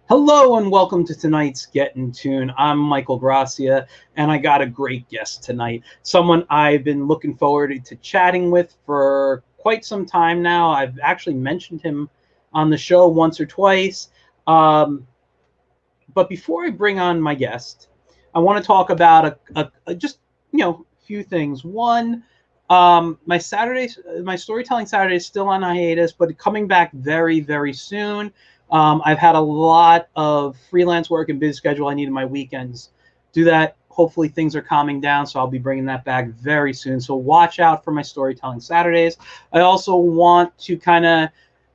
Hello and welcome to tonight's Get in Tune. I'm Michael Gracia, and I got a great guest tonight. Someone I've been looking forward to chatting with for quite some time now. I've actually mentioned him on the show once or twice. But before I bring on my guest, I want to talk about a few things. One, my storytelling Saturday is still on hiatus, but coming back very, very soon. I've had a lot of freelance work and busy schedule. I needed my weekends do that. Hopefully things are calming down, so I'll be bringing that back very soon. So watch out for my storytelling Saturdays. I also want to kind of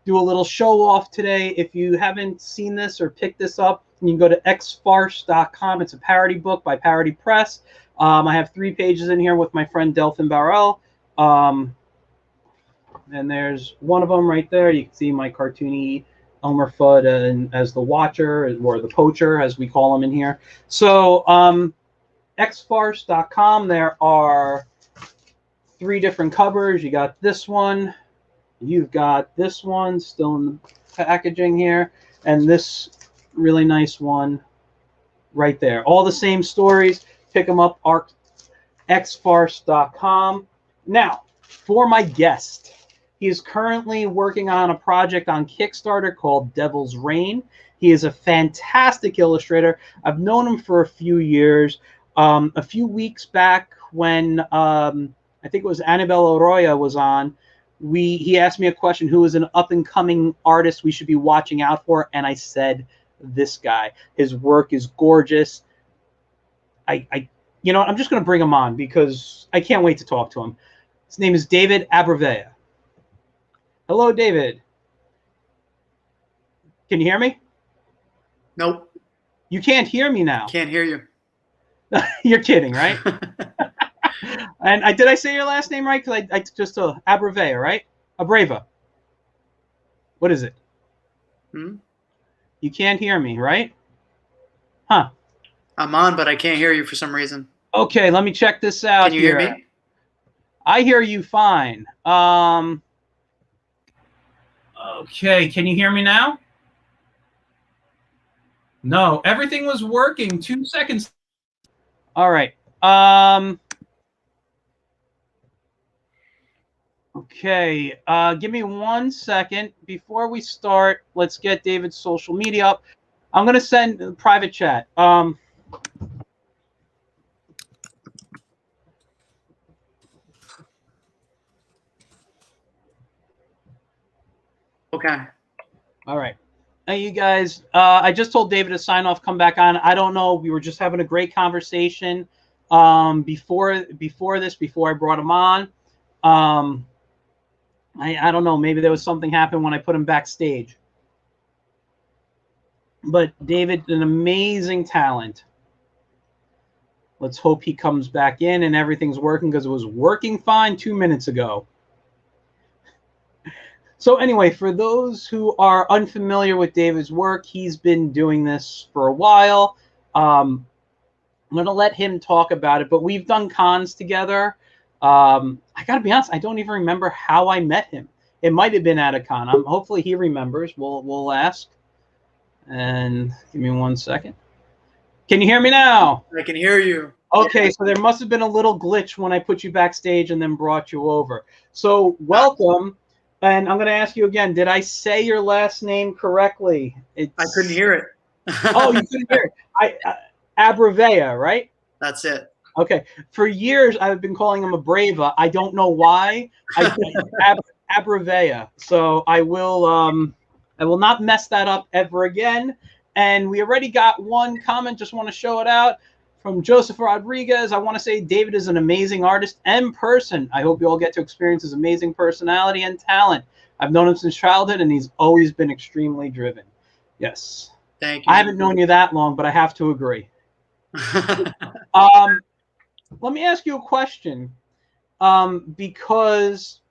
do a little show off today. If you haven't seen this or picked this up, you can go to xfarce.com. It's a parody book by Parody Press. I have 3 pages in here with my friend Delphin Barrell. And there's one of them right there. You can see my cartoony Elmer Fudd as the Watcher, or the Poacher, as we call him in here. So xfarce.com, there are 3 different covers. You got this one, you've got this one still in the packaging here, and this really nice one right there. All the same stories. Pick them up, xfarce.com. Now, for my guest. He is currently working on a project on Kickstarter called Devil's Reign. He is a fantastic illustrator. I've known him for a few years. A few weeks back when I think it was Annabelle Arroyo was on, he asked me a question, who is an up-and-coming artist we should be watching out for, and I said this guy. His work is gorgeous. I'm just going to bring him on because I can't wait to talk to him. His name is David Abrevaya. Hello, David. Can you hear me? Nope. You can't hear me now. Can't hear you. You're kidding, right? And did I say your last name right? Because I just Abrevaya, right? Abreva. What is it? You can't hear me, right? Huh. I'm on, but I can't hear you for some reason. Okay, let me check this out. Can you hear me? I hear you fine. Okay, can you hear me now? No, everything was working 2 seconds. All right. Okay, give me 1 second. Before we start, let's get David's social media up. I'm going to send a private chat. Okay. All right. Hey, you guys, I just told David to sign off, come back on. I don't know. We were just having a great conversation before I brought him on. I don't know. Maybe there was something happened when I put him backstage. But David, an amazing talent. Let's hope he comes back in and everything's working, because it was working fine 2 minutes ago. So anyway, for those who are unfamiliar with David's work, he's been doing this for a while. I'm going to let him talk about it, but we've done cons together. I got to be honest, I don't even remember how I met him. It might have been at a con. Hopefully he remembers. We'll ask. And give me 1 second. Can you hear me now? I can hear you. Okay, so there must have been a little glitch when I put you backstage and then brought you over. So welcome. And I'm going to ask you again, did I say your last name correctly? I couldn't hear it. Oh, you couldn't hear it. Abrevaya, right? That's it. Okay. For years, I've been calling him Abreva. I don't know why. Abrevaya. So I will not mess that up ever again. And we already got one comment. Just want to show it out. From Joseph Rodriguez, I want to say David is an amazing artist and person. I hope you all get to experience his amazing personality and talent. I've known him since childhood, and he's always been extremely driven. Yes. Thank you. I haven't known you that long, but I have to agree. Let me ask you a question, because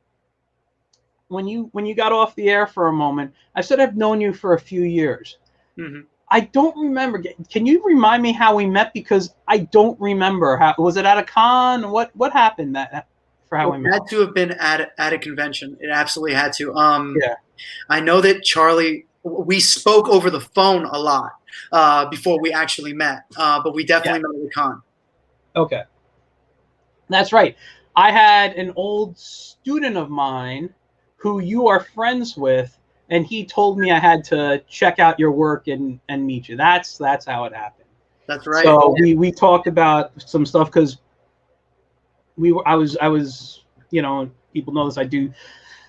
when you got off the air for a moment, I said I've known you for a few years. Mm-hmm. I don't remember. Can you remind me how we met? Because I don't remember. Was it at a con? What happened for how we met? It had to have been at a convention. It absolutely had to. Yeah. I know that Charlie we spoke over the phone a lot before we actually met. But we definitely met at the con. Okay. That's right. I had an old student of mine who you are friends with, and he told me I had to check out your work and meet you. That's how it happened. That's right. So we talked about some stuff because I was people know this,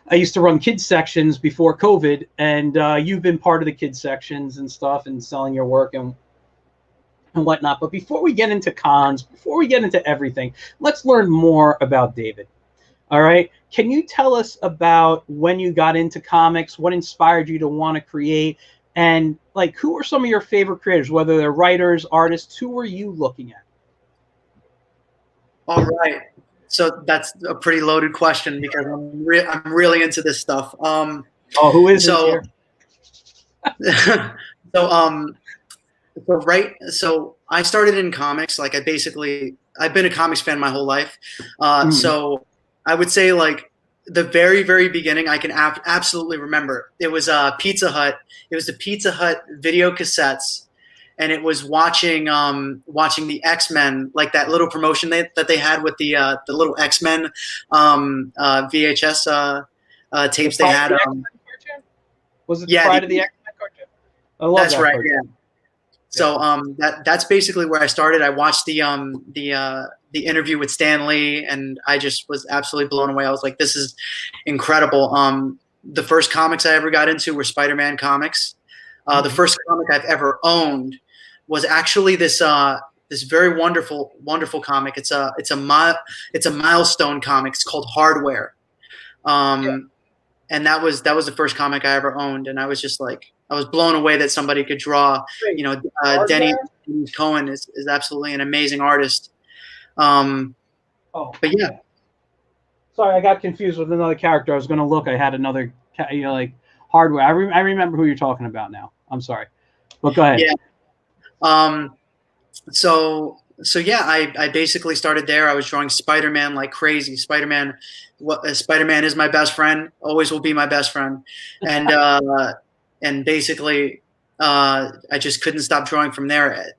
I used to run kids sections before COVID, and you've been part of the kids sections and stuff and selling your work and whatnot. But before we get into cons, before we get into everything, let's learn more about David. All right. Can you tell us about when you got into comics, what inspired you to want to create, and like who are some of your favorite creators, whether they're writers, artists, who were you looking at? All right. So that's a pretty loaded question because I'm really into this stuff. Who is so here? so I started in comics. Like I've been a comics fan my whole life. So I would say like the very, very beginning, I can absolutely remember. It was Pizza Hut. It was the Pizza Hut video cassettes, and it was watching the X-Men, like that little promotion that they had with the little X-Men VHS tapes they had. Was it the Pride of the X-Men cartoon? I love that's that right. cartoon. Yeah. So that's basically where I started. I watched the interview with Stan Lee, and I just was absolutely blown away. I was like, this is incredible. The first comics I ever got into were Spider-Man comics. The first comic I've ever owned was actually this very wonderful comic. It's a milestone comic. It's called Hardware. And that was the first comic I ever owned, and I was just like, I was blown away that somebody could draw. Denny Cohen is absolutely an amazing artist. But yeah. Sorry, I got confused with another character. I was going to look. I had another, like Hardware. I remember who you're talking about now. I'm sorry, but go ahead. Yeah. So yeah, I basically started there. I was drawing Spider-Man like crazy. Spider-Man is my best friend. Always will be my best friend. And basically, I just couldn't stop drawing from there.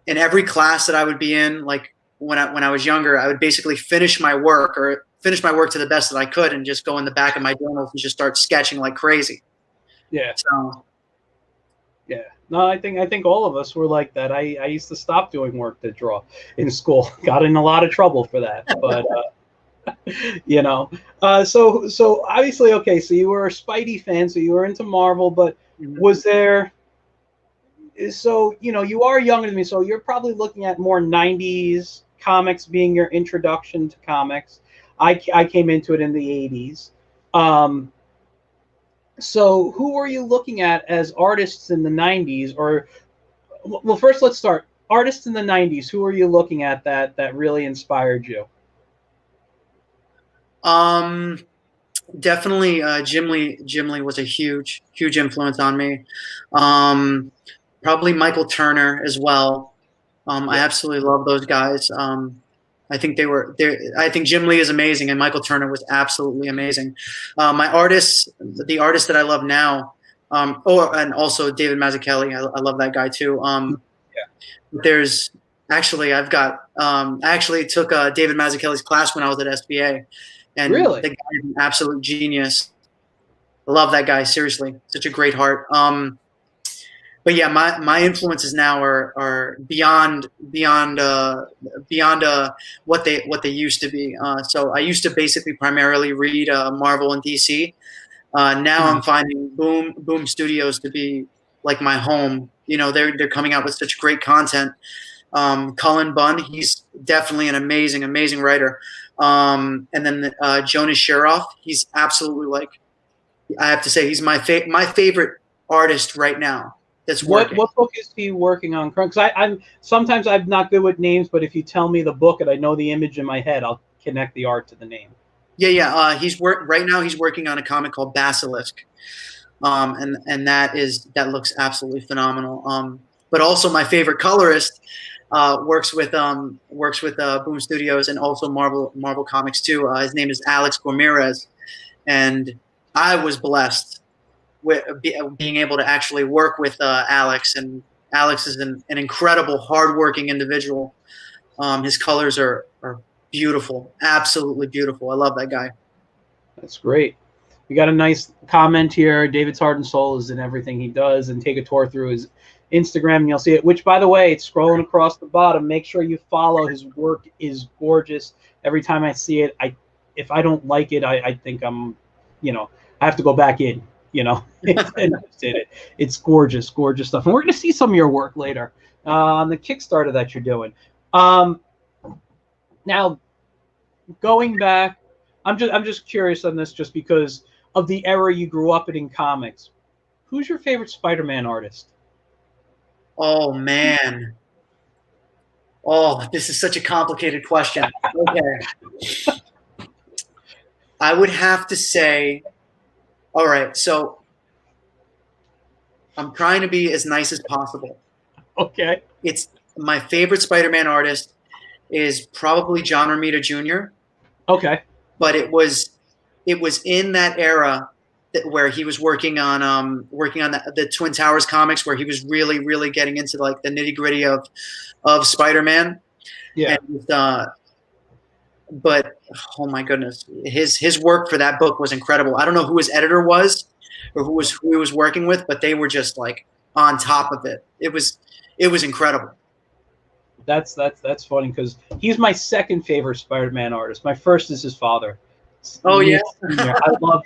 In every class that I would be in, like when I was younger, I would basically finish my work to the best that I could, and just go in the back of my journals and just start sketching like crazy. Yeah. So. Yeah. No, I think all of us were like that. I used to stop doing work to draw in school. Got in a lot of trouble for that, but So obviously, okay. So you were a Spidey fan, so you were into Marvel, but was there? So you are younger than me, so you're probably looking at more '90s comics being your introduction to comics. I came into it in the '80s. So who were you looking at as artists in the 90s? Or, well, first let's start. Artists in the 90s, who were you looking at that really inspired you? Definitely Jim Lee. Jim Lee was a huge influence on me. Probably Michael Turner as well. I absolutely love those guys. I think I think Jim Lee is amazing, and Michael Turner was absolutely amazing. The artists that I love now, and also David Mazzucchelli. I love that guy too. There's actually I actually took David Mazzucchelli's class when I was at SBA, and really? the guy is an absolute genius. I love that guy, seriously, such a great heart. But yeah, my influences now are beyond what they used to be. So I used to basically primarily read Marvel and DC. Now I'm finding Boom Studios to be like my home. They're coming out with such great content. Cullen Bunn, he's definitely an amazing writer. And then Jonas Sheroff, he's absolutely, like, I have to say, he's my favorite artist right now. What book is he working on? Because I'm not good with names, but if you tell me the book and I know the image in my head, I'll connect the art to the name. Yeah. Right now he's working on a comic called Basilisk, and that looks absolutely phenomenal. But also my favorite colorist works with Boom Studios and also Marvel Comics too. His name is Alex Gourmirez, and I was blessed being able to actually work with Alex, and Alex is an incredible, hardworking individual. His colors are beautiful, absolutely beautiful. I love that guy. That's great. We got a nice comment here. David's heart and soul is in everything he does, and take a tour through his Instagram and you'll see it, which, by the way, it's scrolling across the bottom. Make sure you follow. His work is gorgeous. Every time I see it, if I don't like it, I think I'm, I have to go back in, and it's gorgeous, gorgeous stuff. And we're going to see some of your work later on the Kickstarter that you're doing. Now, going back, I'm just curious on this, just because of the era you grew up in comics. Who's your favorite Spider-Man artist? Oh man. Oh, this is such a complicated question. Okay. I would have to say, all right, so I'm trying to be as nice as possible. Okay. It's my favorite Spider-Man artist is probably John Romita Jr. Okay. But it was in that era where he was working on the Twin Towers comics, where he was really, really getting into like the nitty gritty of Spider-Man. Yeah. And, but oh my goodness, his work for that book was incredible. I don't know who his editor was or who he was working with, but they were just like on top of it. It was incredible. That's funny, because he's my second favorite Spider-Man artist. My first is his father. Oh yeah.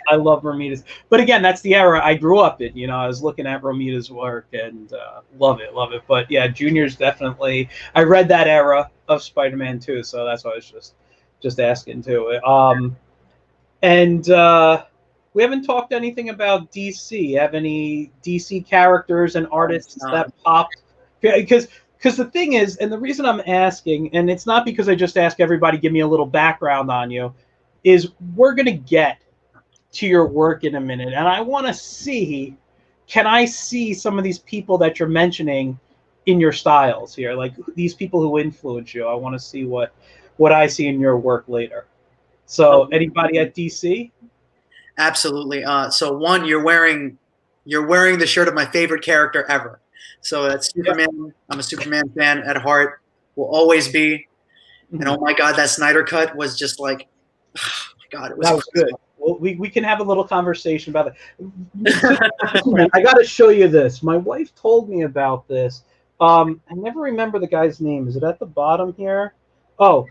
I love Romita's, but again, that's the era I grew up in. I was looking at Romita's work and love it. But yeah, Junior's definitely. I read that era of Spider-Man too, so that's why I was just asking too. And we haven't talked anything about DC. Have any DC characters and artists that popped? Because the thing is, and the reason I'm asking, and it's not because I just ask everybody, give me a little background on you, is we're going to get to your work in a minute. And I want to see, can I see some of these people that you're mentioning in your styles here? Like these people who influence you. I want to see what I see in your work later. So anybody at DC? Absolutely. So one, you're wearing the shirt of my favorite character ever. So that's Superman. Yeah. I'm a Superman fan at heart. Will always be. And oh my God, that Snyder cut was just like, oh my God, it was, that was good. Well, we can have a little conversation about it. I got to show you this. My wife told me about this. I never remember the guy's name. Is it at the bottom here? Oh,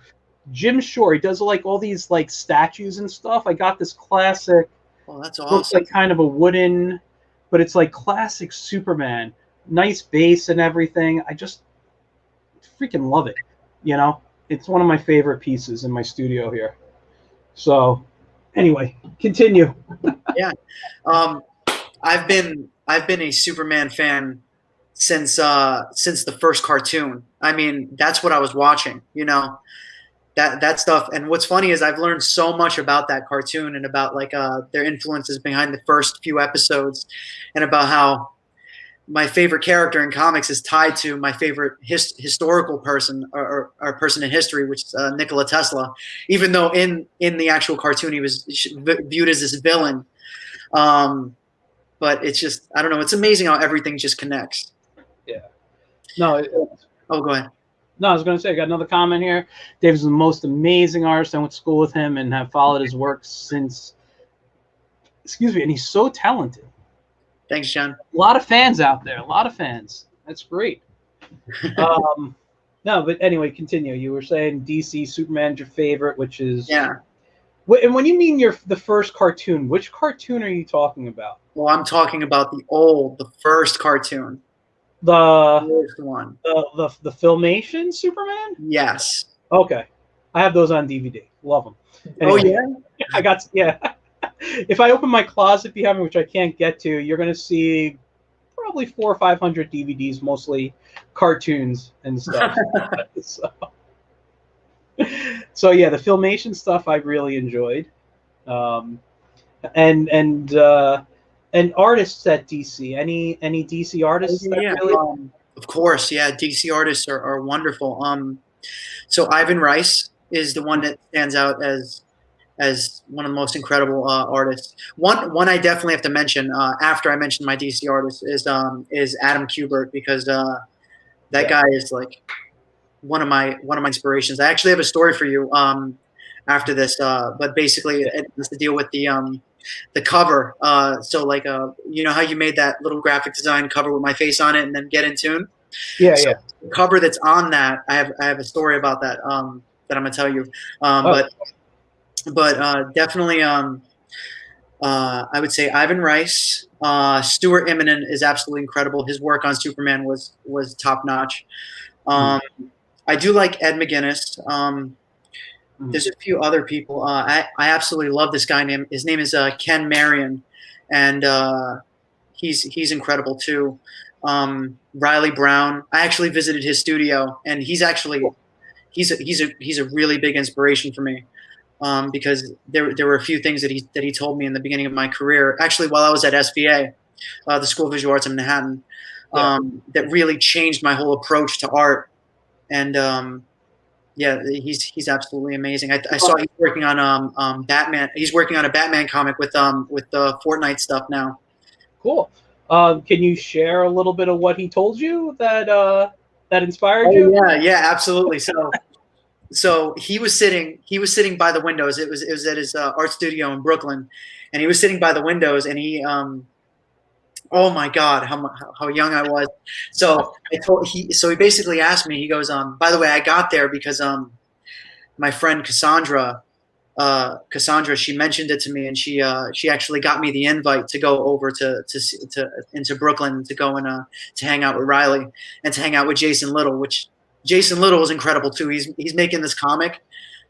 Jim Shore. He does like all these like statues and stuff. I got this classic. Oh, that's awesome. Looks like kind of a wooden, but it's like classic Superman. Nice base and everything. I just freaking love it. It's one of my favorite pieces in my studio here. So anyway, continue. Yeah. I've been a Superman fan since the first cartoon. I mean, that's what I was watching, that stuff. And what's funny is I've learned so much about that cartoon and about like their influences behind the first few episodes, and about how my favorite character in comics is tied to my favorite historical person or person in history, which is Nikola Tesla, even though in the actual cartoon he was viewed as this villain. But it's just, I don't know. It's amazing how everything just connects. Yeah. No. Go ahead. No, I was going to say, I got another comment here. David's the most amazing artist. I went to school with him and have followed his work since, and he's so talented. Thanks, John. A lot of fans out there. A lot of fans. That's great. No, but anyway, continue. You were saying DC Superman's your favorite, which is... Yeah. And when you mean the first cartoon, which cartoon are you talking about? Well, I'm talking about the first cartoon. The first one. The Filmation Superman? Yes. Okay. I have those on DVD. Love them. Anyway, oh, yeah? Yeah. If I open my closet behind me, which I can't get to, you're going to see probably 400 or 500 DVDs, mostly cartoons and stuff. So yeah, the Filmation stuff I really enjoyed, and artists at DC. Any DC artists? Yeah, really... of course, yeah. DC artists are wonderful. So Ivan Rice is the one that stands out as as one of the most incredible artists. One I definitely have to mention after I mentioned my DC artist is Adam Kubert, because that guy is like one of my inspirations. I actually have a story for you after this, but basically it has to deal with the cover. So like you know how you made that little graphic design cover with my face on it and then Get in Tune? Yeah, So yeah. the cover that's on that, I have a story about that that I'm gonna tell you. But definitely I would say Ivan Rice. Stuart Immonen is absolutely incredible. His work on Superman was top notch. I do like Ed McGuinness. There's a few other people. I absolutely love this guy. His name is Ken Marion, and he's incredible too. Riley Brown. I actually visited his studio, and he's a really big inspiration for me. Because there were a few things that he told me in the beginning of my career, actually while I was at SVA, the School of Visual Arts in Manhattan, that really changed my whole approach to art. And yeah, he's absolutely amazing. I saw he's working on Batman. He's working on a Batman comic with the Fortnite stuff now. Cool. Can you share a little bit of what he told you that inspired you? Yeah, absolutely. So he was sitting by the windows. It was at his art studio in Brooklyn, and he was sitting by the windows, and he oh my God, how young I was. So he basically asked me. He goes, by the way, I got there because my friend Cassandra, she mentioned it to me, and she actually got me the invite to go over to into Brooklyn to go and to hang out with Riley and to hang out with Jason Little, which Jason Little is incredible too. He's making this comic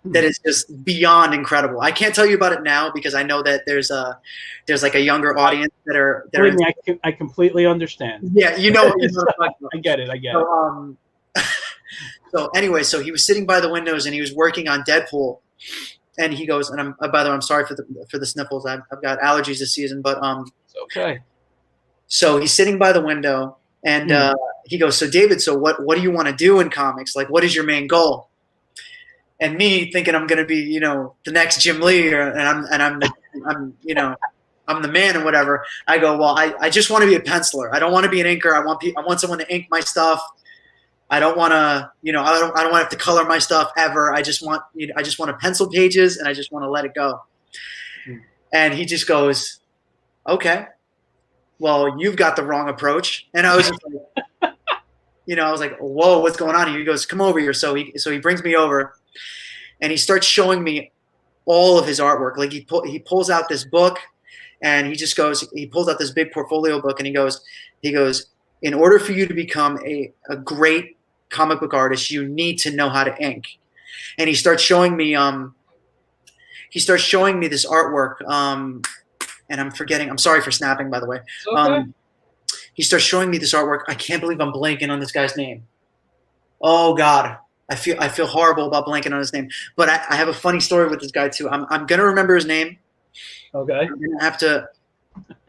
that is just beyond incredible. I can't tell you about it now because I know that there's like a younger audience that are. I completely understand. Yeah, you know. I get it. So anyway, so he was sitting by the windows and he was working on Deadpool, and he goes, and by the way, I'm sorry for the sniffles. I've got allergies this season, but it's okay. So he's sitting by the window, and he goes, "So David, so what do you want to do in comics? Like, what is your main goal?" And me thinking I'm going to be, the next Jim Lee, I'm the man and whatever. I go, well, I just want to be a penciler. I don't want to be an inker. I want someone to ink my stuff. I don't want to, I don't want to have to color my stuff ever. I just want to pencil pages, and I just want to let it go. And he just goes, okay, well, you've got the wrong approach. And I was just like, I was like, whoa, what's going on here? He goes, come over here. So he brings me over, and he starts showing me all of his artwork. Like he pulls out this book, and he pulls out this big portfolio book, and he goes, in order for you to become a great comic book artist, you need to know how to ink. And he starts showing me this artwork. And I'm forgetting. I'm sorry for snapping, by the way. Okay. He starts showing me this artwork. I can't believe I'm blanking on this guy's name. Oh God, I feel horrible about blanking on his name. But I have a funny story with this guy too. I'm gonna remember his name. Okay. I'm gonna have to.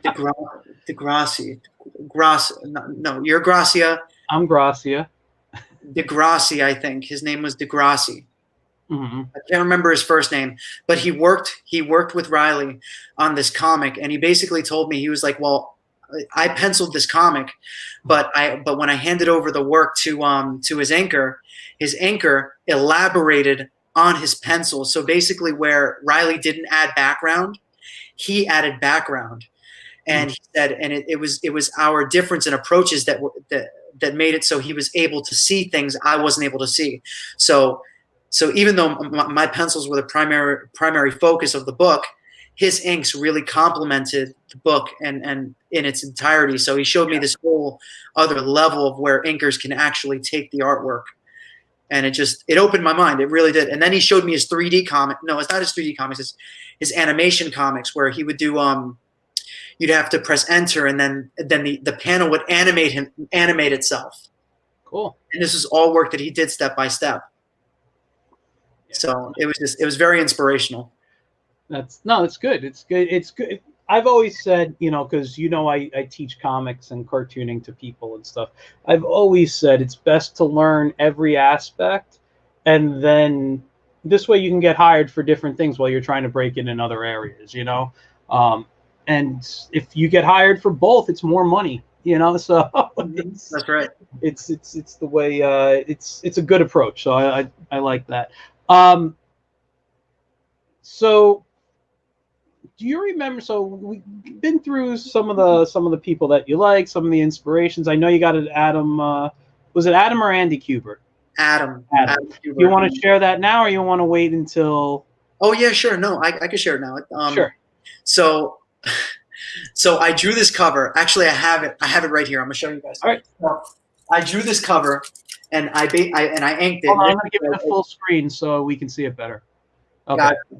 Degrassi. No, you're Gracia. I'm Gracia. Degrassi, I think his name was Degrassi. Mm-hmm. I can't remember his first name, but he worked with Riley on this comic, and he basically told me, he was like, well, I penciled this comic, but when I handed over the work to his inker elaborated on his pencil. So basically, where Riley didn't add background, he added background. And he said, and it was our difference in approaches that made it so he was able to see things I wasn't able to see. So even though my pencils were the primary focus of the book, his inks really complemented the book and in its entirety. So he showed me this whole other level of where inkers can actually take the artwork. And it opened my mind. It really did. And then he showed me his 3D comic. No, it's not his 3D comics. It's his animation comics, where he would do you'd have to press enter, and then the panel would animate itself. Cool. And this is all work that he did step by step. Yeah. So it was very inspirational. It's good. It's good. I've always said, because I teach comics and cartooning to people and stuff. I've always said it's best to learn every aspect and then this way you can get hired for different things while you're trying to break in other areas, you know. And if you get hired for both, it's more money, you know. So That's right. It's the way. It's a good approach. So I like that. So do you remember? So we've been through some of the people that you like, some of the inspirations. I know you got it, Adam. Was it Adam or Andy Kubert? Adam. Do you want to share that now, or you want to wait until? Oh yeah, sure. No, I can share it now. Sure. So I drew this cover. Actually, I have it right here. I'm gonna show you guys. All right. So I drew this cover, and I inked it. Hold on, I'm gonna give it a full screen so we can see it better. Okay. Got it.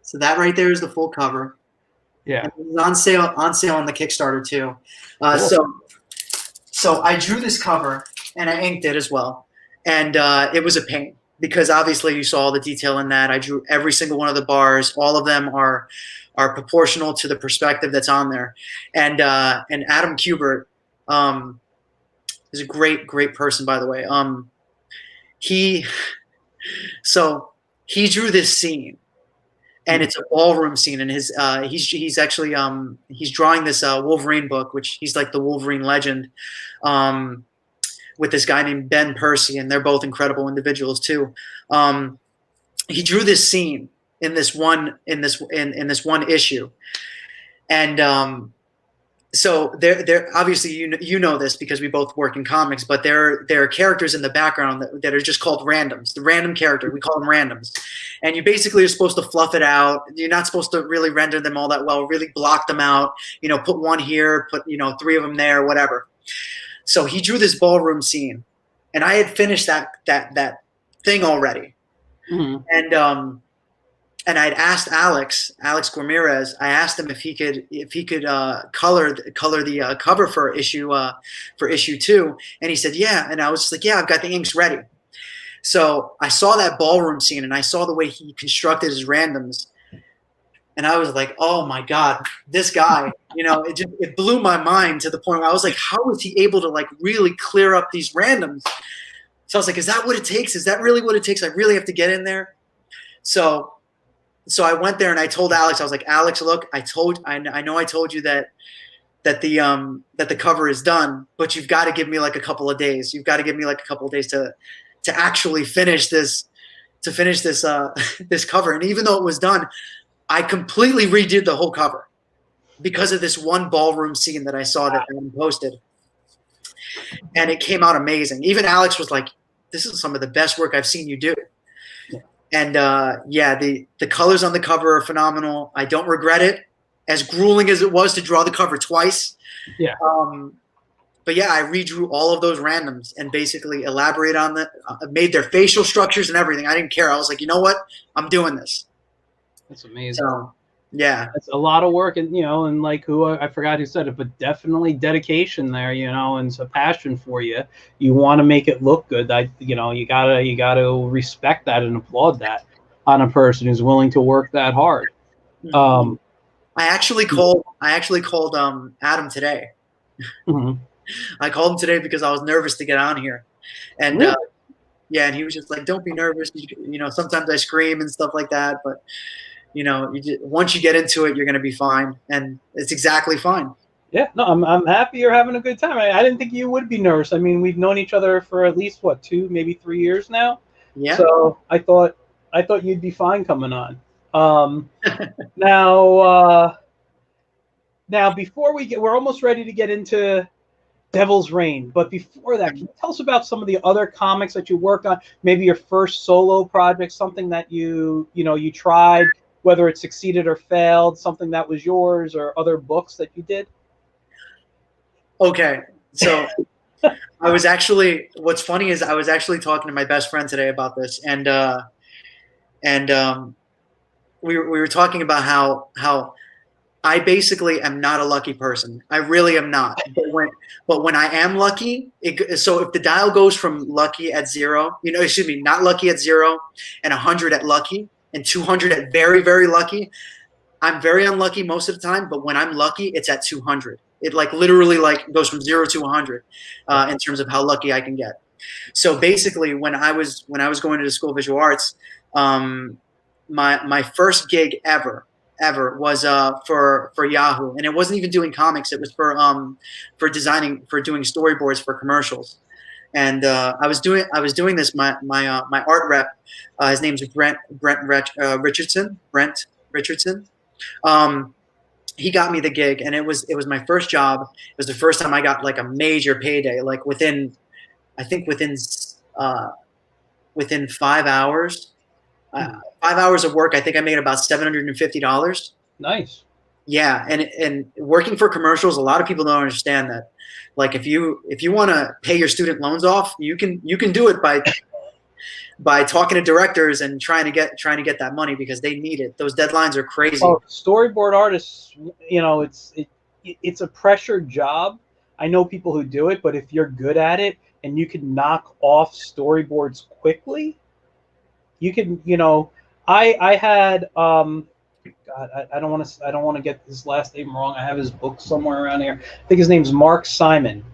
So that right there is the full cover. Yeah. And it's on sale on the Kickstarter too. Cool. So I drew this cover and I inked it as well, and it was a pain because obviously you saw all the detail in that. I drew every single one of the bars. All of them are proportional to the perspective that's on there, and Adam Kubert is a great person, by the way. He drew this scene. And it's a ballroom scene, and he's actually he's drawing this Wolverine book, which he's like the Wolverine legend, with this guy named Ben Percy, and they're both incredible individuals too. He drew this scene in this one issue, and so there obviously you know this because we both work in comics, but there are characters in the background that are just called randoms. The random character, we call them randoms, and you basically are supposed to fluff it out. You're not supposed to really render them all that well, really block them out. You know, put one here, put 3 of them there, whatever. So he drew this ballroom scene, and I had finished that thing already, and I'd asked Alex Ramirez. I asked him if he could color the cover for issue 2, and he said yeah. And I was just like, yeah, I've got the inks ready. So I saw that ballroom scene, and I saw the way he constructed his randoms, and I was like, oh my God, this guy, it blew my mind to the point where I was like, how is he able to like really clear up these randoms? So I was like, is that what it takes? Is that really what it takes? I really have to get in there. So I went there and I told Alex, I was like, Alex, look, I know I told you that the cover is done, but you've got to give me like a couple of days. You've got to give me like a couple of days to actually finish this this cover. And even though it was done, I completely redid the whole cover because of this one ballroom scene that I saw that Adam posted. And it came out amazing. Even Alex was like, this is some of the best work I've seen you do. And the colors on the cover are phenomenal. I don't regret it, as grueling as it was to draw the cover twice. Yeah. But yeah, I redrew all of those randoms and basically elaborate on made their facial structures and everything. I didn't care. I was like, you know what? I'm doing this. That's amazing. So, yeah, it's a lot of work, and and like I forgot who said it, but definitely dedication there, and it's a passion for you. You want to make it look good. You gotta respect that and applaud that on a person who's willing to work that hard. I actually called Adam today. I called him today because I was nervous to get on here, and really? And he was just like, "Don't be nervous. Sometimes I scream and stuff like that, but." Once you get into it, you're going to be fine, and it's exactly fine. Yeah, no, I'm happy you're having a good time. I didn't think you would be nervous. I mean, we've known each other for at least 2, maybe 3 years now. Yeah. So I thought you'd be fine coming on. Now before we're almost ready to get into Devil's Reign, but before that, can you tell us about some of the other comics that you worked on? Maybe your first solo project, something that you tried, whether it succeeded or failed, something that was yours, or other books that you did? Okay. So what's funny is I was actually talking to my best friend today about this, and we were talking about how I basically am not a lucky person. I really am not. But when I am lucky, so if the dial goes from lucky at 0, not lucky at 0, and 100 at lucky, and 200 at very, very lucky. I'm very unlucky most of the time, but when I'm lucky, it's at 200. It literally goes from 0 to 100 in terms of how lucky I can get. So basically, when I was going to the School of Visual Arts, my first gig ever was for Yahoo, and it wasn't even doing comics. It was for doing storyboards for commercials. And I was doing this. My art rep, his name's Richardson. Brent Richardson. He got me the gig, and it was my first job. It was the first time I got like a major payday. Like within 5 hours, 5 hours of work, I think I made about $750. Nice. Yeah, and working for commercials, a lot of people don't understand that. Like if you want to pay your student loans off, you can do it by talking to directors and trying to get that money, because they need it. Those deadlines are crazy. Oh, storyboard artists, you know, it's a pressured job. I know people who do it, but if you're good at it and you can knock off storyboards quickly, you can, you know, I had God, I don't want to get his last name wrong. I have his book somewhere around here. I think his name's Mark Simon.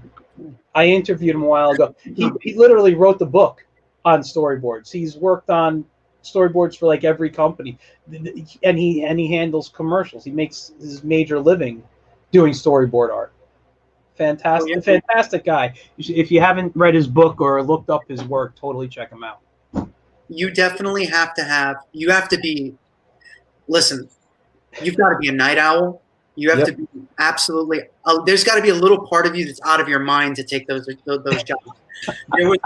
I interviewed him a while ago. He literally wrote the book on storyboards. He's worked on storyboards for like every company, and he handles commercials. He makes his major living doing storyboard art. Fantastic, Oh, yeah. Fantastic guy. If you haven't read his book or looked up his work, totally check him out. You definitely have to be, listen, you've got to be a night owl. You have to be absolutely, there's got to be a little part of you that's out of your mind to take those jobs. There was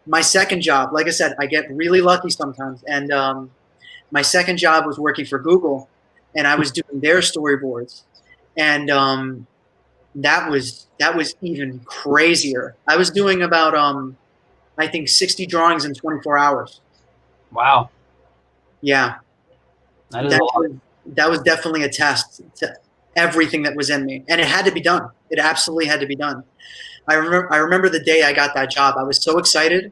my second job. Like I said, I get really lucky sometimes. And my second job was working for Google, and I was doing their storyboards. And that was even crazier. I was doing about, I think 60 drawings in 24 hours. Wow. Yeah. That was definitely a test to everything that was in me, and it had to be done. It absolutely had to be done. I remember the day I got that job. I was so excited.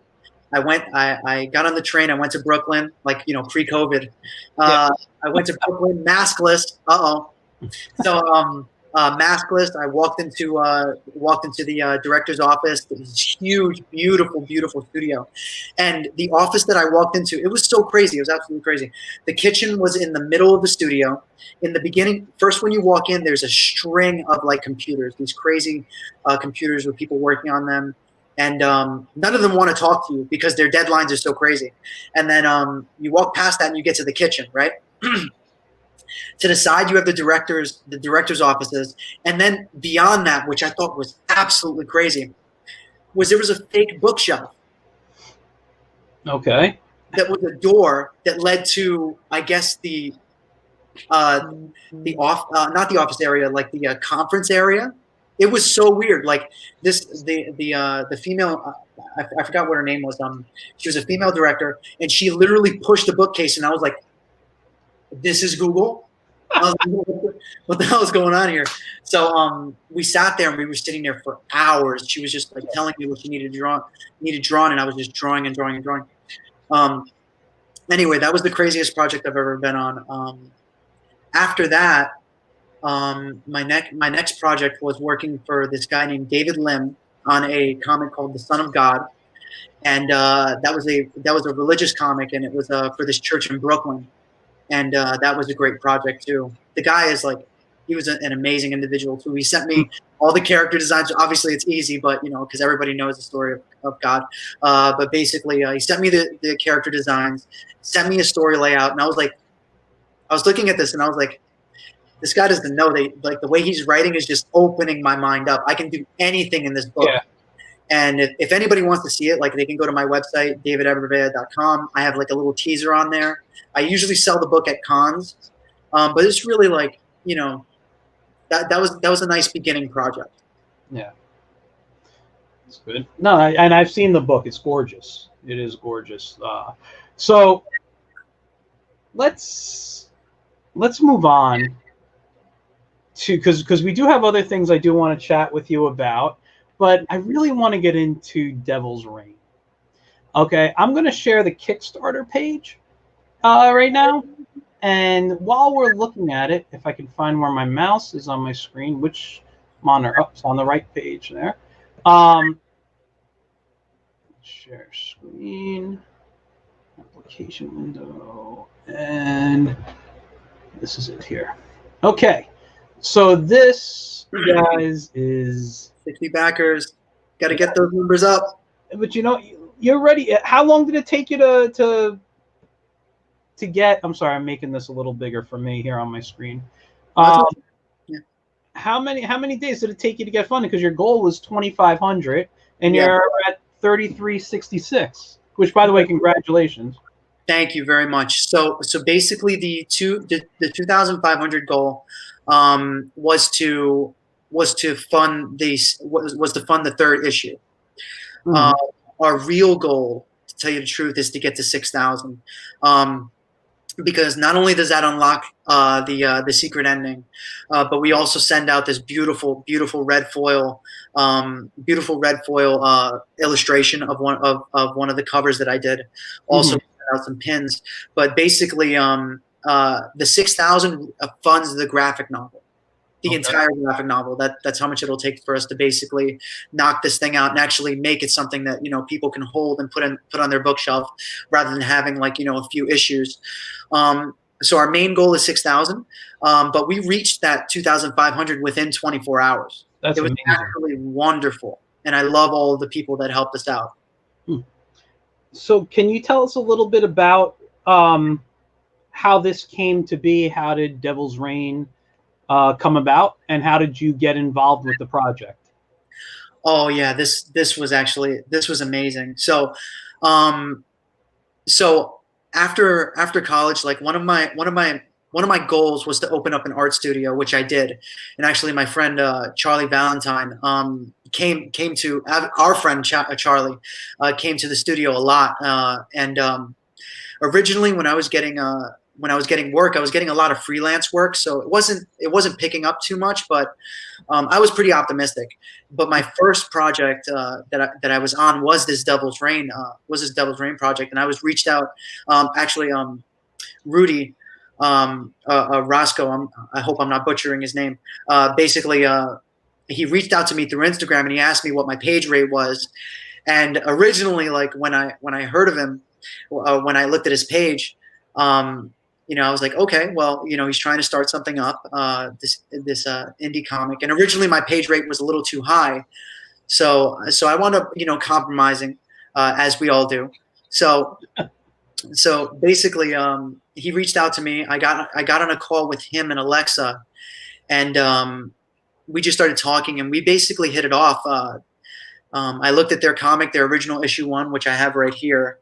I got on the train. I went to Brooklyn, like, you know, pre-COVID. I went to Brooklyn, maskless. So maskless. I walked into the director's office. It was huge, beautiful, beautiful studio. And the office that I walked into, it was so crazy. It was absolutely crazy. The kitchen was in the middle of the studio. In the beginning, first when you walk in, there's a string of like computers, these crazy computers with people working on them. And none of them want to talk to you because their deadlines are so crazy. And then you walk past that and you get to the kitchen, right? To the side, you have the director's offices. And then beyond that, which I thought was absolutely crazy, was there was a fake bookshelf. Okay. That was a door that led to, I guess, not the office area, like the conference area. It was so weird. Like the female, I forgot what her name was. She was a female director, and she literally pushed a bookcase, and I was like, "This is Google." I was like, what the hell is going on here? So we sat there, and we were sitting there for hours. She was just like telling me what she needed drawn, and I was just drawing and drawing and drawing. Anyway, that was the craziest project I've ever been on. After that, my next project was working for this guy named David Lim on a comic called The Son of God, and that was a religious comic, and it was for this church in Brooklyn, and that was a great project too. The guy is like, he was an amazing individual too. He sent me all the character designs. Obviously, it's easy, but you know, because everybody knows the story of God. But basically, he sent me the character designs, sent me a story layout, and I was looking at this, and I was like, this guy doesn't know like the way he's writing is just opening my mind up. I can do anything in this book. Yeah. And if anybody wants to see it, like they can go to my website, davidabrevaya.com. I have like a little teaser on there. I usually sell the book at cons, but it's really like, you know, that was a nice beginning project. Yeah, it's good. No, and I've seen the book. It's gorgeous. It is gorgeous. So let's move on to, because we do have other things I do want to chat with you about, but I really want to get into Devil's Reign. Okay, I'm going to share the Kickstarter page right now. And while we're looking at it, if I can find where my mouse is on my screen, which monitor? Oh, it's on the right page there. Share screen, application window, and this is it here. Okay, so this, guys, is 60 backers. Got to get those numbers up. But you're ready. How long did it take you to get? I'm sorry, I'm making this a little bigger for me here on my screen. Yeah. How many days did it take you to get funded? Because your goal was 2,500, and you're at 3,366. Which, by the way, congratulations. Thank you very much. So basically, the 2,500 goal was to fund the third issue. Mm-hmm. Our real goal, to tell you the truth, is to get to 6,000. Because not only does that unlock the secret ending, but we also send out this beautiful red foil illustration of one of the covers that I did. Also sent out some pins, but basically the 6,000 funds the graphic novel. The entire graphic novel. That's how much it'll take for us to basically knock this thing out and actually make it something that people can hold and put on their bookshelf, rather than having a few issues. So our main goal is 6,000, but we reached that 2,500 within 24 hours. It was amazing. Actually wonderful, and I love all of the people that helped us out. So can you tell us a little bit about how this came to be? How did Devil's Reign come about, and how did you get involved with the project? Oh yeah, this was amazing. So after college, like one of my goals was to open up an art studio, which I did. And actually my friend Charlie Valentine came to our friend Charlie came to the studio a lot, and originally when I was getting work, I was getting a lot of freelance work, so it wasn't picking up too much, but I was pretty optimistic. But my first project that I was on was this Devil's Reign project, and I was reached out. Rudy Roscoe, I hope I'm not butchering his name. Basically, he reached out to me through Instagram, and he asked me what my page rate was. And originally, like when I heard of him, when I looked at his page, I was like, okay, well, he's trying to start something up, this indie comic. And originally my page rate was a little too high. So I wound up, compromising, as we all do. So basically, he reached out to me. I got on a call with him and Alexa, and we just started talking, and we basically hit it off. I looked at their comic, their original issue 1, which I have right here.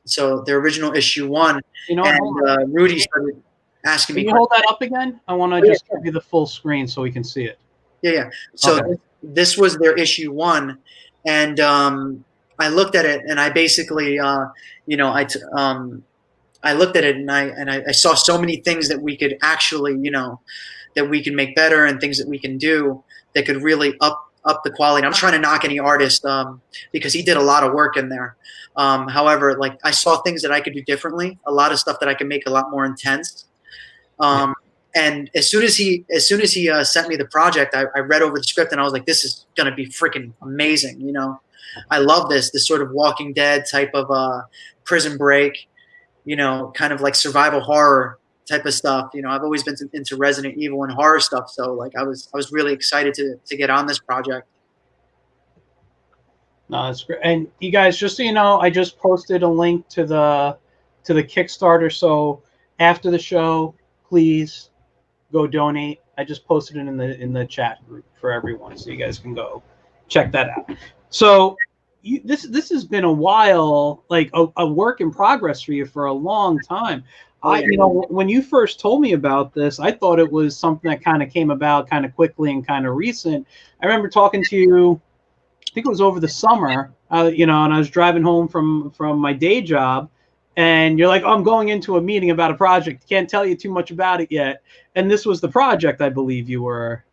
So their original issue 1, and Rudy started asking me. Can you hold that up again? I want to just give you the full screen so we can see it. Yeah. So this was their issue 1, and I looked at it, and I basically, I looked at it, and I saw so many things that we could actually, that we can make better, and things that we can do that could really up the quality. I'm not trying to knock any artist, because he did a lot of work in there. However, like, I saw things that I could do differently, a lot of stuff that I could make a lot more intense. And as soon as he sent me the project, I read over the script, and I was like, this is going to be freaking amazing. I love this sort of Walking Dead type of Prison Break, kind of like survival horror type of stuff. I've always been into Resident Evil and horror stuff, so like I was really excited to get on this project. No, that's great. And you guys, just so you know, I just posted a link to the Kickstarter. So after the show, please go donate. I just posted it in the chat group for everyone, so you guys can go check that out. So this has been a while, like a work in progress for you for a long time. When you first told me about this, I thought it was something that kind of came about kind of quickly and kind of recent. I remember talking to you, I think it was over the summer, and I was driving home from my day job, and you're like, oh, I'm going into a meeting about a project. Can't tell you too much about it yet. And this was the project I believe you were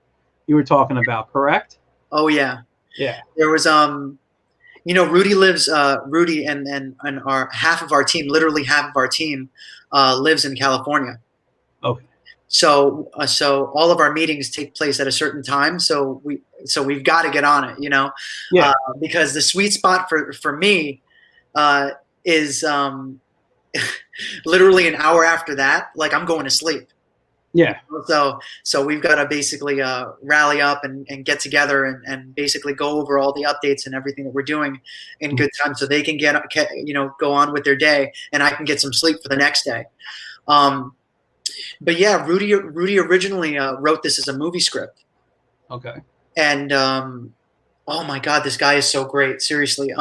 talking about, correct? Oh yeah. Yeah. There was Rudy lives Rudy and our half of our team, literally half of our team, lives in California. Okay. so all of our meetings take place at a certain time. So we've got to get on it, you know, Yeah. because the sweet spot for me is literally an hour after that, like I'm going to sleep. Yeah. So we've got to basically rally up and get together and basically go over all the updates and everything that we're doing in good time, so they can go on with their day, and I can get some sleep for the next day. But yeah, Rudy originally wrote this as a movie script. Okay. And oh my God, this guy is so great. Seriously.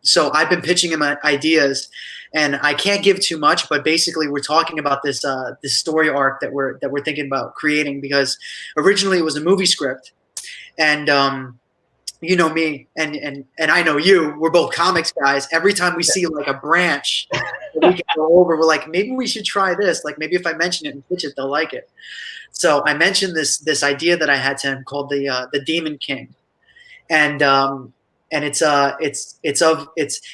So I've been pitching him ideas, and I can't give too much, but basically we're talking about this story arc that we're thinking about creating, because originally it was a movie script, and you know me, and I know you. We're both comics guys. Every time we see like a branch that we can go over, we're like, maybe we should try this. Like maybe if I mention it and pitch it, they'll like it. So I mentioned this idea that I had to him called the Demon King. And it's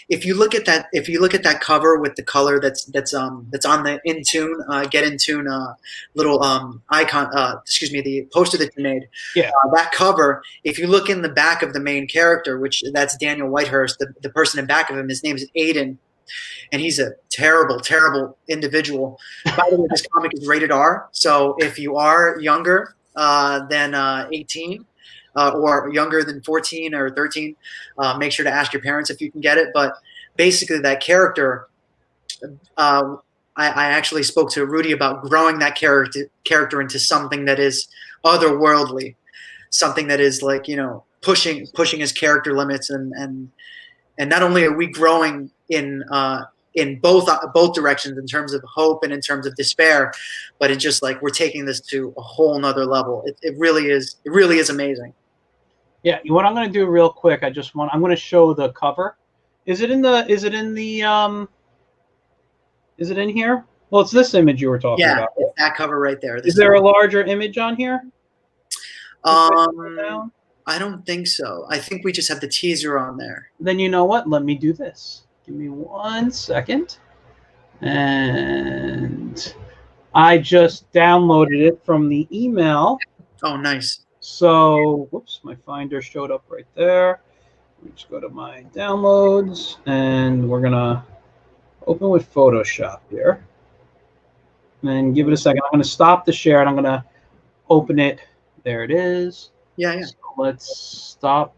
if you look at that cover with the color that's on the In Tune Get In Tune little icon, the poster that you made, Yeah. that cover, if you look in the back of the main character, which that's Daniel Whitehurst, the person in back of him, his name is Aiden, and he's a terrible individual. By the way, this comic is rated R, so if you are younger than 18 or younger than 14 or 13, make sure to ask your parents if you can get it. But basically that character, I actually spoke to Rudy about growing that character into something that is otherworldly, something that is like, you know, pushing his character limits, and not only are we growing in both directions in terms of hope and in terms of despair, but it's just like we're taking this to a whole nother level. It really is amazing. Yeah, what I'm going to do real quick, I'm going to show the cover. Is it in here? Well, it's this image you were talking about. Yeah, it's that cover right there. Is there a larger image on here? I don't think so. I think we just have the teaser on there. Then you know what? Let me do this. Give me 1 second. And I just downloaded it from the email. Oh, nice. So, whoops, my Finder showed up right there. Let me just go to my downloads, and we're going to open with Photoshop here. And give it a second. I'm going to stop the share, and I'm going to open it. There it is. Yeah. So let's stop.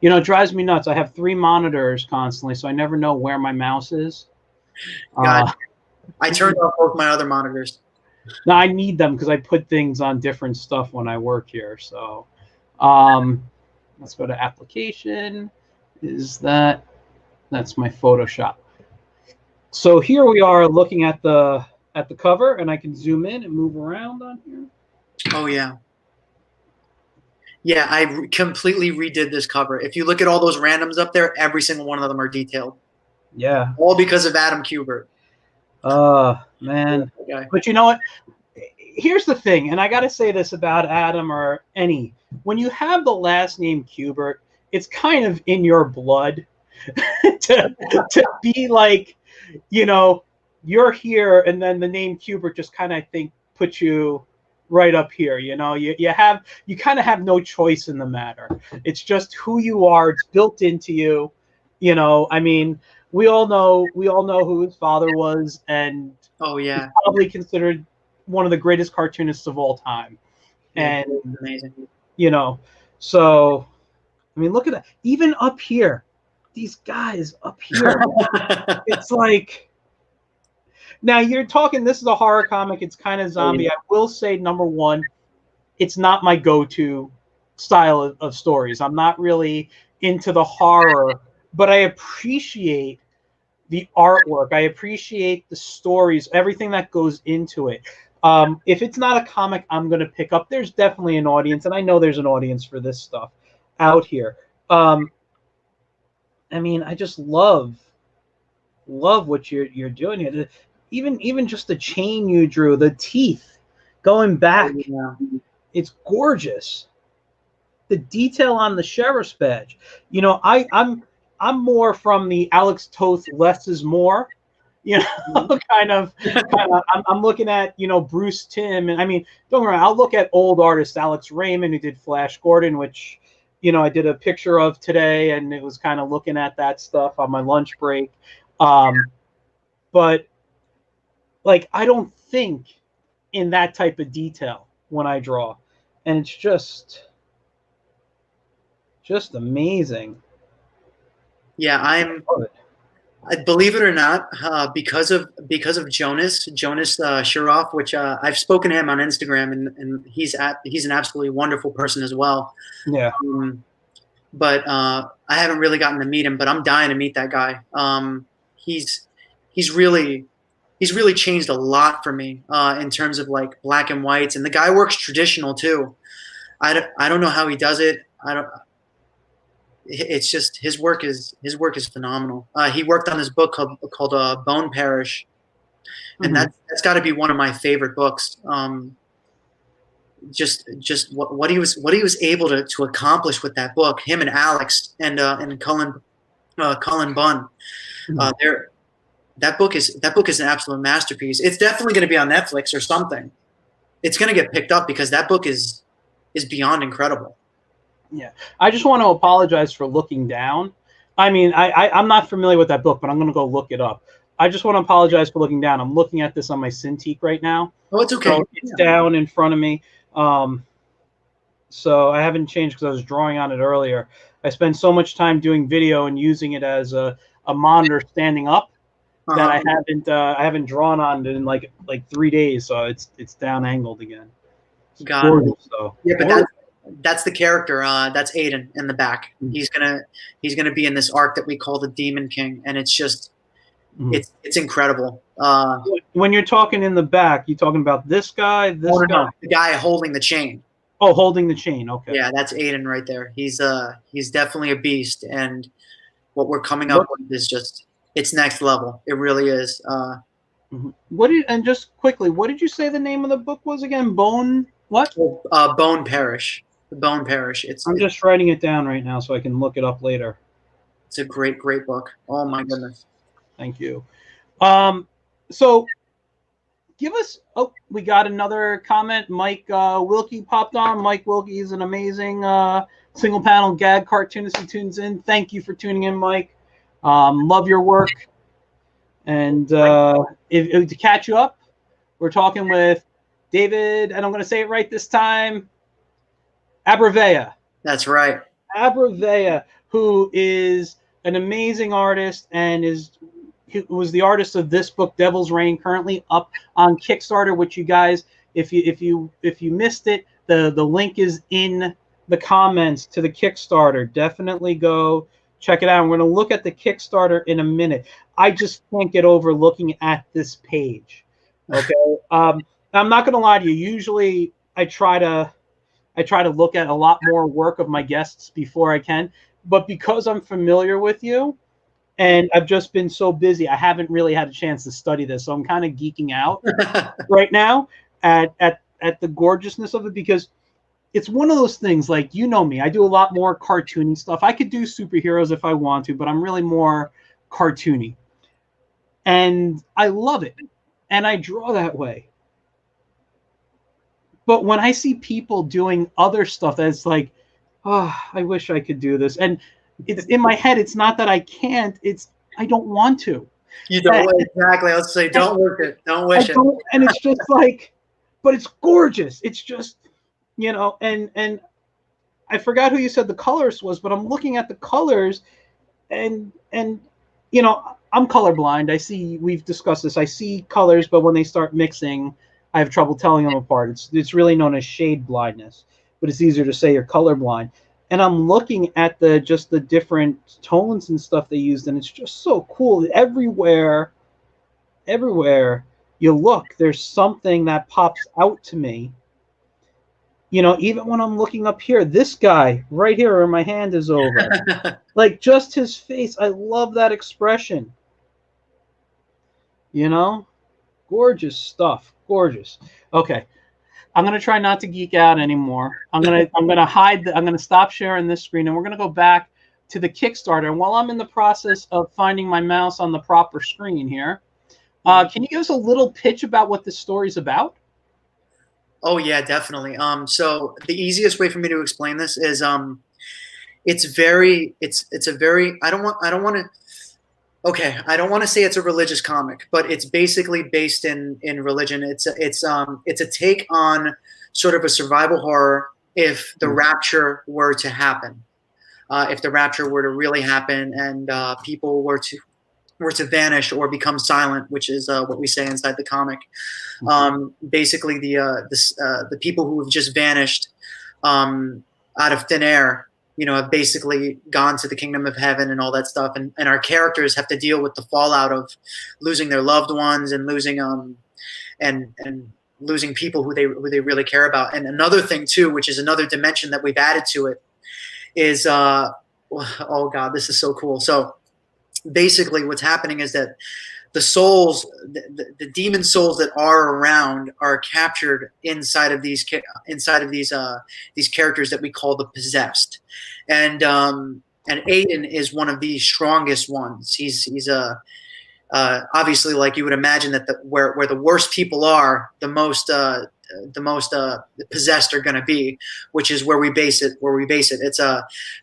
You know, it drives me nuts. I have 3 monitors constantly, so I never know where my mouse is. I turned off both my other monitors. No, I need them because I put things on different stuff when I work here. So let's go to application. That's my Photoshop. So here we are looking at the cover, and I can zoom in and move around on here. Oh, yeah. Yeah, I completely redid this cover. If you look at all those randoms up there, every single one of them are detailed. Yeah. All because of Adam Kubert. Man. Okay. But you know what? Here's the thing, and I got to say this about Adam or any. When you have the last name Kubert, it's kind of in your blood to be like, you know, you're here, and then the name Kubert just kind of, I think, puts you right up here. You know, you kind of have no choice in the matter. It's just who you are. It's built into you. You know, I mean, we all know who his father was, and oh yeah, he's probably considered one of the greatest cartoonists of all time. Yeah, and amazing. You know, so I mean, look at that. Even up here, these guys up here, it's like. Now you're talking. This is a horror comic. It's kind of zombie. I will say, number one, it's not my go-to style of stories. I'm not really into the horror, but I appreciate the artwork. I appreciate the stories, everything that goes into it. If it's not a comic I'm going to pick up, there's definitely an audience, and I know there's an audience for this stuff out here. I mean, I just love what you're doing here. Even just the chain you drew, the teeth going back, it's gorgeous. The detail on the sheriff's badge. You know, I'm more from the Alex Toth less is more. you know, I'm looking at, you know, Bruce Timm, and I mean, don't get me wrong, I'll look at old artists, Alex Raymond, who did Flash Gordon, which, you know, I did a picture of today, and it was kind of looking at that stuff on my lunch break. But like, I don't think in that type of detail when I draw, and it's just amazing. Yeah, I believe it or not, because of Jonas Shiroff, which I've spoken to him on Instagram, and he's an absolutely wonderful person as well. Yeah. But I haven't really gotten to meet him, but I'm dying to meet that guy. He's really changed a lot for me in terms of like black and whites, and the guy works traditional too. I don't know how he does it. It's just his work is phenomenal. He worked on this book called Bone Parish, and that's got to be one of my favorite books. Just what he was able to accomplish with that book, him and Alex and Cullen Bunn. That book is an absolute masterpiece. It's definitely going to be on Netflix or something. It's going to get picked up because that book is beyond incredible. Yeah, I just want to apologize for looking down. I mean, I'm not familiar with that book, but I'm going to go look it up. I just want to apologize for looking down. I'm looking at this on my Cintiq right now. Oh, it's okay. So it's down in front of me. So I haven't changed because I was drawing on it earlier. I spend so much time doing video and using it as a monitor standing up that I haven't drawn on it in like 3 days. So it's down angled again. Got it. So. Yeah, but that's the character. That's Aiden in the back. He's gonna be in this arc that we call the Demon King, and it's just it's incredible. When you're talking in the back, you talking about this guy? No, the guy holding the chain. Oh, holding the chain. Okay. Yeah, that's Aiden right there. He's definitely a beast, and what we're coming up with is just it's next level. It really is. And just quickly, what did you say the name of the book was again? Bone what? Bone Parish. The Bone Parish. I'm just writing it down right now so I can look it up later. It's a great book. Oh my goodness. Thank you. So give us. Oh, we got another comment. Mike Wilkie popped on. Mike Wilkie is an amazing single panel gag cartoonist who tunes in. Thank you for tuning in, Mike. Love your work. And to catch you up, we're talking with David, and I'm going to say it right this time, Abrevaya. That's right. Abrevaya, who is an amazing artist and was the artist of this book, Devil's Reign, currently up on Kickstarter, which you guys, if you missed it, the link is in the comments to the Kickstarter. Definitely go check it out. We're going to look at the Kickstarter in a minute. I just can't get over looking at this page. Okay. I'm not going to lie to you. Usually I try to look at a lot more work of my guests before I can, but because I'm familiar with you and I've just been so busy, I haven't really had a chance to study this. So I'm kind of geeking out right now at the gorgeousness of it, because it's one of those things, like, you know me, I do a lot more cartoony stuff. I could do superheroes if I want to, but I'm really more cartoony. And I love it. And I draw that way. But when I see people doing other stuff that's like, oh, I wish I could do this. And it's in my head, it's not that I can't, it's I don't want to. You don't exactly. Let's say don't wish it. Don't wish it. And it's just like, but it's gorgeous. It's just, you know, and I forgot who you said the colorist was, but I'm looking at the colors and you know, I'm colorblind. I see, we've discussed this. I see colors, but when they start mixing, I have trouble telling them apart. It's really known as shade blindness, but it's easier to say you're colorblind. And I'm looking at the different tones and stuff they used, and it's just so cool. Everywhere you look, there's something that pops out to me. You know, even when I'm looking up here, this guy right here where my hand is over, like just his face. I love that expression. You know, gorgeous stuff. Gorgeous. Okay. I'm going to try not to geek out anymore. I'm going to stop sharing this screen, and we're going to go back to the Kickstarter. And while I'm in the process of finding my mouse on the proper screen here, Can you give us a little pitch about what this story's about? Oh yeah, definitely. So the easiest way for me to explain this is it's a very I don't want to okay, I don't want to say it's a religious comic, but it's basically based in religion. It's a take on sort of a survival horror if the rapture were to happen. If the rapture were to really happen and people were to vanish or become silent, which is what we say inside the comic. Basically, the people who have just vanished out of thin air, you know, have basically gone to the kingdom of heaven and all that stuff, and our characters have to deal with the fallout of losing their loved ones and losing and losing people who they really care about. And another thing too, which is another dimension that we've added to it, is oh god, this is so cool. So basically what's happening is that the souls, the demon souls that are around, are captured inside of these characters that we call the possessed, and Aiden is one of the strongest ones. He's a obviously, like you would imagine, that where the worst people are, the most possessed are going to be, which is where we base it. It's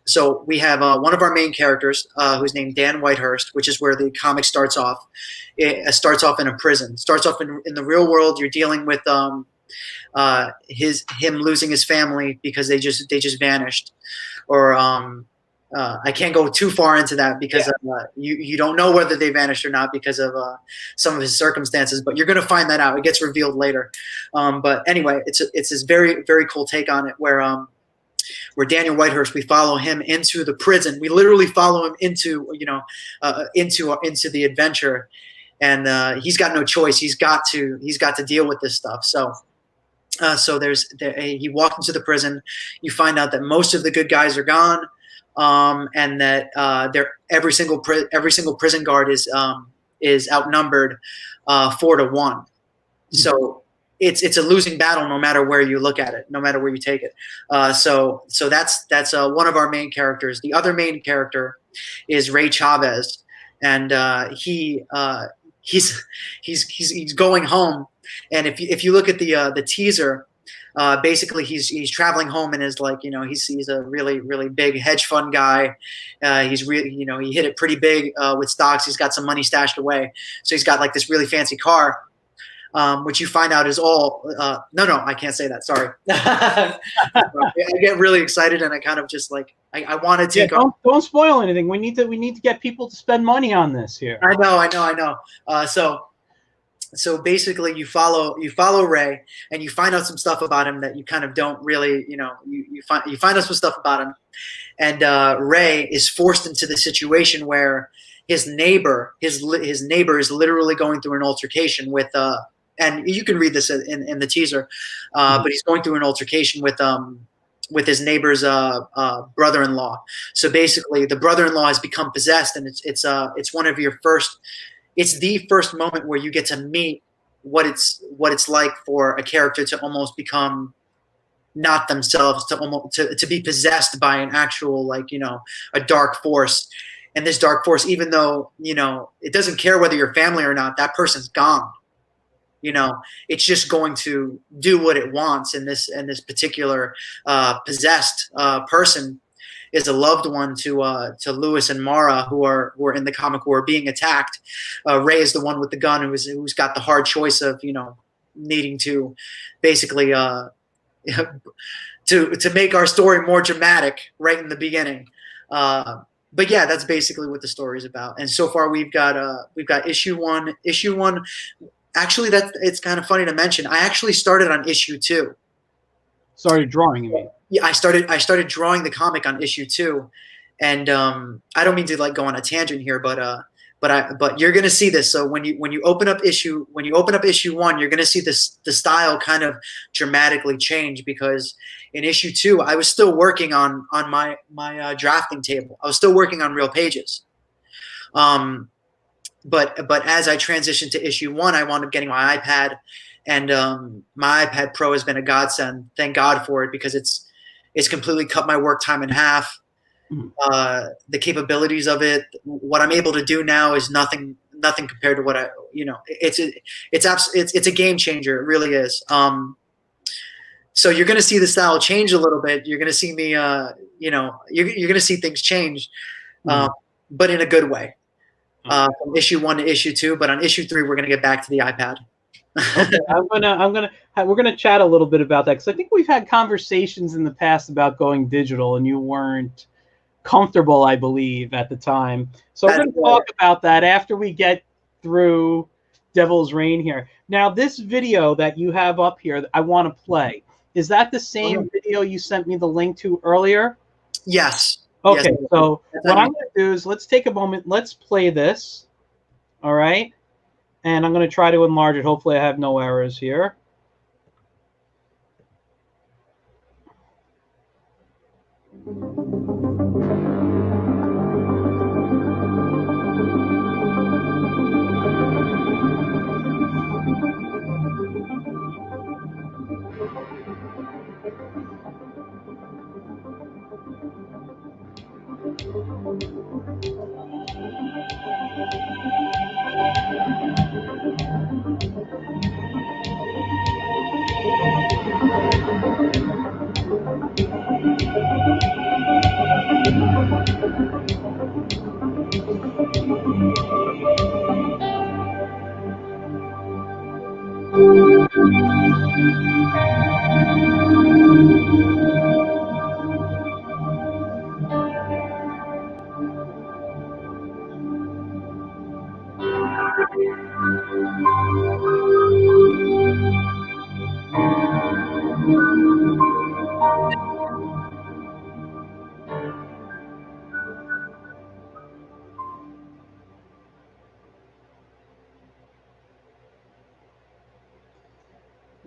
so we have one of our main characters who's named Dan Whitehurst, which is where the comic starts off. It starts off in a prison. Starts off in the real world. You're dealing with him losing his family because they just vanished, or I can't go too far into that because you don't know whether they vanished or not because of some of his circumstances, but you're going to find that out. It gets revealed later. But anyway, it's this very, very cool take on it where Daniel Whitehurst, we follow him into the prison. We literally follow him into into the adventure, and he's got no choice. He's got to deal with this stuff. So he walked into the prison. You find out that most of the good guys are gone. And that every single prison guard is outnumbered 4-1. So it's a losing battle no matter where you look at it, no matter where you take it. So that's one of our main characters. The other main character is Ray Chavez, and he's going home. And if you look at the teaser. Basically, he's traveling home and is like, he's a really, really big hedge fund guy. He's really, he hit it pretty big with stocks. He's got some money stashed away. So he's got like this really fancy car, which you find out is all, no, I can't say that. Sorry. I get really excited and I kind of just like, I want to take off. Don't spoil anything. We need to get people to spend money on this here. I know. So basically, you follow Ray, and you find out some stuff about him that you kind of don't really, you find out some stuff about him, and Ray is forced into the situation where his neighbor is literally going through an altercation with, and you can read this in the teaser, but he's going through an altercation with his neighbor's brother-in-law. So basically, the brother-in-law has become possessed, and it's one of your first. It's the first moment where you get to meet what it's like for a character to almost become not themselves, to be possessed by an actual, a dark force. And this dark force, even though it doesn't care whether you're family or not, that person's gone. It's just going to do what it wants. And this particular possessed person is a loved one to Lewis and Mara, who are in the comic, who are being attacked. Ray is the one with the gun who's got the hard choice of needing to basically to make our story more dramatic right in the beginning. But yeah, that's basically what the story is about. And so far we've got issue one. Actually, it's kind of funny to mention. I actually started on issue 2. Started drawing, you mean? Yeah, I started drawing the comic on issue 2, and I don't mean to go on a tangent here, but you're gonna see this. So when you open up issue 1, you're gonna see the style kind of dramatically change, because in issue 2 I was still working on my drafting table. I was still working on real pages. But as I transitioned to issue 1, I wound up getting my iPad. And my iPad Pro has been a godsend. Thank God for it, because it's completely cut my work time in half. The capabilities of it, what I'm able to do now is nothing nothing compared to what I, it's a game changer. It really is. So you're going to see the style change a little bit. You're going to see me, you're going to see things change, but in a good way. From issue 1 to issue 2, but on issue 3, we're going to get back to the iPad. Okay, we're gonna chat a little bit about that, because I think we've had conversations in the past about going digital, and you weren't comfortable, I believe, at the time. So we're going to talk about that after we get through Devil's Reign here. Now, this video that you have up here, I want to play. Is that the same video you sent me the link to earlier? Yes. Okay, yes. so what I'm going to do is let's take a moment. Let's play this. All right. And I'm going to try to enlarge it. Hopefully I have no errors here.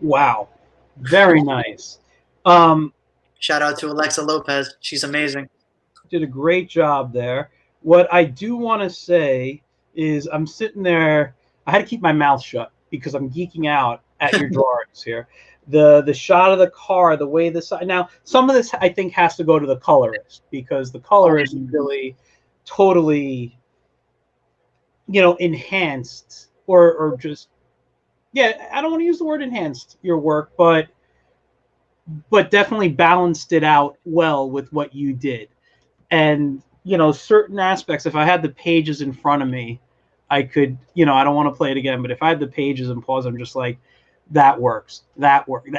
Wow. Very nice. Shout out to Alexa Lopez. She's amazing. Did a great job there. What I do want to say is I'm sitting there. I had to keep my mouth shut because I'm geeking out at your drawings here. The shot of the car, the way this. Now, some of this I think has to go to the colorist, because the colorist really totally, enhanced or just, yeah, I don't want to use the word enhanced your work, but definitely balanced it out well with what you did. And, certain aspects, if I had the pages in front of me, I could, I don't want to play it again, but if I had the pages and pause, I'm just like, that works. That works.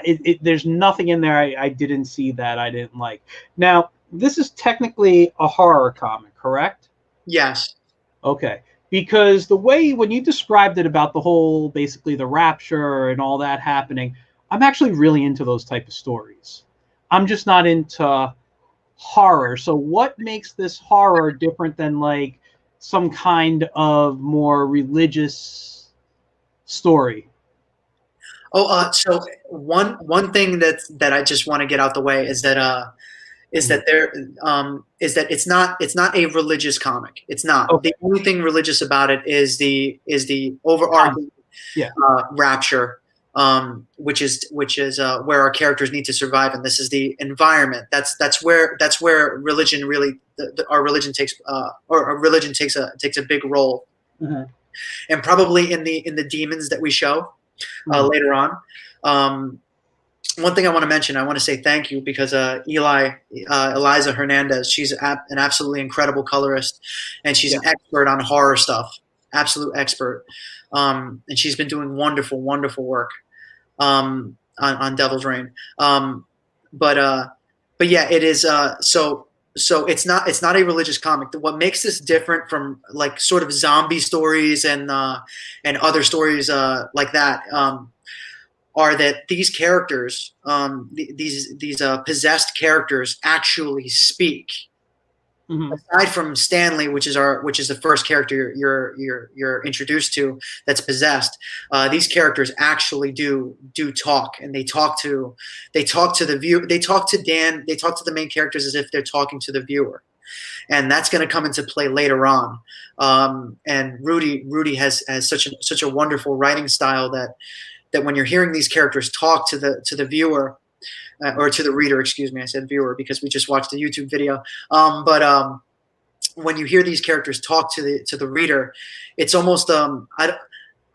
There's nothing in there I didn't see that I didn't like. Now, this is technically a horror comic, correct? Yes. Okay. Because the way, when you described it about the whole, basically the rapture and all that happening, I'm actually really into those type of stories. I'm just not into horror. So what makes this horror different than like some kind of more religious story? So one thing that I just want to get out the way is that it's not a religious comic. It's not. Okay. The only thing religious about it is the overarching rapture, which is where our characters need to survive, and this is the environment. That's where religion really our religion takes a big role, and probably in the demons that we show later on. One thing I want to mention, I want to say thank you, because Eliza Hernandez, she's an absolutely incredible colorist, and she's an expert on horror stuff, absolute expert. And she's been doing wonderful, wonderful work on Devil's Reign. But yeah, it is. So it's not a religious comic. What makes this different from like sort of zombie stories and other stories like that are that these characters, these possessed characters, actually speak. Aside from Stanley, which is the first character you're introduced to that's possessed, these characters actually do talk, and they talk to the viewer. They talk to Dan. They talk to the main characters as if they're talking to the viewer, and that's going to come into play later on. And Rudy has such a wonderful writing style that when you're hearing these characters talk to the viewer, or to the reader, excuse me, I said viewer because we just watched a YouTube video. But when you hear these characters talk to the reader, it's almost I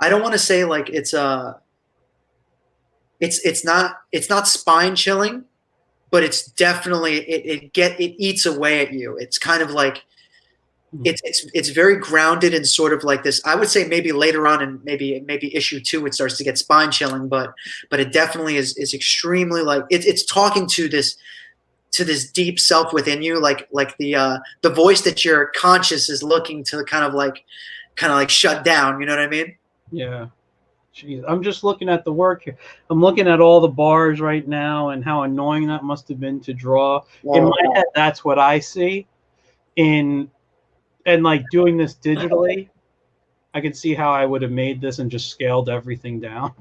don't want to say like it's not spine chilling, but it's definitely it eats away at you. It's kind of like it's very grounded in sort of like this. I would say maybe later on and maybe issue 2 it starts to get spine chilling, but it definitely is extremely like it's talking to this deep self within you, like the voice that your conscious is looking to kind of like shut down. You know what I mean? Yeah. Jeez, I'm just looking at the work here. I'm looking at all the bars right now and how annoying that must have been to draw. In my head, that's what I see. And like doing this digitally, I can see how I would have made this and just scaled everything down.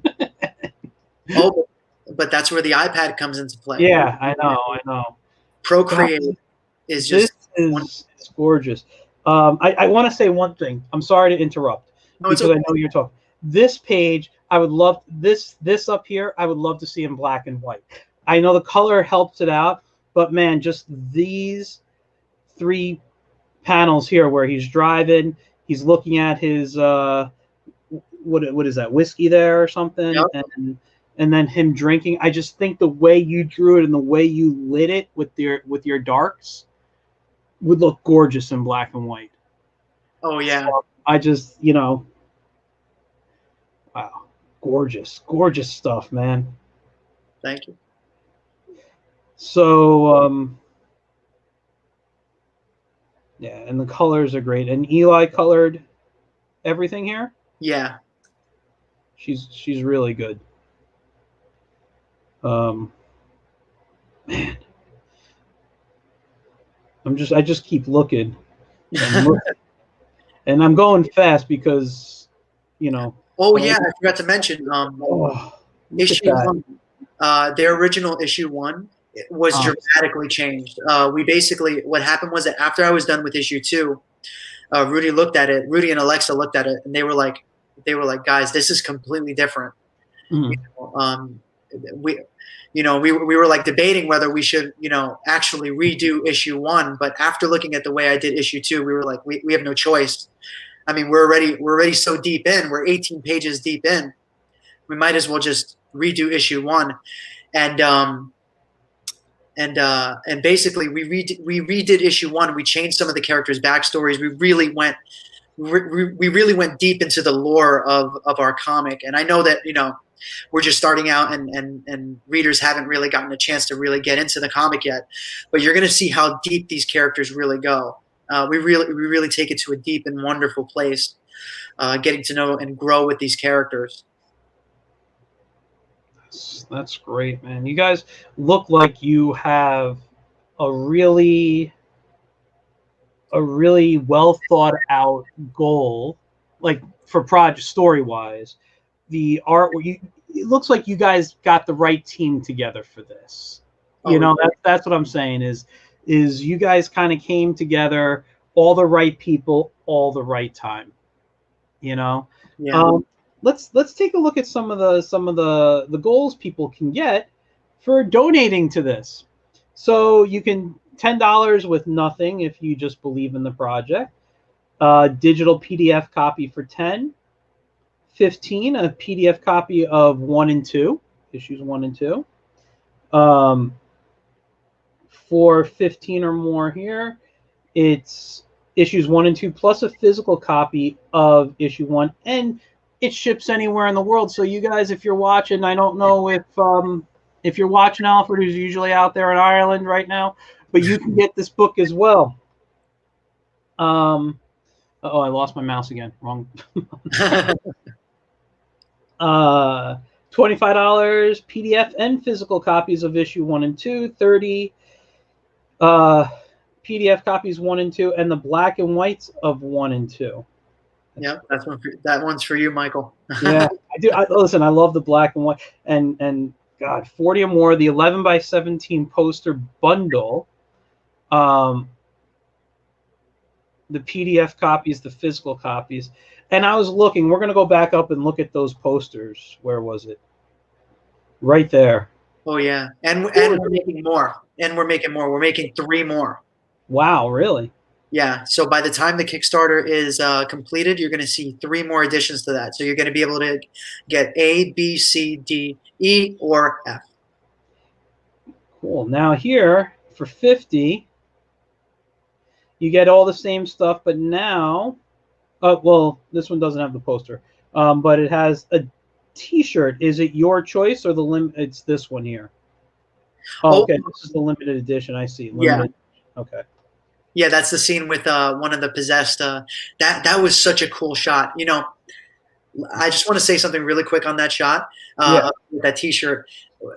Oh, but that's where the iPad comes into play. Yeah, I know. Procreate is just it's gorgeous. I want to say one thing. I'm sorry to interrupt because I know you're talking. This page, I would love this up here. I would love to see in black and white. I know the color helps it out, but man, just these 3 panels here where he's driving, he's looking at his what is that, whiskey there or something? Yep. And then him drinking. I just think the way you drew it and the way you lit it with your darks would look gorgeous in black and white. Oh yeah. So I just, wow, gorgeous stuff, man. Thank you. So yeah, and the colors are great. And Eli colored everything here. Yeah. She's really good. Man, I just keep looking, and I'm going fast because, Oh yeah, I forgot to mention issue 1. Their original issue 1 was dramatically changed. We basically, what happened was that after I was done with issue 2, Rudy and Alexa looked at it, and they were like, guys, this is completely different. We were like debating whether we should, actually redo issue 1. But after looking at the way I did issue 2, we were like, we have no choice. I mean, we're already so deep in. We're 18 pages deep in. We might as well just redo issue 1. And basically we redid issue 1. We changed some of the characters' backstories. We really went deep into the lore of our comic. And I know that, we're just starting out and readers haven't really gotten a chance to really get into the comic yet, but you're going to see how deep these characters really go. We really take it to a deep and wonderful place, getting to know and grow with these characters. That's great, man. You guys look like you have a really well thought out goal, like for project story wise. The art, it looks like you guys got the right team together for this. That's what I'm saying is you guys kind of came together, all the right people, all the right time. Yeah. Let's take a look at some of the goals people can get for donating to this. So you can $10 with nothing if you just believe in the project. Digital PDF copy for 10. 15, a PDF copy of 1 and 2, issues 1 and 2. For 15 or more here, it's issues 1 and 2 plus a physical copy of issue 1, and it ships anywhere in the world. So you guys, if you're watching, I don't know if you're watching Alfred, who's usually out there in Ireland right now, but you can get this book as well. Oh, I lost my mouse again. Wrong. $25 PDF and physical copies of issue 1 and 2, 30 PDF copies 1 and 2, and the black and whites of 1 and 2. Yeah, that one's for you, Michael. Yeah, I do. Listen, I love the black and white, and God, 40 or more. The 11x17 poster bundle. The PDF copies, the physical copies. And I was looking, we're going to go back up and look at those posters. Where was it? Right there. Oh, yeah. And we're making more. We're making 3 more. Wow, really? Yeah. So by the time the Kickstarter is completed, you're going to see 3 more additions to that. So you're going to be able to get A, B, C, D, E, or F. Cool. Now here for 50, you get all the same stuff, but now, well, this one doesn't have the poster, but it has a T-shirt. Is it your choice or the limit? It's this one here. Oh, Oh, okay. This is the limited edition. I see. yeah. Limited. Okay. Yeah, that's the scene with one of the possessed. That was such a cool shot. You know, I just want to say something really quick on that shot. Yeah. With that T-shirt.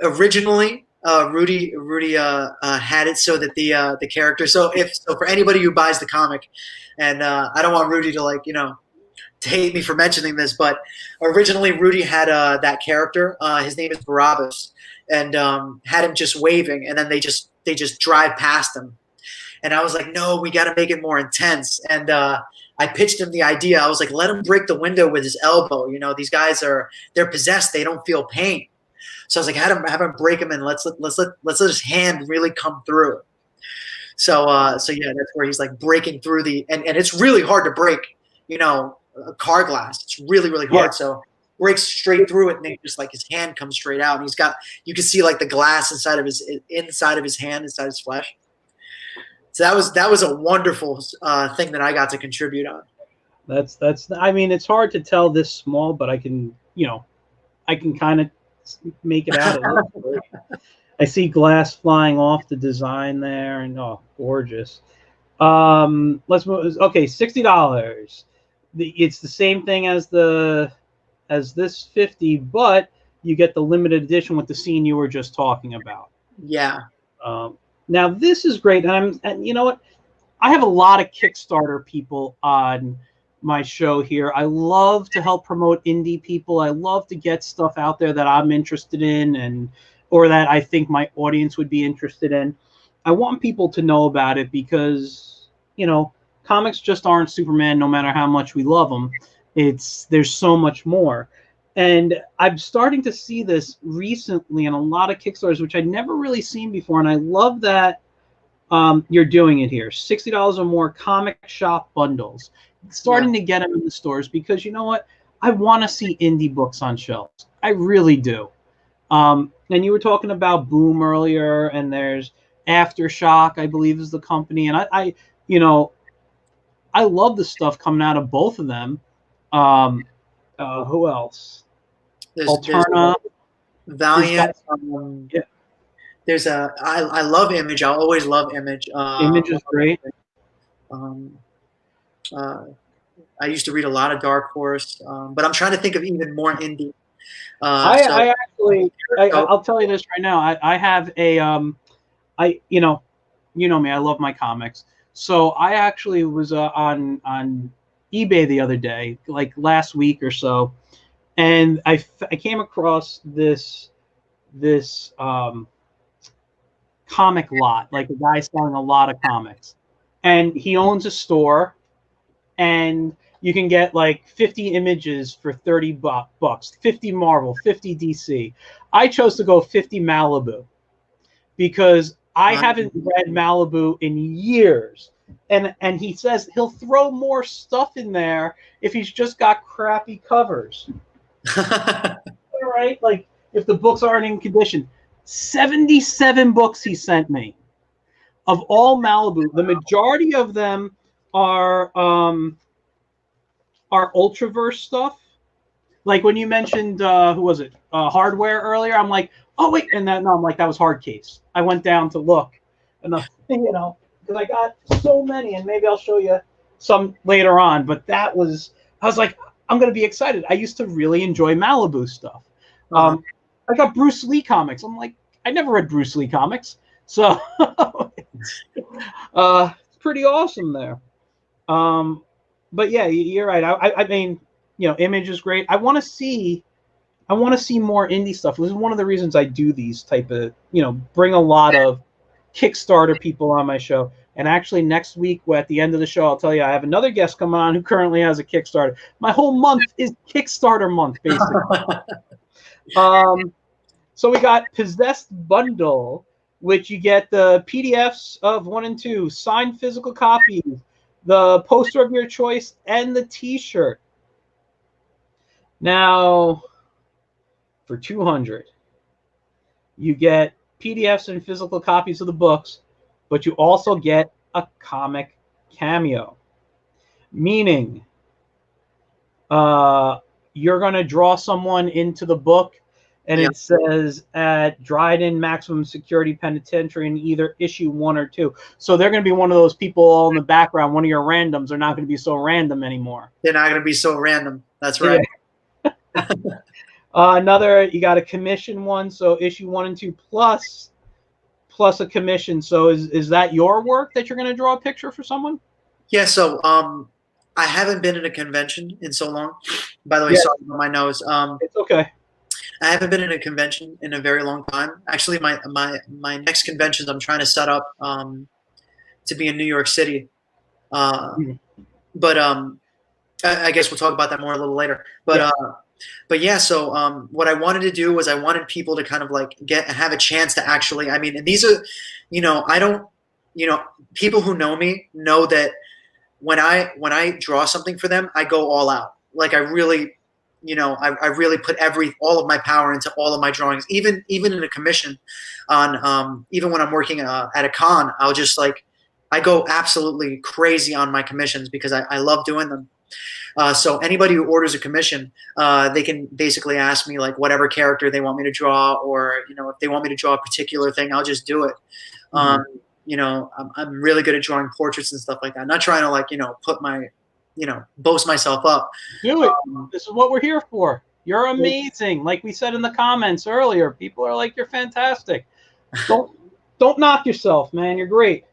Originally, Rudy had it so that the character. So for anybody who buys the comic, and I don't want Rudy to to hate me for mentioning this, but originally Rudy had that character. His name is Barabbas, and had him just waving, and then they just drive past him. And I was like, no, we got to make it more intense. And I pitched him the idea. I was like, let him break the window with his elbow. You know, these guys they're possessed. They don't feel pain. So I was like, have him break him and let's let his hand really come through. So yeah, that's where he's like breaking through and it's really hard to break, a car glass. It's really, really hard. Yeah. So breaks straight through it, and then just like his hand comes straight out, and you can see like the glass inside of his hand, inside his flesh. So that was a wonderful thing that I got to contribute on. That's. I mean, it's hard to tell this small, but I can kind of make it out. I see glass flying off the design there, and oh, gorgeous. Let's move. Okay, $60. It's the same thing as this 50, but you get the limited edition with the scene you were just talking about. Yeah. Now this is great, and you know what? I have a lot of Kickstarter people on my show here. I love to help promote indie people. I love to get stuff out there that I'm interested in or that I think my audience would be interested in. I want people to know about it because, comics just aren't Superman no matter how much we love them. There's so much more. And I'm starting to see this recently in a lot of Kickstarters, which I'd never really seen before. And I love that you're doing it here. $60 or more comic shop bundles. Starting to get them in the stores because you know what? I want to see indie books on shelves. I really do. And you were talking about Boom earlier, and there's Aftershock, I believe, is the company. And I love the stuff coming out of both of them. Who else? Alterna, Valiant. Yeah. I love Image. I'll always love Image. Image is great. I used to read a lot of Dark Horse, but I'm trying to think of even more indie. I'll tell you this right now. I have a you know me. I love my comics. So I actually was on eBay the other day, like last week or so, and I came across this comic lot, like a guy selling a lot of comics, and he owns a store, and you can get like 50 images for 30 bucks, 50 Marvel, 50 DC. I chose to go 50 Malibu because I haven't read Malibu in years. And he says he'll throw more stuff in there if he's just got crappy covers. All right, like if the books aren't in condition. 77 books he sent me of all Malibu. The majority of them are Ultraverse stuff. Like when you mentioned who was it? Hardware earlier. I'm like, oh wait, and then I'm like, that was hard case. I went down to look, and because I got so many, and maybe I'll show you some later on. But I was like, I'm gonna be excited. I used to really enjoy Malibu stuff. I got Bruce Lee comics. I'm like, I never read Bruce Lee comics, so it's pretty awesome there. But yeah, you're right. I mean, Image is great. I want to see more indie stuff. This is one of the reasons I do these type of, bring a lot of Kickstarter people on my show. And actually next week, at the end of the show, I'll tell you, I have another guest coming on who currently has a Kickstarter. My whole month is Kickstarter month, basically. So we got Possessed Bundle, which you get the PDFs of 1 and 2, signed physical copies, the poster of your choice, and the t-shirt. Now, for 200, you get PDFs and physical copies of the books, but you also get a comic cameo, meaning you're going to draw someone into the book, and it says at Dryden Maximum Security Penitentiary in either issue 1 or 2. So they're going to be one of those people all in the background. One of your randoms are not going to be so random anymore. They're not going to be so random. That's right. Yeah. Another, you got a commission one, so issue 1 and 2 plus a commission. So is that your work that you're going to draw a picture for someone? Yeah. So I haven't been in a convention in so long. By the way, sorry about my nose. It's okay. I haven't been in a convention in a very long time. Actually, my next conventions I'm trying to set up to be in New York City. But I guess we'll talk about that more a little later. But yeah, so what I wanted to do was I wanted people to kind of like have a chance to actually, I mean, and these are, I don't, people who know me know that when I draw something for them, I go all out. Like I really, I really put all of my power into all of my drawings, even in a commission on, even when I'm working at a con, I'll just like, I go absolutely crazy on my commissions because I love doing them. So anybody who orders a commission, they can basically ask me like whatever character they want me to draw, or if they want me to draw a particular thing, I'll just do it. I'm really good at drawing portraits and stuff like that. I'm not trying to like put my boast myself up. Do it. This is what we're here for. You're amazing. Like we said in the comments earlier, people are like, you're fantastic. Don't knock yourself, man. You're great.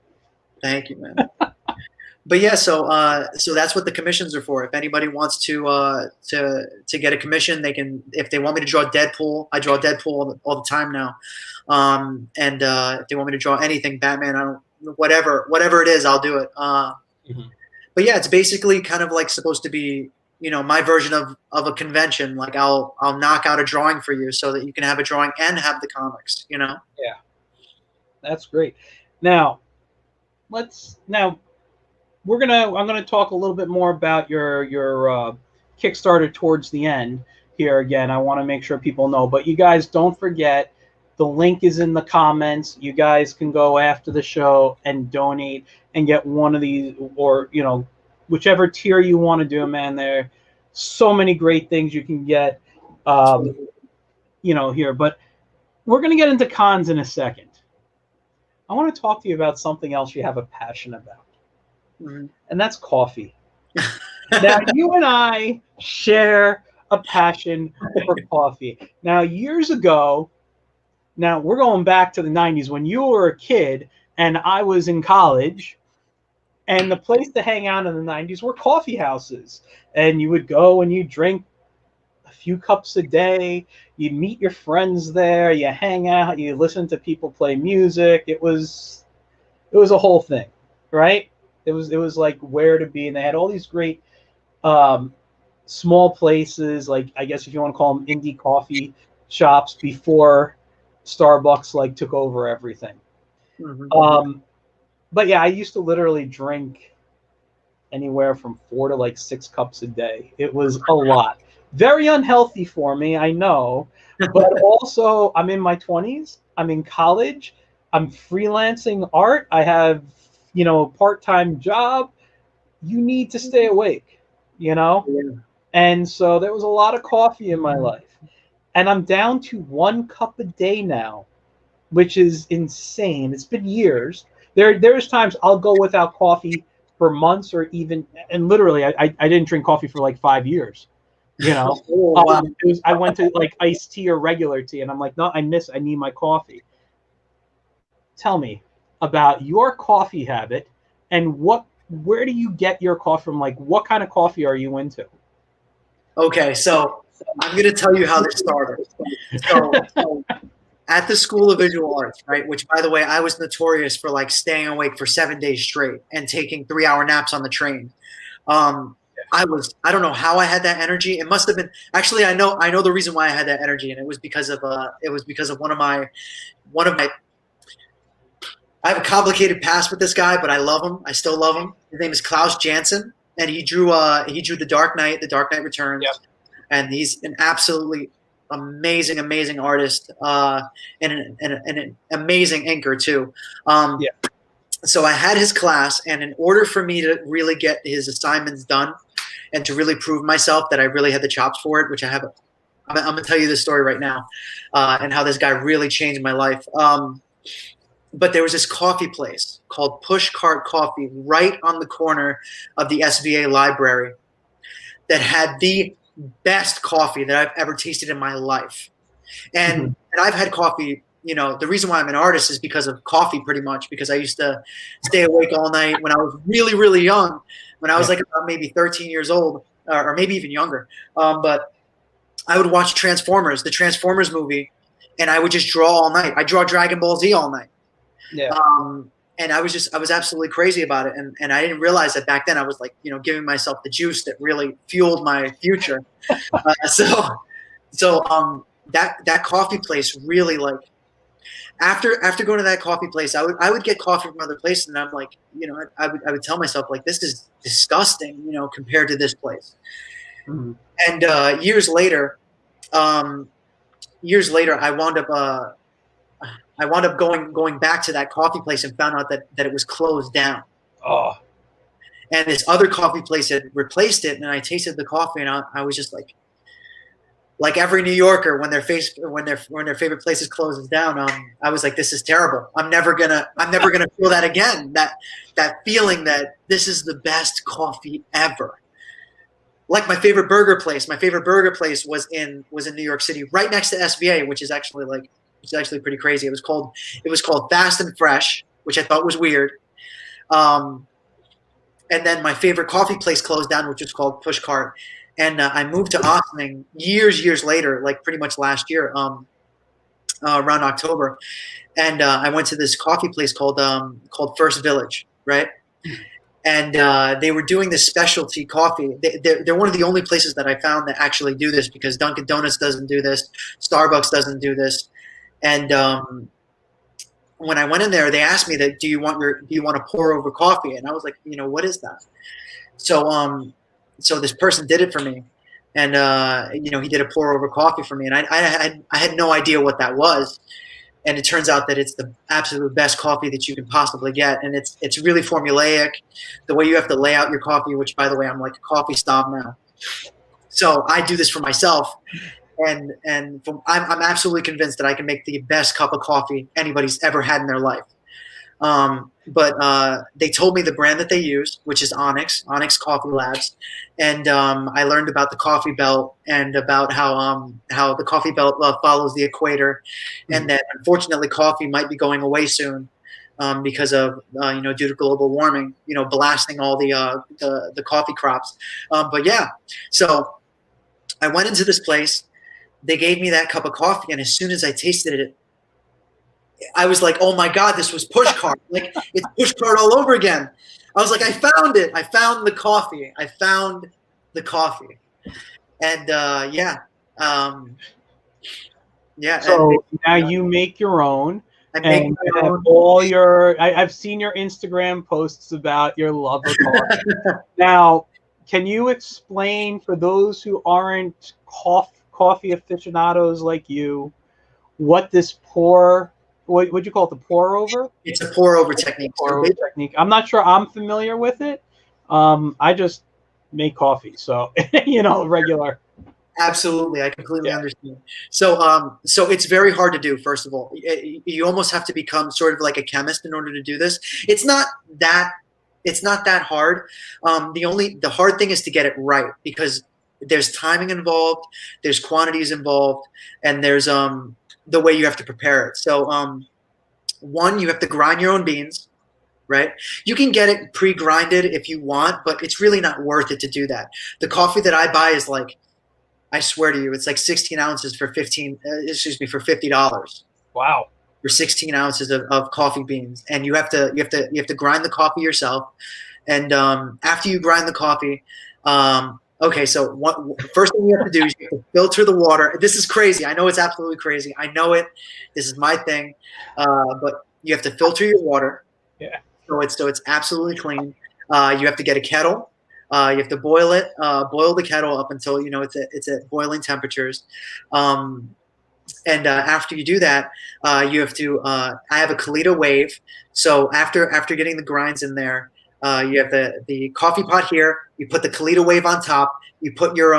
Thank you, man. But yeah, so that's what the commissions are for. If anybody wants to get a commission, they can. If they want me to draw Deadpool, I draw Deadpool all the time now. And if they want me to draw anything, Batman, whatever it is, I'll do it. But yeah, it's basically kind of like supposed to be, my version of a convention. Like I'll knock out a drawing for you so that you can have a drawing and have the comics. Yeah, that's great. Now, I'm gonna talk a little bit more about your Kickstarter towards the end here. Again, I want to make sure people know, but you guys don't forget, the link is in the comments. You guys can go after the show and donate and get one of these, or whichever tier you want to do, man. There are so many great things you can get here, but we're gonna get into cons in a second. I want to talk to you about something else you have a passion about. And that's coffee. Now, you and I share a passion for coffee. Now, years ago, now we're going back to the 90s when you were a kid and I was in college, and the place to hang out in the 90s were coffee houses. And you would go and you drink a few cups a day. You meet your friends there. You hang out. You listen to people play music. It was a whole thing, right? It was like where to be, and they had all these great small places, like I guess if you want to call them indie coffee shops, before Starbucks like took over everything. But yeah, I used to literally drink anywhere from 4 to like 6 cups a day. It was a lot. Very unhealthy for me, I know, but also I'm in my 20s. I'm in college. I'm freelancing art. I have a part-time job. You need to stay awake, And so there was a lot of coffee in my life. And I'm down to 1 cup a day now, which is insane. It's been years. There's times I'll go without coffee for months, or even, and literally I didn't drink coffee for like 5 years. Oh, wow. I went to like iced tea or regular tea, and I'm like, no, I need my coffee. Tell me about your coffee habit, and where do you get your coffee from? Like, what kind of coffee are you into? Okay, so I'm going to tell you how this started. So at the School of Visual Arts, right, which, by the way, I was notorious for like staying awake for 7 days straight and taking 3-hour naps on the train. I don't know how I had that energy. It must have been, actually, I know the reason why I had that energy, and it was because of one of my I have a complicated past with this guy, but I love him. I still love him. His name is Klaus Janson, and he drew The Dark Knight, The Dark Knight Returns, Yep. and he's an absolutely amazing artist, and an amazing inker too. Yeah. So I had his class, and in order for me to really get his assignments done and to really prove myself that I really had the chops for it, which I have, I'm going to tell you this story right now, and how this guy really changed my life. But there was this coffee place called Push Cart Coffee right on the corner of the SVA library that had the best coffee that I've ever tasted in my life. And I've had coffee, you know, the reason why I'm an artist is because of coffee, pretty much, because I used to stay awake all night when I was really young, when I was like about maybe 13 years old, or maybe even younger. But I would watch Transformers, the Transformers movie, and I would just draw all night. I draw Dragon Ball Z all night. Yeah. And I was absolutely crazy about it. And I didn't realize that back then I was like, you know, giving myself the juice that really fueled my future. So that coffee place really, like, after going to that coffee place, I would get coffee from other places, and I'm like, you know, I would tell myself, like, this is disgusting, you know, compared to this place. And years later, I wound up going back to that coffee place and found out that it was closed down. Oh. And this other coffee place had replaced it, and I tasted the coffee, and I was just like every New Yorker when their favorite places closes down. I was like, this is terrible. I'm never gonna feel that again. That feeling that this is the best coffee ever. Like my favorite burger place. My favorite burger place was in New York City, right next to SVA, which is actually pretty crazy. It was called Fast and Fresh, which I thought was weird. And then my favorite coffee place closed down, which was called Push Cart. And I moved to Ossining years later, like pretty much last year, around October. And I went to this coffee place called First Village, right? And they were doing this specialty coffee. They're one of the only places that I found that actually do this, because Dunkin' Donuts doesn't do this, Starbucks doesn't do this. And when I went in there, they asked me that, do you want to pour over coffee? And I was like, you know, what is that? So this person did it for me, and you know, he did a pour over coffee for me, and I had no idea what that was. And it turns out that it's the absolute best coffee that you can possibly get, and it's really formulaic. The way you have to lay out your coffee, which, by the way, I'm like a coffee snob now, so I do this for myself. And I'm absolutely convinced that I can make the best cup of coffee anybody's ever had in their life. But they told me the brand that they use, which is Onyx Coffee Labs, and I learned about the coffee belt and about how the coffee belt follows the equator, and that unfortunately coffee might be going away soon, because of you know, due to global warming, you know, blasting all the coffee crops. But yeah, so I went into this place. They gave me that cup of coffee, and as soon as I tasted it, I was like, oh my God, this was Push Cart. Like, it's Push Cart all over again. I was like, I found it. I found the coffee. And yeah. So now you make your own. I make and my have own. all your. I've seen your Instagram posts about your love of coffee. Now, can you explain, for those who aren't coffee aficionados like you, what this what would you call it, the pour over? It's a pour over technique. Technique. I'm not sure I'm familiar with it. I just make coffee, so you know, regular. Absolutely, I completely understand. So it's very hard to do. First of all, you almost have to become sort of like a chemist in order to do this. It's not that hard. The hard thing is to get it right, because there's timing involved, there's quantities involved, and there's the way you have to prepare it. So one, you have to grind your own beans, right? You can get it pre-grinded if you want, but it's really not worth it to do that. The coffee that I buy is like, I swear to you, it's like 16 ounces for $50. Wow. For 16 ounces of coffee beans, and you have to grind the coffee yourself. And after you grind the coffee, okay, so first thing you have to do is you have to filter the water. This is crazy. I know it's absolutely crazy. I know it. This is my thing. But You have to filter your water. Yeah. So it's absolutely clean. You have to get a kettle. You have to boil it. Boil the kettle up until it's at boiling temperatures. And after you do that, you have to. I have a Kalita wave. So after getting the grinds in there, you have the coffee pot here. You put the Kalita wave on top. You put your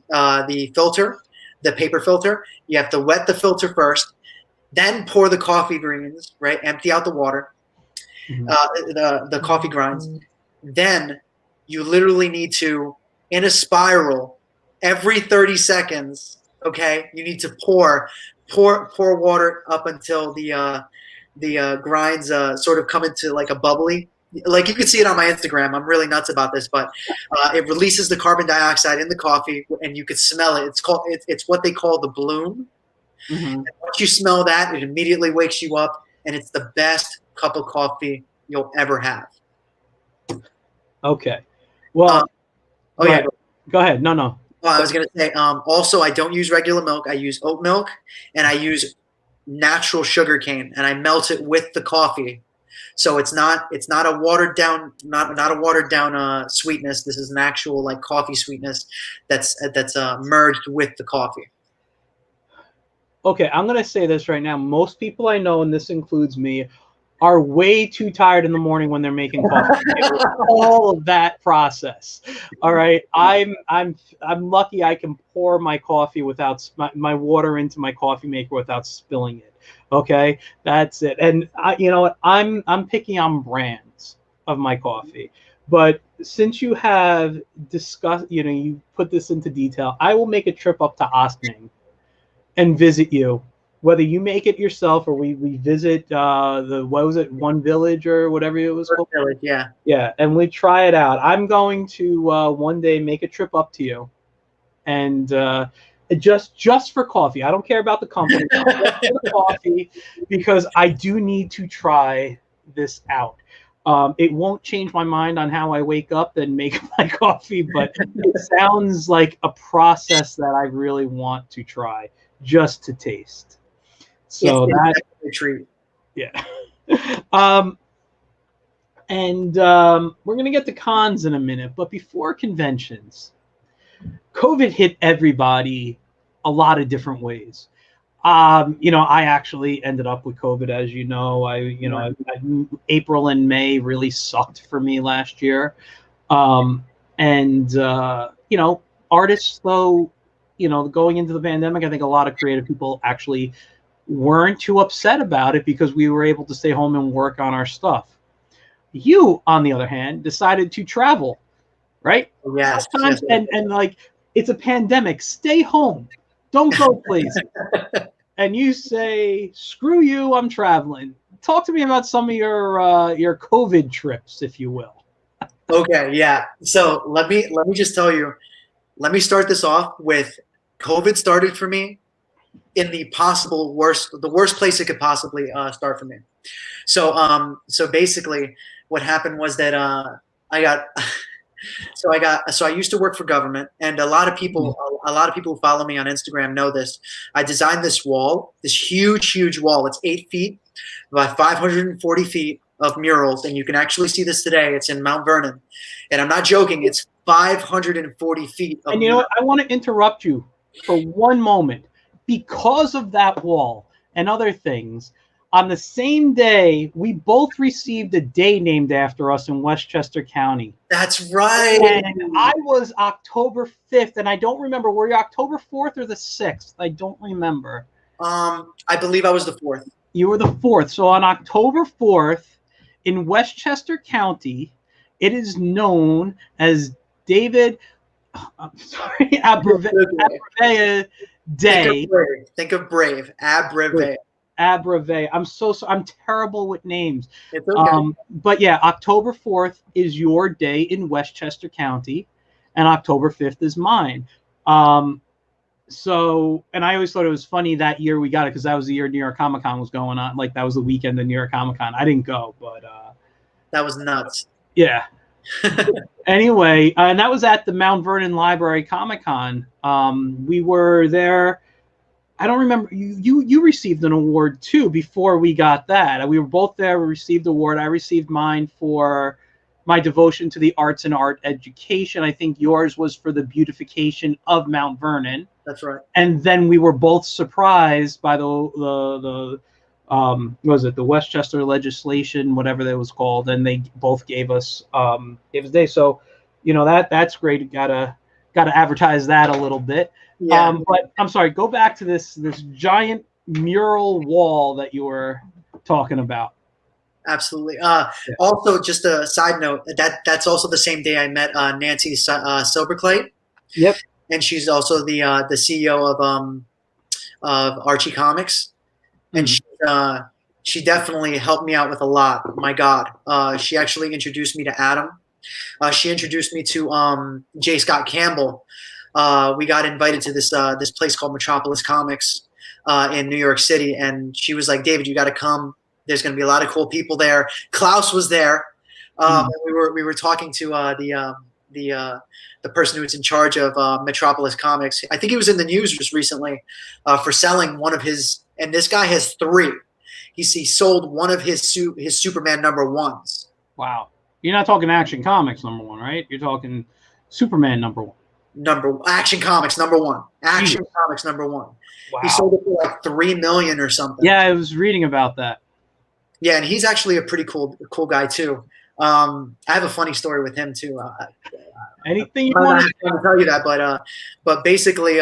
the filter, the paper filter. You have to wet the filter first, then pour the coffee greens. Right, empty out the water, the coffee grinds. Then you literally need to, in a spiral, every 30 seconds. Okay, you need to pour water up until the grinds sort of come into like a bubbly. Like you can see it on my Instagram. I'm really nuts about this, but it releases the carbon dioxide in the coffee, and you could smell it. It's what they call the bloom. Mm-hmm. Once you smell that, it immediately wakes you up, and it's the best cup of coffee you'll ever have. Okay. Well, go ahead. Go ahead. No. I was going to say, also, I don't use regular milk. I use oat milk, and I use natural sugar cane, and I melt it with the coffee. So it's not a watered down, not a watered down sweetness. This is an actual like coffee sweetness that's merged with the coffee. Okay, I'm going to say this right now. Most people I know, and this includes me, are way too tired in the morning when they're making coffee. All of that process. All right, I'm lucky I can pour my coffee without my water into my coffee maker without spilling it. Okay, that's it. And you know what? I'm picking on brands of my coffee. But since you have discussed, you put this into detail, I will make a trip up to Osming and visit you. Whether you make it yourself or we visit what was it, One Village or whatever it was called? Village, yeah. Yeah, and we try it out. I'm going to one day make a trip up to you, and just for coffee. I don't care about the company, just for the coffee, because I do need to try this out. It won't change my mind on how I wake up and make my coffee, but it sounds like a process that I really want to try just to taste. So that's a treat. Yeah. We're going to get to cons in a minute, but before conventions, COVID hit everybody a lot of different ways. I actually ended up with COVID, as you know. April and May really sucked for me last year. Artists, though, going into the pandemic, I think a lot of creative people actually weren't too upset about it because we were able to stay home and work on our stuff. You, on the other hand, decided to travel, right? Yes. Sometimes, and like, it's a pandemic. Stay home. Don't go places. And you say, screw you, I'm traveling. Talk to me about some of your COVID trips, if you will. Okay, yeah. So let me just tell you, let me start this off with COVID started for me in the worst place it could possibly start for me. So basically what happened was that I used to work for government, and a lot of people who follow me on Instagram know this. I designed this wall, this huge wall. It's 8 feet by 540 feet of murals, and you can actually see this today. It's in Mount Vernon, and I'm not joking. It's 540 feet. And you know what? I want to interrupt you for one moment. Because of that wall and other things, on the same day, we both received a day named after us in Westchester County. That's right. And I was October 5th, and I don't remember. Were you October 4th or the 6th? I don't remember. I believe I was the 4th. You were the 4th. So on October 4th, in Westchester County, it is known as David Abrevaya Day. Think of brave. Abrevaya. I'm terrible with names. It's okay. But yeah, October 4th is your day in Westchester County, and October 5th is mine. And I always thought it was funny that year we got it because that was the year New York Comic Con was going on. Like that was the weekend of New York Comic Con. I didn't go, but that was nuts. Yeah. Anyway, and that was at the Mount Vernon Library Comic Con. We were there I don't remember. You received an award too before we got that. We were both there. We received the award. I received mine for my devotion to the arts and art education. I think yours was for the beautification of Mount Vernon. That's right. And then we were both surprised by the what was it, the Westchester legislation, whatever that was called, and they both gave us day. So, that's great. Gotta advertise that a little bit. Yeah. But I'm sorry, go back to this giant mural wall that you were talking about. Absolutely. Also, just a side note, that's also the same day I met Nancy Silberclay. Yep. And she's also the CEO of Archie Comics, and she definitely helped me out with a lot. My God, she actually introduced me to Adam. She introduced me to J. Scott Campbell. We got invited to this place called Metropolis Comics in New York City, and she was like, "David, you got to come. There's going to be a lot of cool people there." Klaus was there. We were talking to the person who was in charge of Metropolis Comics. I think he was in the news just recently for selling one of his. And this guy has 3. He sold one of his Superman #1s. Wow, you're not talking Action Comics #1, right? You're talking Superman #1. Action Comics #1. Action Comics #1. Wow. He sold it for like $3 million or something. Yeah, I was reading about that. Yeah, and he's actually a pretty cool guy too. I have a funny story with him too. Anything you want to tell you that, but basically,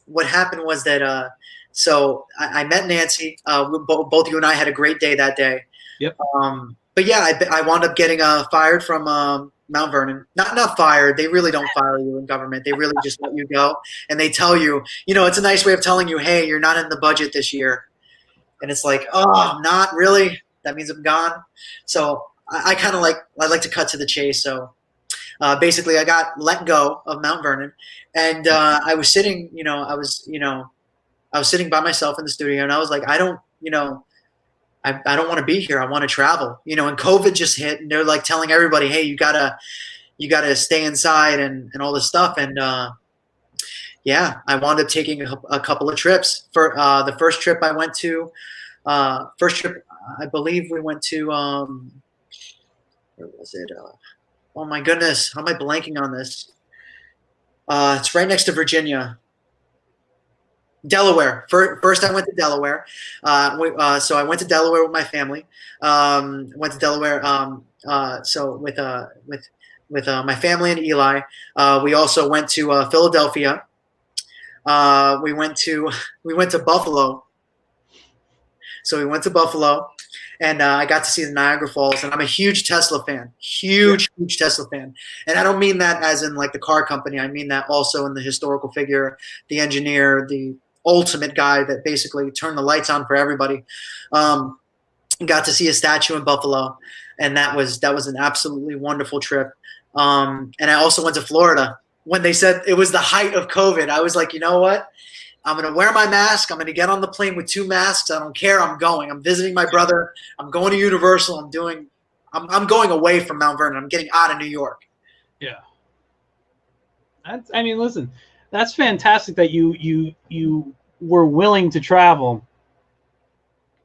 what happened was that so I met Nancy. Both you and I had a great day that day. Yep. But yeah, I wound up getting fired from Mount Vernon. Not fired. They really don't fire you in government. They really just let you go, and they tell you, it's a nice way of telling you, hey, you're not in the budget this year. And it's like, oh, not really. That means I'm gone. So I kind of I like to cut to the chase. So basically, I got let go of Mount Vernon, and I was sitting, I was sitting by myself in the studio, and I was like, I don't want to be here. I want to travel, and COVID just hit, and they're like telling everybody, hey, you gotta stay inside and all this stuff. And yeah, I wound up taking a couple of trips. For the first trip I went to, I believe we went to, where was it? Oh my goodness, how am I blanking on this? It's right next to Virginia. Delaware. First, I went to Delaware. So I went to Delaware with my family. Went to Delaware. So with my family and Eli. We also went to Philadelphia. We went to Buffalo. So we went to Buffalo, and I got to see the Niagara Falls. And I'm a huge Tesla fan, huge Tesla fan. And I don't mean that as in like the car company. I mean that also in the historical figure, the engineer, the ultimate guy that basically turned the lights on for everybody. Got to see a statue in Buffalo, and that was an absolutely wonderful trip. And I also went to Florida. When they said it was the height of COVID, I was like, you know what? I'm going to wear my mask. I'm going to get on the plane with 2 masks. I don't care. I'm going. I'm visiting my brother. I'm going to Universal. I'm going away from Mount Vernon. I'm getting out of New York. Yeah. Listen, that's fantastic that you were willing to travel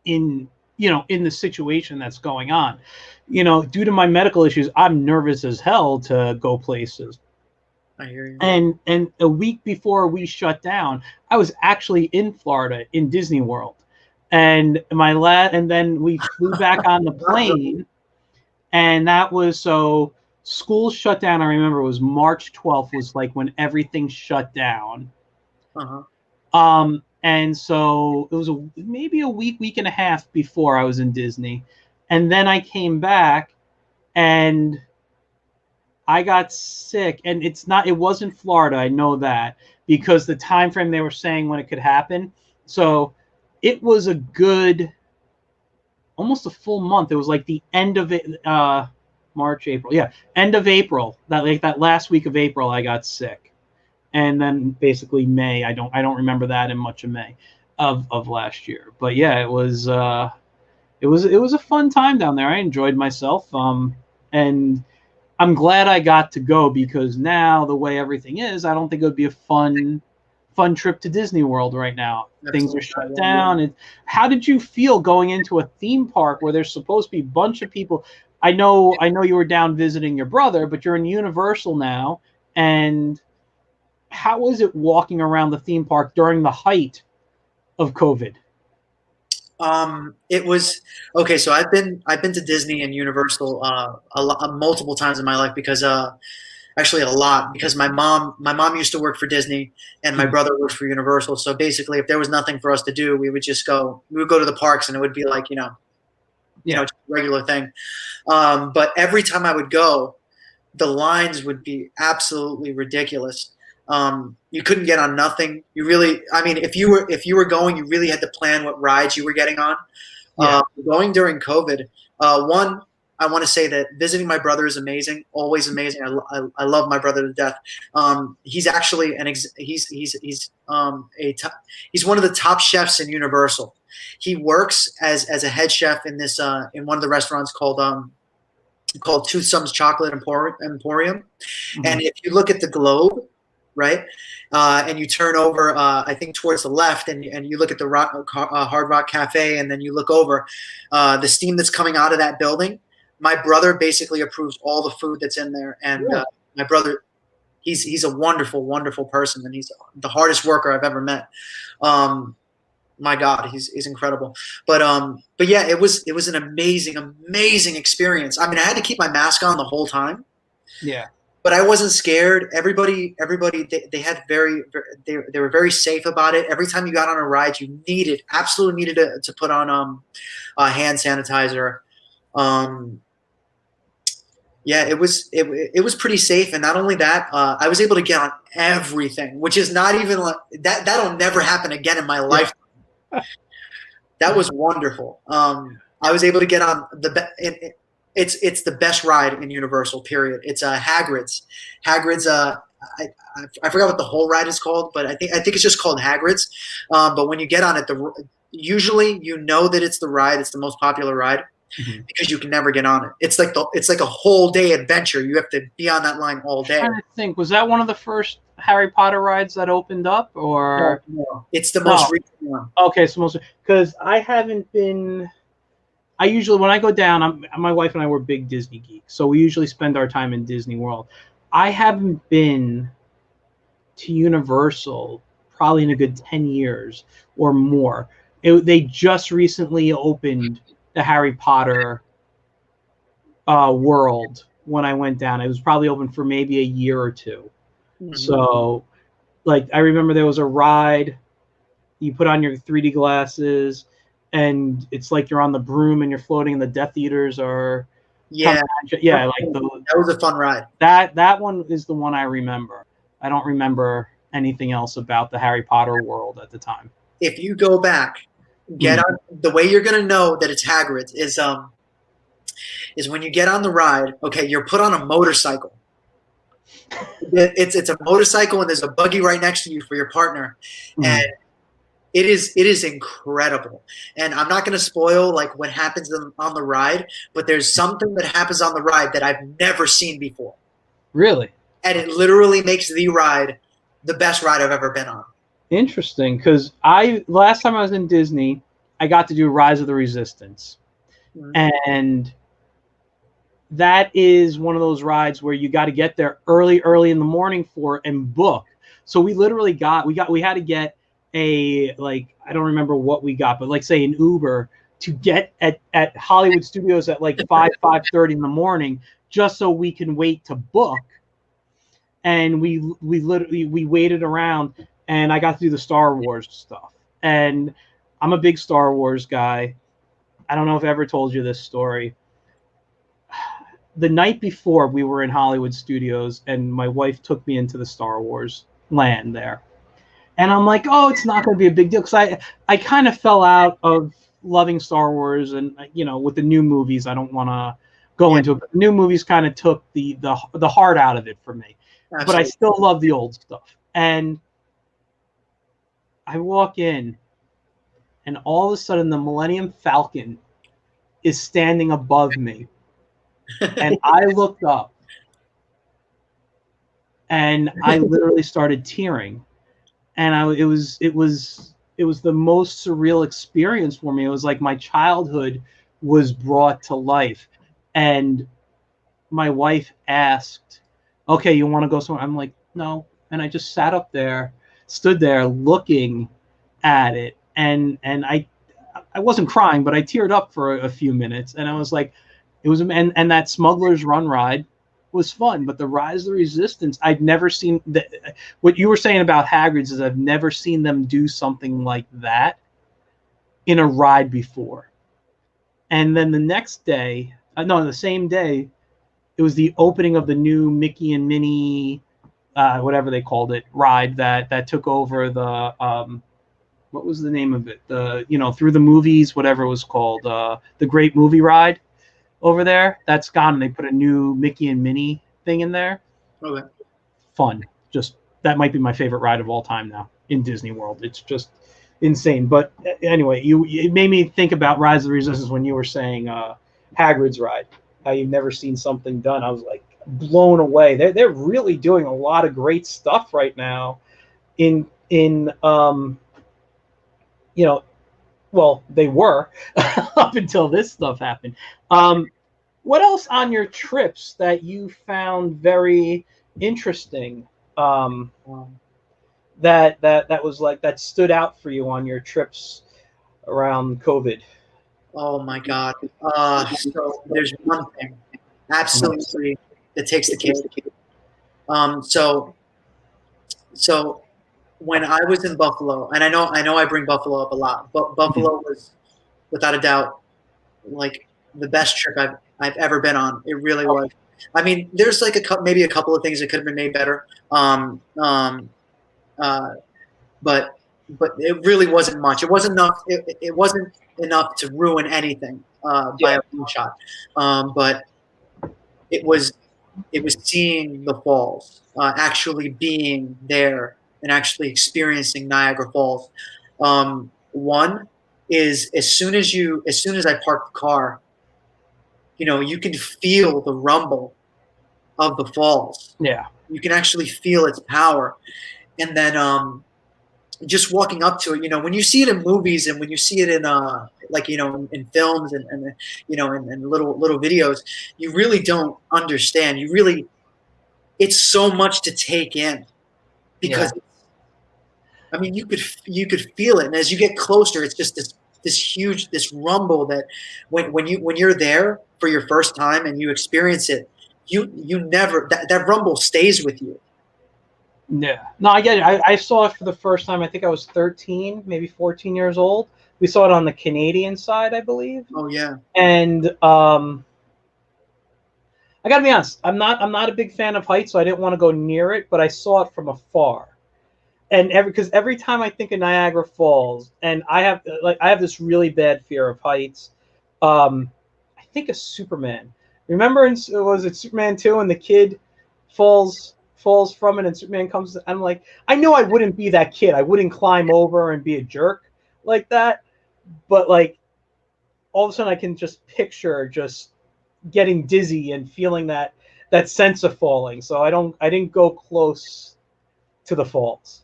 in the situation that's going on. Due to my medical issues, I'm nervous as hell to go places. I hear you. And a week before we shut down, I was actually in Florida in Disney World, and then we flew back on the plane, and that was so school shut down. I remember it was March 12th was like when everything shut down. And so it was maybe a week and a half before I was in Disney, and then I came back, and I got sick, and it wasn't Florida. I know that because the time frame they were saying when it could happen. So it was a good, almost a full month. It was like the end of it, March, April. Yeah. End of April, that last week of April, I got sick. And then basically May, I don't remember that in much of May of last year, but yeah, it was a fun time down there. I enjoyed myself. And I'm glad I got to go, because now the way everything is, I don't think it would be a fun fun trip to Disney World right now. Absolutely. Things are shut down. And how did you feel going into a theme park where there's supposed to be a bunch of people? I know you were down visiting your brother, but you're in Universal now. And how was it walking around the theme park during the height of COVID? It was okay. So I've been to Disney and Universal multiple times in my life because actually a lot, because my mom used to work for Disney and my brother works for Universal. So basically, if there was nothing for us to do, we would go to the parks, and it would be like just a regular thing. But every time I would go, the lines would be absolutely ridiculous. You couldn't get on nothing. If you were going, you really had to plan what rides you were getting on. Going during COVID, one, I want to say that visiting my brother is amazing, always amazing. I love my brother to death. He's actually he's one of the top chefs in Universal. He works as a head chef in this in one of the restaurants called Toothsome's Chocolate Emporium. Mm-hmm. And if you look at the globe, right, and you turn over, I think towards the left, and you look at the Hard Rock Cafe, and then you look over the steam that's coming out of that building. My brother basically approves all the food that's in there, and my brother, he's a wonderful, wonderful person, and he's the hardest worker I've ever met. My God, he's incredible. But yeah, it was an amazing experience. I mean, I had to keep my mask on the whole time. Yeah. But I wasn't scared. Everybody, they were very safe about it. Every time you got on a ride, you absolutely needed to put on hand sanitizer. Yeah, it was pretty safe. And not only that, I was able to get on everything, which is not even like that. That'll never happen again in my life. That was wonderful. I was able to get on it's the best ride in Universal, period. It's Hagrid's. Hagrid's. I forgot what the whole ride is called, but I think it's just called Hagrid's. But when you get on it, usually you know that it's the ride. It's the most popular ride because you can never get on it. It's like a whole day adventure. You have to be on that line all day. I'm trying to think, was that one of the first Harry Potter rides that opened up, or no. It's the most recent one. Okay, so because I haven't been. I usually, when I go down, my wife and I were big Disney geeks, so we usually spend our time in Disney World. I haven't been to Universal probably in a good 10 years or more. They just recently opened the Harry Potter world when I went down. It was probably open for maybe a year or two. Mm-hmm. So, like, I remember there was a ride. You put on your 3D glasses, and it's like you're on the broom and you're floating, and the Death Eaters are. Yeah, that was a fun ride. That one is the one I remember. I don't remember anything else about the Harry Potter world at the time. If you go back, get on the way you're gonna know that it's Hagrid's is when you get on the ride. Okay, you're put on a motorcycle. It's a motorcycle, and there's a buggy right next to you for your partner, and it is incredible. And I'm not going to spoil like what happens on the ride, but there's something that happens on the ride that I've never seen before. Really? And it literally makes the ride the best ride I've ever been on. Interesting, because last time I was in Disney, I got to do Rise of the Resistance, and that is one of those rides where you got to get there early in the morning and book. So we literally we had to get I don't remember what we got, but like say an Uber to get at Hollywood Studios at like 5:30 in the morning, just so we can wait to book. And we waited around, and I got to do the Star Wars stuff. And I'm a big Star Wars guy. I don't know if I ever told you this story. The night before, we were in Hollywood Studios, and my wife took me into the Star Wars land there. And I'm like, oh, it's not going to be a big deal, because I kind of fell out of loving Star Wars, and with the new movies, I don't want to go into it. But the new movies kind of took the heart out of it for me. Absolutely. But I still love the old stuff. And I walk in, and all of a sudden, the Millennium Falcon is standing above me, and I looked up, and I literally started tearing. and it was the most surreal experience for me. It was like my childhood was brought to life. And my wife asked, "Okay, you want to go somewhere?" I'm like, "No." And I just stood there looking at it, and I wasn't crying, but I teared up for a few minutes, and I was like, it was, and that Smuggler's Run ride was fun, but the Rise of the Resistance, I'd never seen. What you were saying about Hagrid's is I've never seen them do something like that in a ride before. And then the next day, no, the same day, it was the opening of the new Mickey and Minnie, whatever they called it, ride that took over the what was the name of it? The through the movies, whatever it was called, the Great Movie Ride over there. That's gone. They put a new Mickey and Minnie thing in there. Okay. Fun. Just that might be my favorite ride of all time now in Disney World. It's just insane. But anyway, it made me think about Rise of the Resistance when you were saying Hagrid's ride. How you've never seen something done. I was like blown away. They're really doing a lot of great stuff right now. Well, they were up until this stuff happened. What else on your trips that you found very interesting? That was like that stood out for you on your trips around COVID? Oh my God. So there's one thing absolutely that takes the cake. So when I was in Buffalo, and I know I bring Buffalo up a lot, but Buffalo was without a doubt like the best trip I've ever been on. It really was. I mean, there's like maybe a couple of things that could have been made better. But it really wasn't much. It wasn't enough. It wasn't enough to ruin anything by a long shot. But it was seeing the falls, actually being there and actually experiencing Niagara Falls. One is as soon as I parked the car, you can feel the rumble of the falls. Yeah. You can actually feel its power. And then just walking up to it, when you see it in movies and when you see it in in films and in little videos, you really don't understand. It's so much to take in because I mean you could feel it, and as you get closer, it's just this huge rumble that when you're there for your first time and you experience it, you never that rumble stays with you. Yeah. No, I get it. I saw it for the first time. I think I was 13, maybe 14 years old. We saw it on the Canadian side, I believe. Oh yeah. And I got to be honest, I'm not a big fan of heights, so I didn't want to go near it, but I saw it from afar. And because every time I think of Niagara Falls, and I have this really bad fear of heights, I think of Superman. Remember, was it Superman 2, and the kid falls from it, and Superman comes? I'm like, I know I wouldn't be that kid. I wouldn't climb over and be a jerk like that. But like, all of a sudden, I can just picture just getting dizzy and feeling that sense of falling. So I didn't go close to the falls.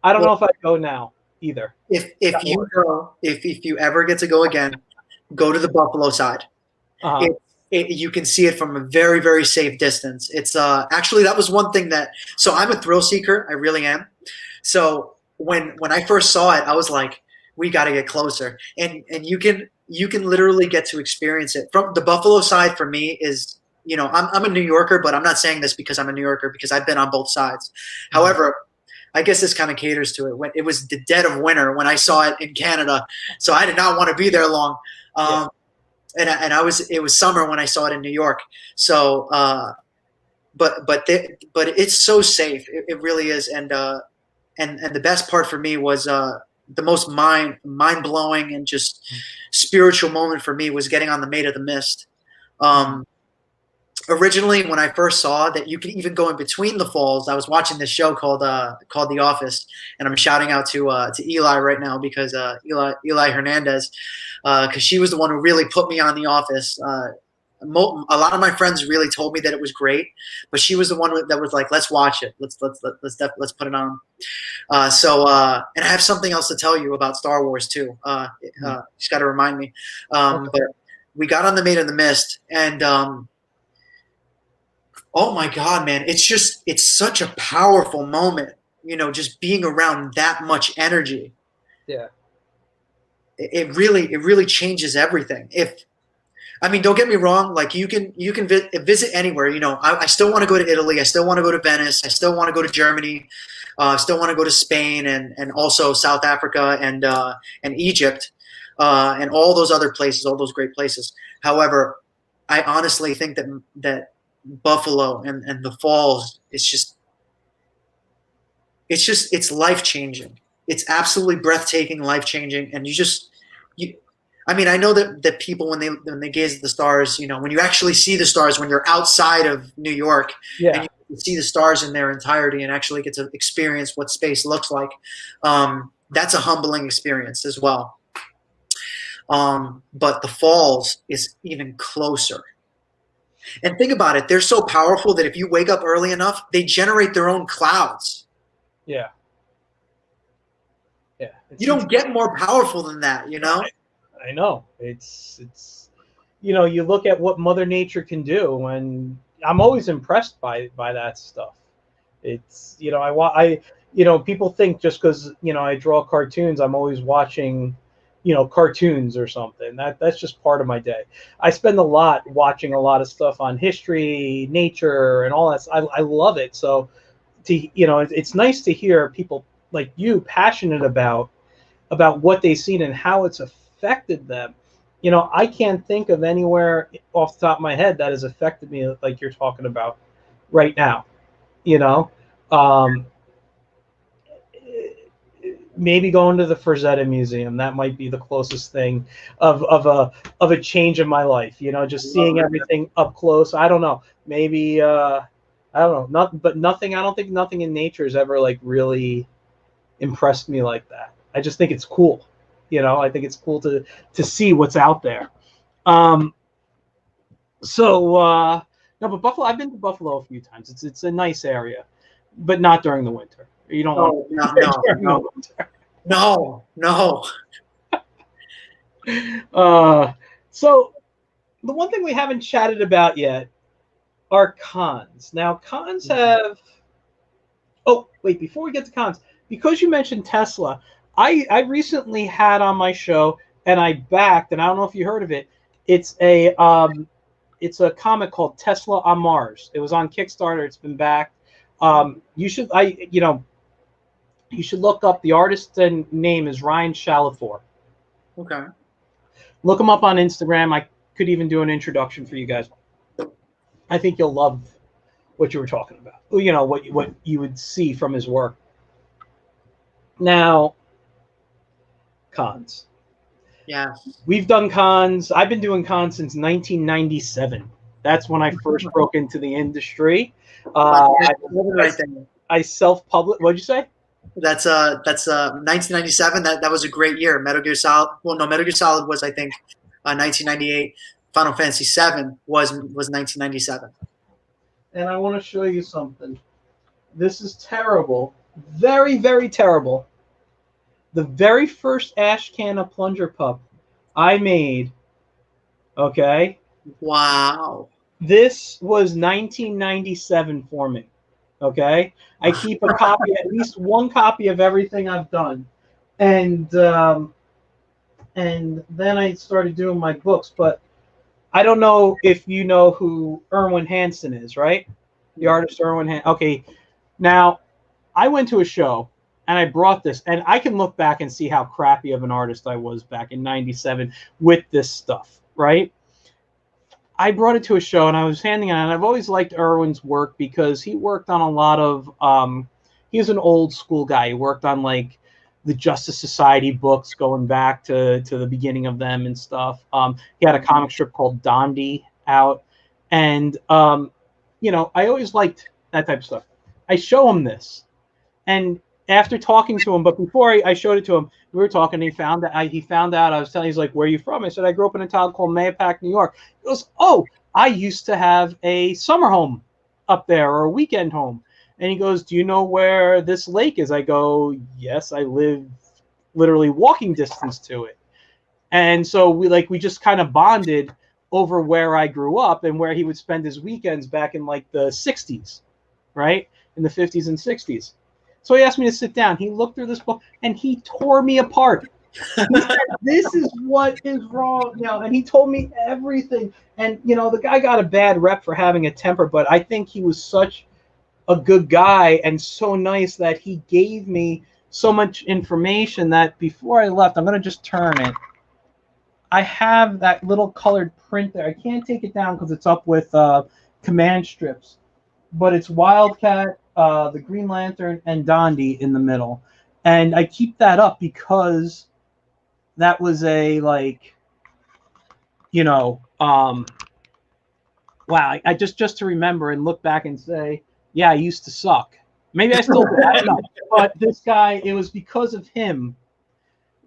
I don't know if I'd go now either. If you ever get to go again, go to the Buffalo side. Uh-huh. You can see it from a very, very safe distance. It's actually, that was one thing so I'm a thrill seeker. I really am. So when I first saw it, I was like, we got to get closer. And you can literally get to experience it. From the Buffalo side for me is, I'm a New Yorker, but I'm not saying this because I'm a New Yorker, because I've been on both sides. Mm-hmm. However, I guess this kind of caters to it. When it was the dead of winter when I saw it in Canada, so I did not want to be there long. And it was summer when I saw it in New York. So, but it's so safe. It really is. And the best part for me was the most mind blowing and just spiritual moment for me was getting on the Maid of the Mist. Originally, when I first saw that you could even go in between the falls, I was watching this show called The Office, and I'm shouting out to Eli right now because Eli Hernandez, because she was the one who really put me on The Office. A lot of my friends really told me that it was great, but she was the one that was like, "Let's watch it. Let's put it on." And I have something else to tell you about Star Wars too. Just got to remind me. But we got on the Maid of the Mist, and oh my God, man, it's such a powerful moment. Just being around that much energy. Yeah. It really changes everything. Don't get me wrong. Like you can visit anywhere. I still want to go to Italy. I still want to go to Venice. I still want to go to Germany. I still want to go to Spain and also South Africa and Egypt and all those other places, all those great places. However, I honestly think that Buffalo and the Falls, it's life changing. It's absolutely breathtaking, life changing, and I know that people when they gaze at the stars, when you actually see the stars, when you're outside of New York, Yeah. and you see the stars in their entirety and actually get to experience what space looks like, that's a humbling experience as well. But the Falls is even closer. And think about it, they're so powerful that if you wake up early enough, they generate their own clouds. Yeah. Yeah. You don't get more powerful than that, I know. It's you look at what Mother Nature can do, and I'm always impressed by that stuff. It's people think just because I draw cartoons, I'm always watching cartoons or something. That's just part of my day. I spend a lot watching a lot of stuff on history, nature, and all that. I love it. So it's nice to hear people like you passionate about what they've seen and how it's affected them. I can't think of anywhere off the top of my head that has affected me like you're talking about right now. Maybe going to the Frazetta Museum, that might be the closest thing of a change in my life. Just seeing everything up close. I don't know. Maybe I don't know. Nothing. I don't think nothing in nature has ever like really impressed me like that. I just think it's cool. I think it's cool to see what's out there. No, but Buffalo. I've been to Buffalo a few times. It's a nice area, but not during the winter. You don't want No. So the one thing we haven't chatted about yet are cons. Now, cons have. Oh, wait! Before we get to cons, because you mentioned Tesla, I recently had on my show, and I backed, and I don't know if you heard of it. It's a comic called Tesla on Mars. It was on Kickstarter. It's been backed. You should look up the artist's name is Ryan Shalafor. Okay. Look him up on Instagram. I could even do an introduction for you guys. I think you'll love what you were talking about. What you would see from his work. Now, cons. Yeah. We've done cons. I've been doing cons since 1997. That's when I first broke into the industry. I self-published. What'd you say? That's 1997. That was a great year. Metal Gear Solid. Well, no, Metal Gear Solid was, I think, 1998. Final Fantasy VII was 1997. And I want to show you something. This is terrible. Very, very terrible. The very first Ash Can of Plunger Pup I made. Okay. Wow. This was 1997 for me. Okay. I keep a copy, at least one copy of everything I've done. And then I started doing my books. But I don't know if you know who Erwin Hansen is, right? The artist Erwin Hansen. Okay. Now, I went to a show and I brought this, and I can look back and see how crappy of an artist I was back in 97 with this stuff, right? I brought it to a show and I was handing it out. And I've always liked Erwin's work because he worked on a lot of, he was an old school guy. He worked on like the Justice Society books going back to the beginning of them and stuff. He had a comic strip called Dondi out. And, I always liked that type of stuff. I show him this. And after talking to him, but before I showed it to him, we were talking. And he found out I was telling. He's like, "Where are you from?" I said, "I grew up in a town called Mayapack, New York." He goes, "Oh, I used to have a summer home up there, or a weekend home. And he goes, do you know where this lake is? I go, yes, I live literally walking distance to it. And so we just kind of bonded over where I grew up and where he would spend his weekends back in like the 60s, right? In the 50s and 60s. So he asked me to sit down. He looked through this book and he tore me apart. He said, this is what is wrong now. And he told me everything. And, the guy got a bad rep for having a temper, but I think he was such a good guy and so nice that he gave me so much information that before I left, I'm going to just turn it. I have that little colored print there. I can't take it down because it's up with command strips, but it's Wildcat, the Green Lantern, and Dondi in the middle. And I keep that up because that was a wow, I just to remember and look back and say, yeah, I used to suck. Maybe I still do. I don't know. But this guy, it was because of him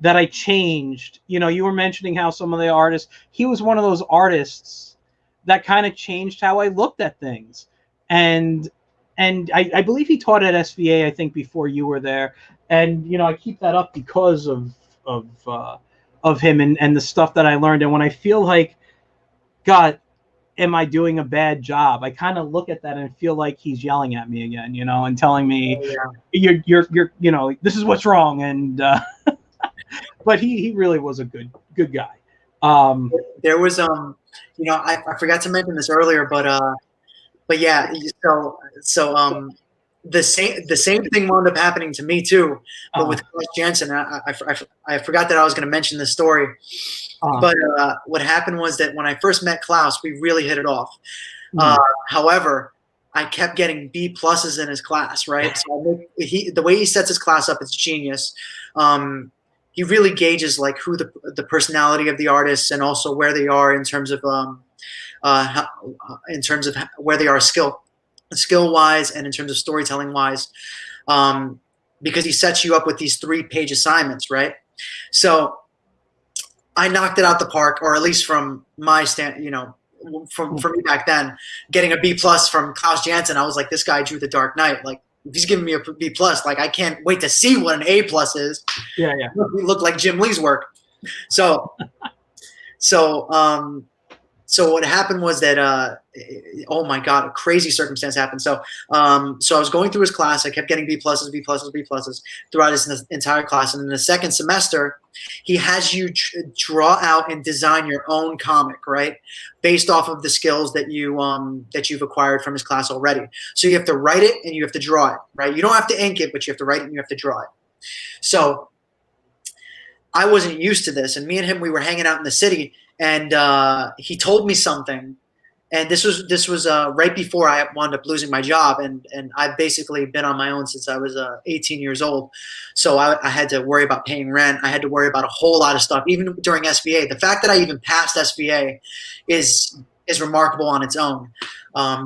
that I changed. You were mentioning how some of the artists, he was one of those artists that kind of changed how I looked at things. And I believe he taught at SVA, I think, before you were there. And, I keep that up because of him and the stuff that I learned. And when I feel like, God, am I doing a bad job? I kind of look at that and feel like he's yelling at me again, and telling me, you're this is what's wrong. And, but he really was a good guy. There was I forgot to mention this earlier, but yeah, so the same thing wound up happening to me too, but with Klaus Janson. I forgot that I was going to mention this story, but what happened was that when I first met Klaus, we really hit it off. However, I kept getting B pluses in his class, right? So the way he sets his class up, it's genius. He really gauges like who the personality of the artists and also where they are in terms of where they are skill wise and in terms of storytelling wise, because he sets you up with these 3-page assignments, right? So I knocked it out the park, or at least from my for me back then, getting a B plus from Klaus Janson, I was like, this guy drew The Dark Knight. Like, if he's giving me a B plus, like, I can't wait to see what an A plus is. Yeah. It looked like Jim Lee's work. So what happened was that, oh my God, a crazy circumstance happened. So I was going through his class. I kept getting B pluses throughout his entire class. And in the second semester, he has you draw out and design your own comic, right? Based off of the skills that you've acquired from his class already. So you have to write it and you have to draw it, right? You don't have to ink it, but you have to write it and you have to draw it. So I wasn't used to this. And me and him, we were hanging out in the city, and he told me something. And this was right before I wound up losing my job, and I've basically been on my own since I was 18 years old. So I had to worry about paying rent. I had to worry about a whole lot of stuff, even during SVA. The fact that I even passed SVA is remarkable on its own,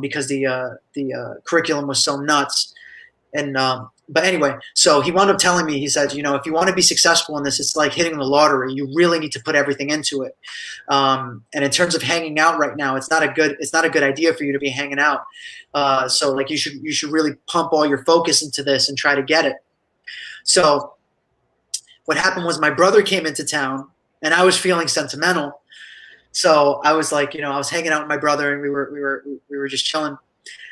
because the curriculum was so nuts. And but anyway, so he wound up telling me, he said, if you want to be successful in this, it's like hitting the lottery. You really need to put everything into it. And in terms of hanging out right now, it's not a good idea for you to be hanging out. So like you should really pump all your focus into this and try to get it. So what happened was my brother came into town and I was feeling sentimental. So I was like, I was hanging out with my brother and we were just chilling.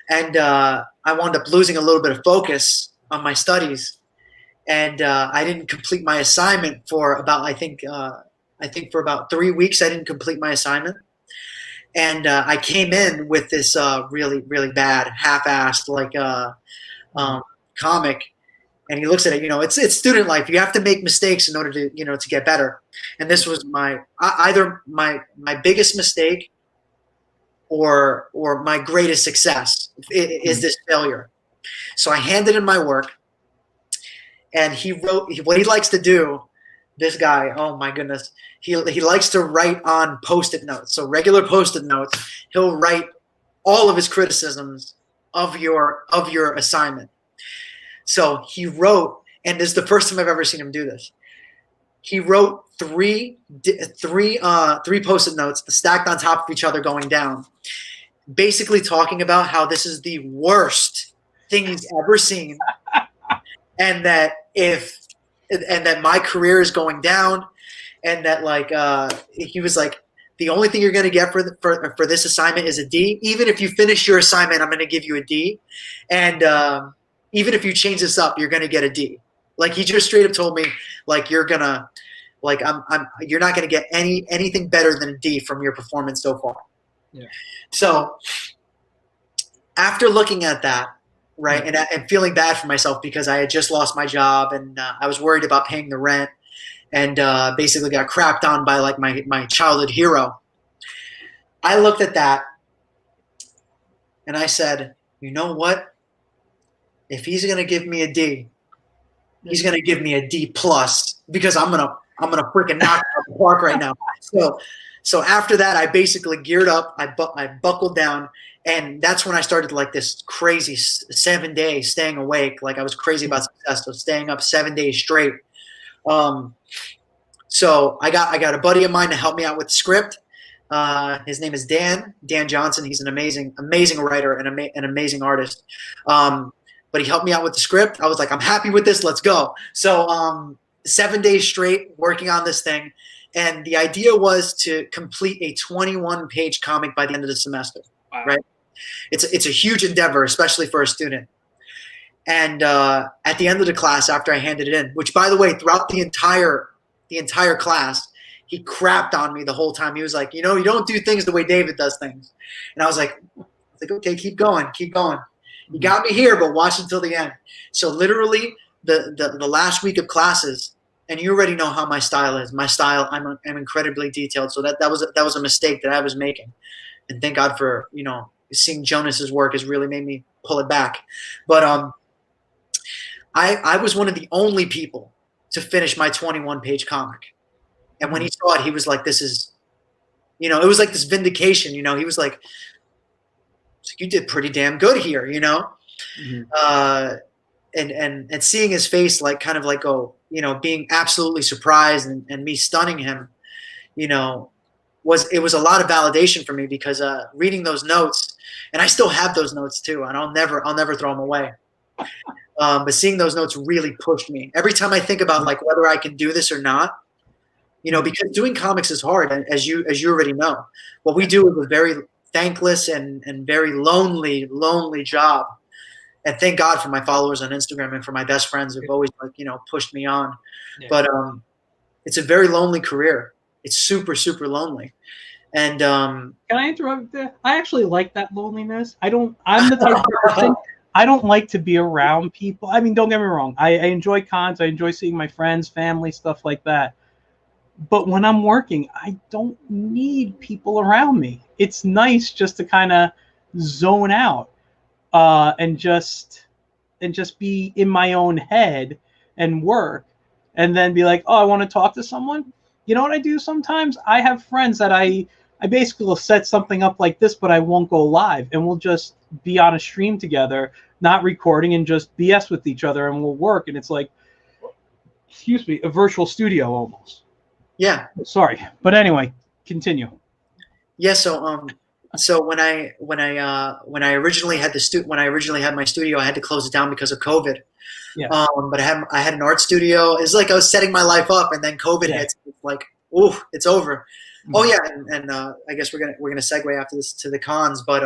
And I wound up losing a little bit of focus on my studies, and I didn't complete my assignment for about I think for about 3 weeks. I didn't complete my assignment, and I came in with this really bad, half-assed comic. And he looks at it. It's student life. You have to make mistakes in order to to get better. And this was either my biggest mistake or my greatest success is this failure. So I handed him my work, and he wrote what he likes to do. This guy, oh my goodness, he likes to write on Post-it notes. So regular Post-it notes, he'll write all of his criticisms of your assignment. So he wrote, and this is the first time I've ever seen him do this. he wrote three post-it notes stacked on top of each other going down, basically talking about how this is the worst thing he's ever seen, and that my career is going down, and that like he was like, the only thing you're going to get for this assignment is a D. Even if you finish your assignment, I'm going to give you a D, and even if you change this up, you're going to get a D. Like, he just straight up told me, like, you're not going to get anything better than a D from your performance so far. Yeah. So after looking at that, right, and feeling bad for myself because I had just lost my job, and I was worried about paying the rent, and basically got crapped on by like my childhood hero, I looked at that and I said, you know what? If he's going to give me a D, he's going to give me a D plus, because I'm going to freaking knock it out the park right now. So after that, I basically geared up, I buckled down, and that's when I started like this crazy 7 days staying awake. Like, I was crazy about success, so staying up 7 days straight. So I got a buddy of mine to help me out with the script. His name is Dan Johnson. He's an amazing writer and an amazing artist. But he helped me out with the script. I was like, I'm happy with this. Let's go. So 7 days straight working on this thing. And the idea was to complete a 21-page comic by the end of the semester. Wow. Right? It's a huge endeavor, especially for a student. And at the end of the class, after I handed it in, which, by the way, throughout the entire class, he crapped on me the whole time. He was like, you don't do things the way David does things. And I was like, okay, keep going. You got me here, but watch until the end. So literally the last week of classes, and you already know how my style is. My style, I'm incredibly detailed. So that was a mistake that I was making. And thank God for, seeing Jonas's work has really made me pull it back. But I was one of the only people to finish my 21-page comic. And when he saw it, he was like, this is, it was like this vindication, he was like, you did pretty damn good here, Mm-hmm. And seeing his face, like, kind of like, being absolutely surprised and me stunning him, was a lot of validation for me, because reading those notes, and I still have those notes too, and I'll never throw them away. But seeing those notes really pushed me. Every time I think about like whether I can do this or not, because doing comics is hard, as you already know. What we do is a very thankless and very lonely job. And thank God for my followers on Instagram and for my best friends who've always pushed me on. Yeah. But it's a very lonely career. It's super, super lonely. And can I interrupt there? I actually like that loneliness. I'm the type of person, I don't like to be around people. I mean, don't get me wrong. I enjoy cons. I enjoy seeing my friends, family, stuff like that. But when I'm working, I don't need people around me. It's nice just to kind of zone out and just be in my own head and work, and then be like, oh, I want to talk to someone. You know what I do sometimes? I have friends that I basically will set something up like this, but I won't go live, and we'll just be on a stream together, not recording, and just BS with each other, and we'll work. And it's like, excuse me, a virtual studio almost. Yeah. Sorry, but anyway, continue. Yeah. So when I originally had my studio, I had to close it down because of COVID. Yeah. But I had an art studio. It's like I was setting my life up, and then COVID hits. It's like, ooh, it's over. Mm-hmm. Oh yeah, and I guess we're gonna segue after this to the cons. But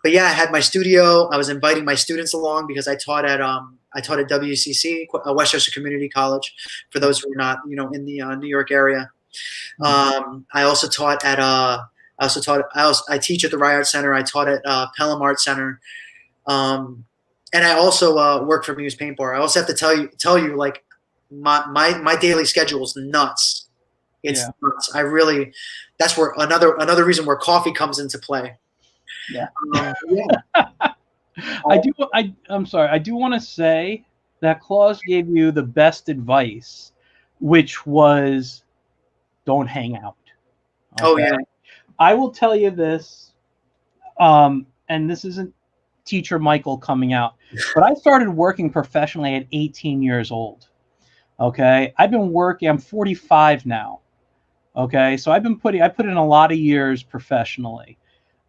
But yeah, I had my studio. I was inviting my students along because I taught at WCC, Westchester Community College, for those who are not in the New York area. Mm-hmm. I teach at the Rye Art Center. I taught at Pelham Art Center, and I also work for Muse Paint Bar. I also have to tell you, like, my daily schedule is nuts. It's nuts. That's where another reason where coffee comes into play. Yeah. I'm sorry. I do want to say that Claus gave you the best advice, which was don't hang out. Okay? Oh yeah. I will tell you this, and this isn't teacher Michael coming out, but I started working professionally at 18 years old. Okay. I've been working, I'm 45 now. Okay. So I put in a lot of years professionally.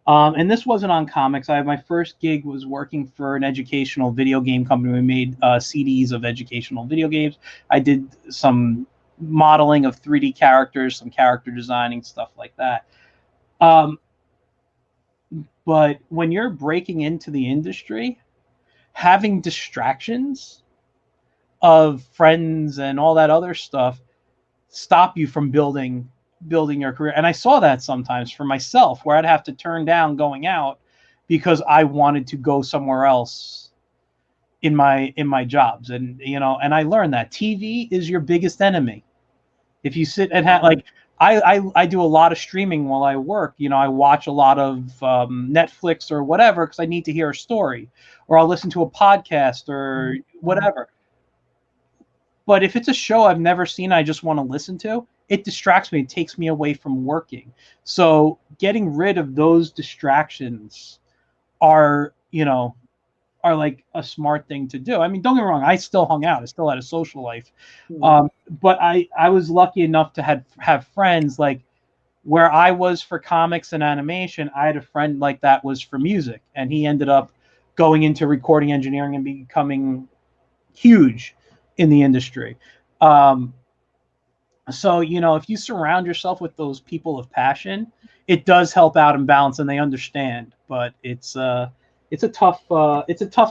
And this wasn't on comics. My first gig was working for an educational video game company. We made CDs of educational video games. I did some modeling of 3D characters, some character designing, stuff like that. But when you're breaking into the industry, having distractions of friends and all that other stuff stop you from building your career. And I saw that sometimes for myself, where I'd have to turn down going out because I wanted to go somewhere else in my jobs. And and I learned that TV is your biggest enemy. If you sit and have, like, I do a lot of streaming while I work. I watch a lot of Netflix or whatever because I need to hear a story, or I'll listen to a podcast or whatever. But if it's a show I've never seen, I just want to listen to, it distracts me. It takes me away from working. So getting rid of those distractions are like a smart thing to do. I mean, don't get me wrong. I still hung out. I still had a social life. But I was lucky enough to have friends, like where I was for comics and animation. I had a friend like that was for music, and he ended up going into recording engineering and becoming huge in the industry. So, if you surround yourself with those people of passion, it does help out and balance, and they understand. But it's a tough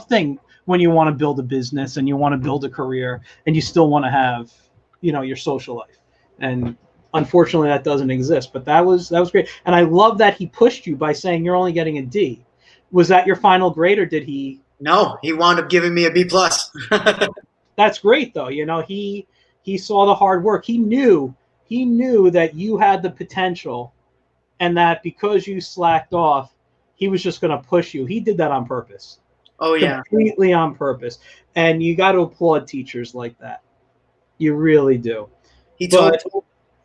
thing when you want to build a business and you want to build a career and you still want to have, your social life. And unfortunately that doesn't exist, but that was great. And I love that he pushed you by saying you're only getting a D. Was that your final grade, or did he? No, he wound up giving me a B+. That's great though. He saw the hard work. He knew that you had the potential, and that because you slacked off, he was just going to push you. He did that on purpose. Oh yeah. Completely on purpose. And you got to applaud teachers like that. You really do. He told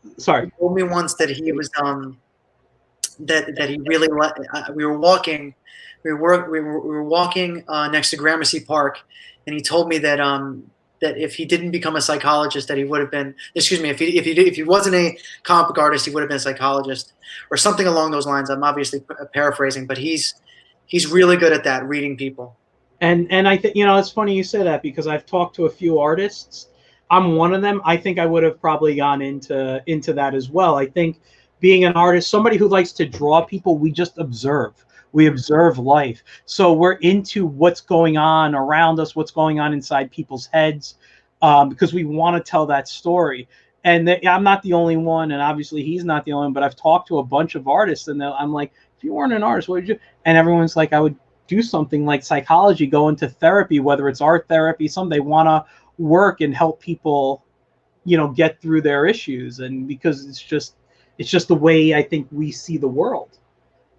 me once that he was that he really we were walking next to Gramercy Park, and he told me that that if he didn't become a psychologist, that he would have been, if he wasn't a comic book artist, he would have been a psychologist or something along those lines. I'm obviously paraphrasing, but he's really good at that, reading people. And I think, it's funny you say that, because I've talked to a few artists. I'm one of them. I think I would have probably gone into that as well. I think being an artist, somebody who likes to draw people, we just observe. We observe life. So we're into what's going on around us, what's going on inside people's heads, because we want to tell that story. And I'm not the only one, and obviously he's not the only one, but I've talked to a bunch of artists, and I'm like, if you weren't an artist, what would you? And everyone's like, I would do something like psychology, go into therapy, whether it's art therapy, they want to work and help people, get through their issues. And because it's just the way I think we see the world.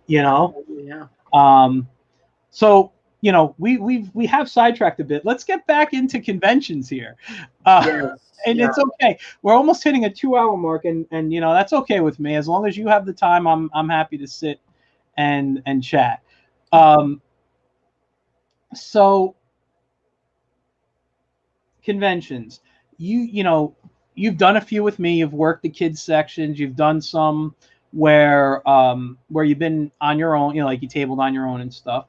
Yeah. So we have sidetracked a bit. Let's get back into conventions here. It's okay. We're almost hitting a 2-hour mark, and that's okay with me. As long as you have the time, I'm happy to sit and chat. So conventions, you've done a few with me. You've worked the kids sections. You've done some where you've been on your own, like you tabled on your own and stuff.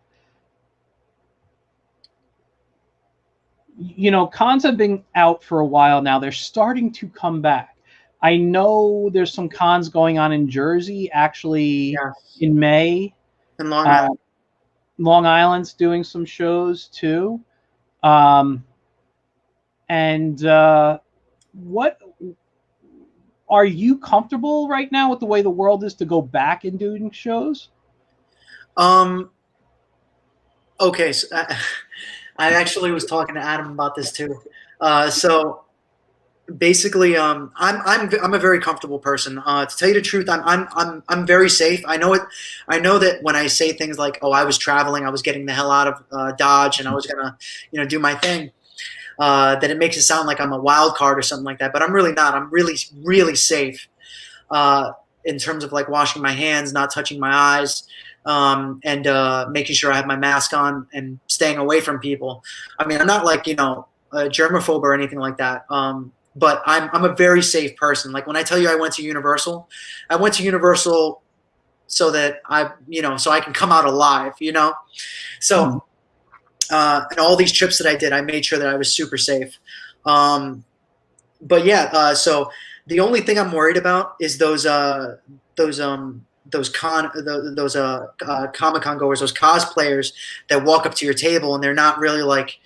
Cons have been out for a while now. They're starting to come back. I know there's some cons going on in Jersey, actually, in May. In Long Island. Long Island's doing some shows too. What are you comfortable right now with the way the world is to go back and doing shows? Okay, so I actually was talking to Adam about this too. So basically, I'm a very comfortable person. To tell you the truth, I'm very safe. I know it. I know that when I say things like, "Oh, I was traveling, I was getting the hell out of Dodge, and I was gonna, do my thing," that it makes it sound like I'm a wild card or something like that. But I'm really not. I'm really, really safe in terms of like washing my hands, not touching my eyes, and making sure I have my mask on and staying away from people. I mean, I'm not like a germaphobe or anything like that. but I'm a very safe person. Like when I tell you I went to Universal, I went to Universal so that so I can come out alive, So, and all these trips that I did, I made sure that I was super safe. But yeah, so the only thing I'm worried about is those Comic Con goers, those cosplayers that walk up to your table and they're not really like,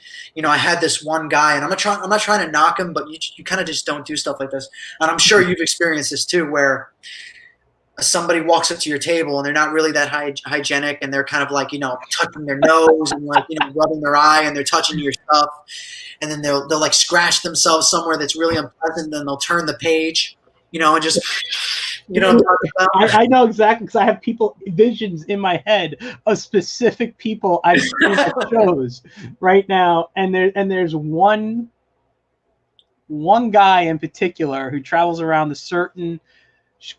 I had this one guy, and I'm not trying to knock him, but you kind of just don't do stuff like this. And I'm sure you've experienced this too, where somebody walks up to your table and they're not really that hygienic, and they're kind of like, touching their nose and like, rubbing their eye, and they're touching your stuff. And then they'll like scratch themselves somewhere that's really unpleasant. Then they'll turn the page, and just, I know exactly, because I have visions in my head of specific people I've seen at shows right now, and there's one guy in particular who travels around a certain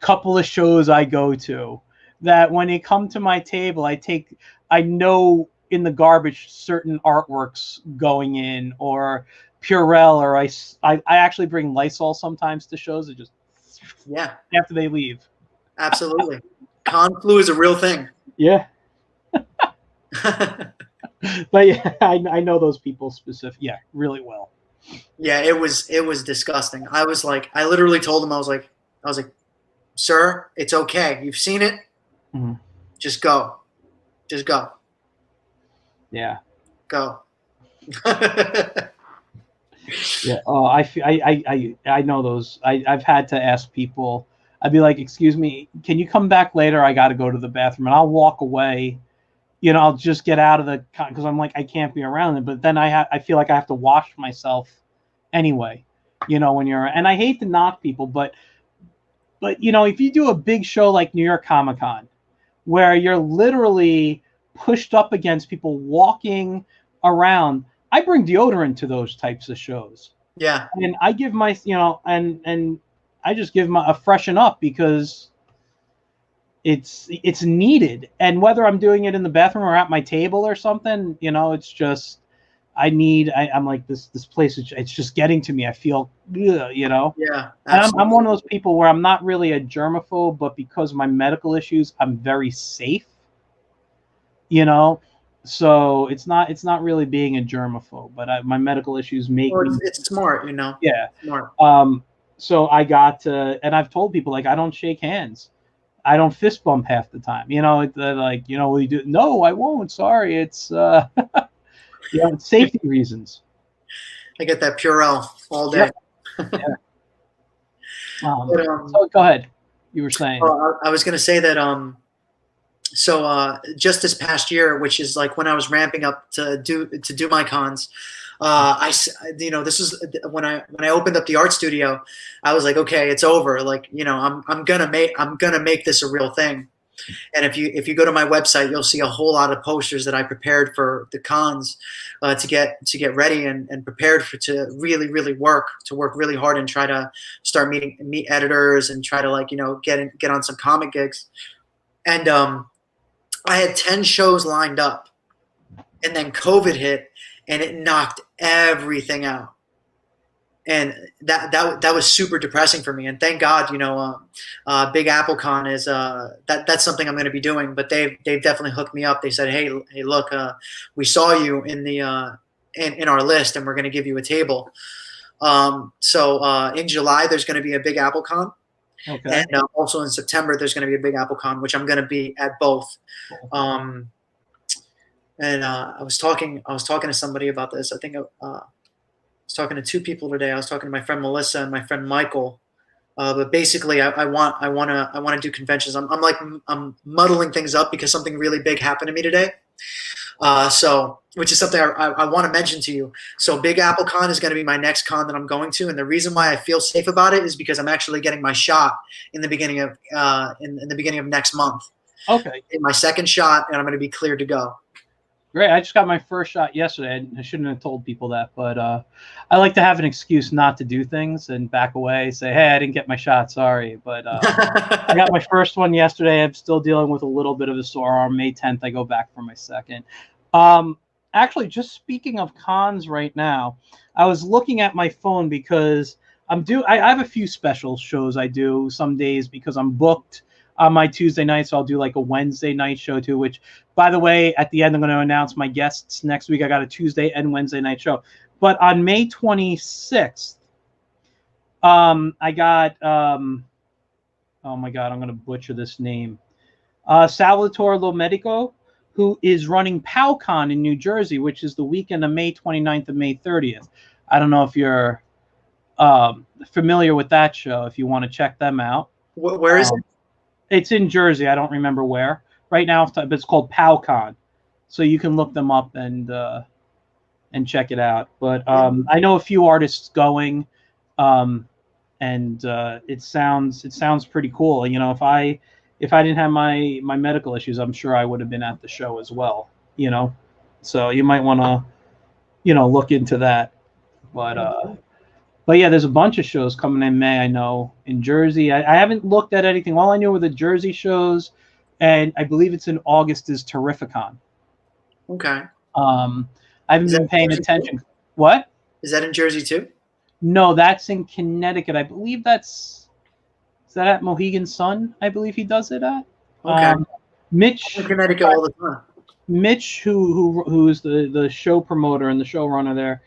couple of shows I go to, that when they come to my table, I know in the garbage certain artworks going in, or Purell, or I actually bring Lysol sometimes to shows, that just after they leave. Absolutely. Con flu is a real thing. Yeah. But yeah, I know those people really well. Yeah, it was disgusting. I literally told him, I was like, sir, it's okay. You've seen it. Mm-hmm. Just go. Yeah. Go. Yeah. Oh, I know those. I've had to ask people. I'd be like, excuse me, can you come back later? I got to go to the bathroom, and I'll walk away. I'll just get out of because I'm like, I can't be around it. But then I feel like I have to wash myself anyway. When and I hate to knock people, but if you do a big show like New York Comic Con, where you're literally pushed up against people walking around, I bring deodorant to those types of shows. Yeah. And I give my, and I just give a freshen up, because it's needed. And whether I'm doing it in the bathroom or at my table or something, it's just, I'm like, this place, it's just getting to me. I feel, Yeah. And I'm one of those people where I'm not really a germaphobe, but because of my medical issues, I'm very safe. So it's not really being a germaphobe, but my medical issues make me. It's smart, Yeah. Smart. So I got to, and I've told people, like, I don't shake hands, I don't fist bump half the time. Like, will you do? No, I won't. Sorry, it's safety reasons. I get that Purell all day. Yeah. So go ahead. You were saying. I was going to say that. So just this past year, which is like when I was ramping up to do my cons, this is when I opened up the art studio. I was like, okay, it's over. Like, I'm gonna make this a real thing. And if you go to my website, you'll see a whole lot of posters that I prepared for the cons, to get ready and prepared to really work really hard and try to start meet editors and try to get on some comic gigs. And I had 10 shows lined up, and then COVID hit, and it knocked everything out. And that was super depressing for me. And thank God, Big Apple Con is that's something I'm going to be doing. But they've definitely hooked me up. They said, hey, look, we saw you in the in our list, and we're going to give you a table. So in July there's going to be a Big Apple Con. Okay. And also in September there's going to be a Big Apple Con, which I'm going to be at both. And I was talking to somebody about this. I think I was talking to two people today. I was talking to my friend Melissa and my friend Michael. But basically, I want to do conventions. I'm muddling things up because something really big happened to me today. So which is something I want to mention to you. So Big Apple Con is going to be my next con that I'm going to, and the reason why I feel safe about it is because I'm actually getting my shot in the beginning of in the beginning of next month. Okay. In my second shot, and I'm going to be cleared to go. Great. I just got my first shot yesterday. I shouldn't have told people that, but I like to have an excuse not to do things and back away, say, hey, I didn't get my shot, sorry. But I got my first one yesterday. I'm still dealing with a little bit of a sore arm. May 10th, I go back for my second. Actually, just speaking of cons right now, I was looking at my phone because I have a few special shows I do some days because I'm booked on my Tuesday night, so I'll do like a Wednesday night show too, which, by the way, at the end I'm going to announce my guests next week. I got a Tuesday and Wednesday night show. But on May 26th, I got oh my God, I'm going to butcher this name. Salvatore Lomedico, who is running PowCon in New Jersey, which is the weekend of May 29th and May 30th. I don't know if you're familiar with that show, if you want to check them out. Where is it? It's in Jersey. I don't remember where right now, but it's called PowCon. So you can look them up and check it out. But I know a few artists going, and it sounds pretty cool. You know, if I didn't have my medical issues, I'm sure I would have been at the show as well. You know, so you might want to, you know, look into that. But yeah, there's a bunch of shows coming in May, I know, in Jersey. I haven't looked at anything. All I knew were the Jersey shows, and I believe it's in August is Terrificon. Okay. I haven't been paying attention. Too? What? Is that in Jersey too? No, that's in Connecticut. I believe is that at Mohegan Sun? I believe he does it at. Okay. Mitch. I'm in Connecticut all the time. Mitch, who is the show promoter and the showrunner there,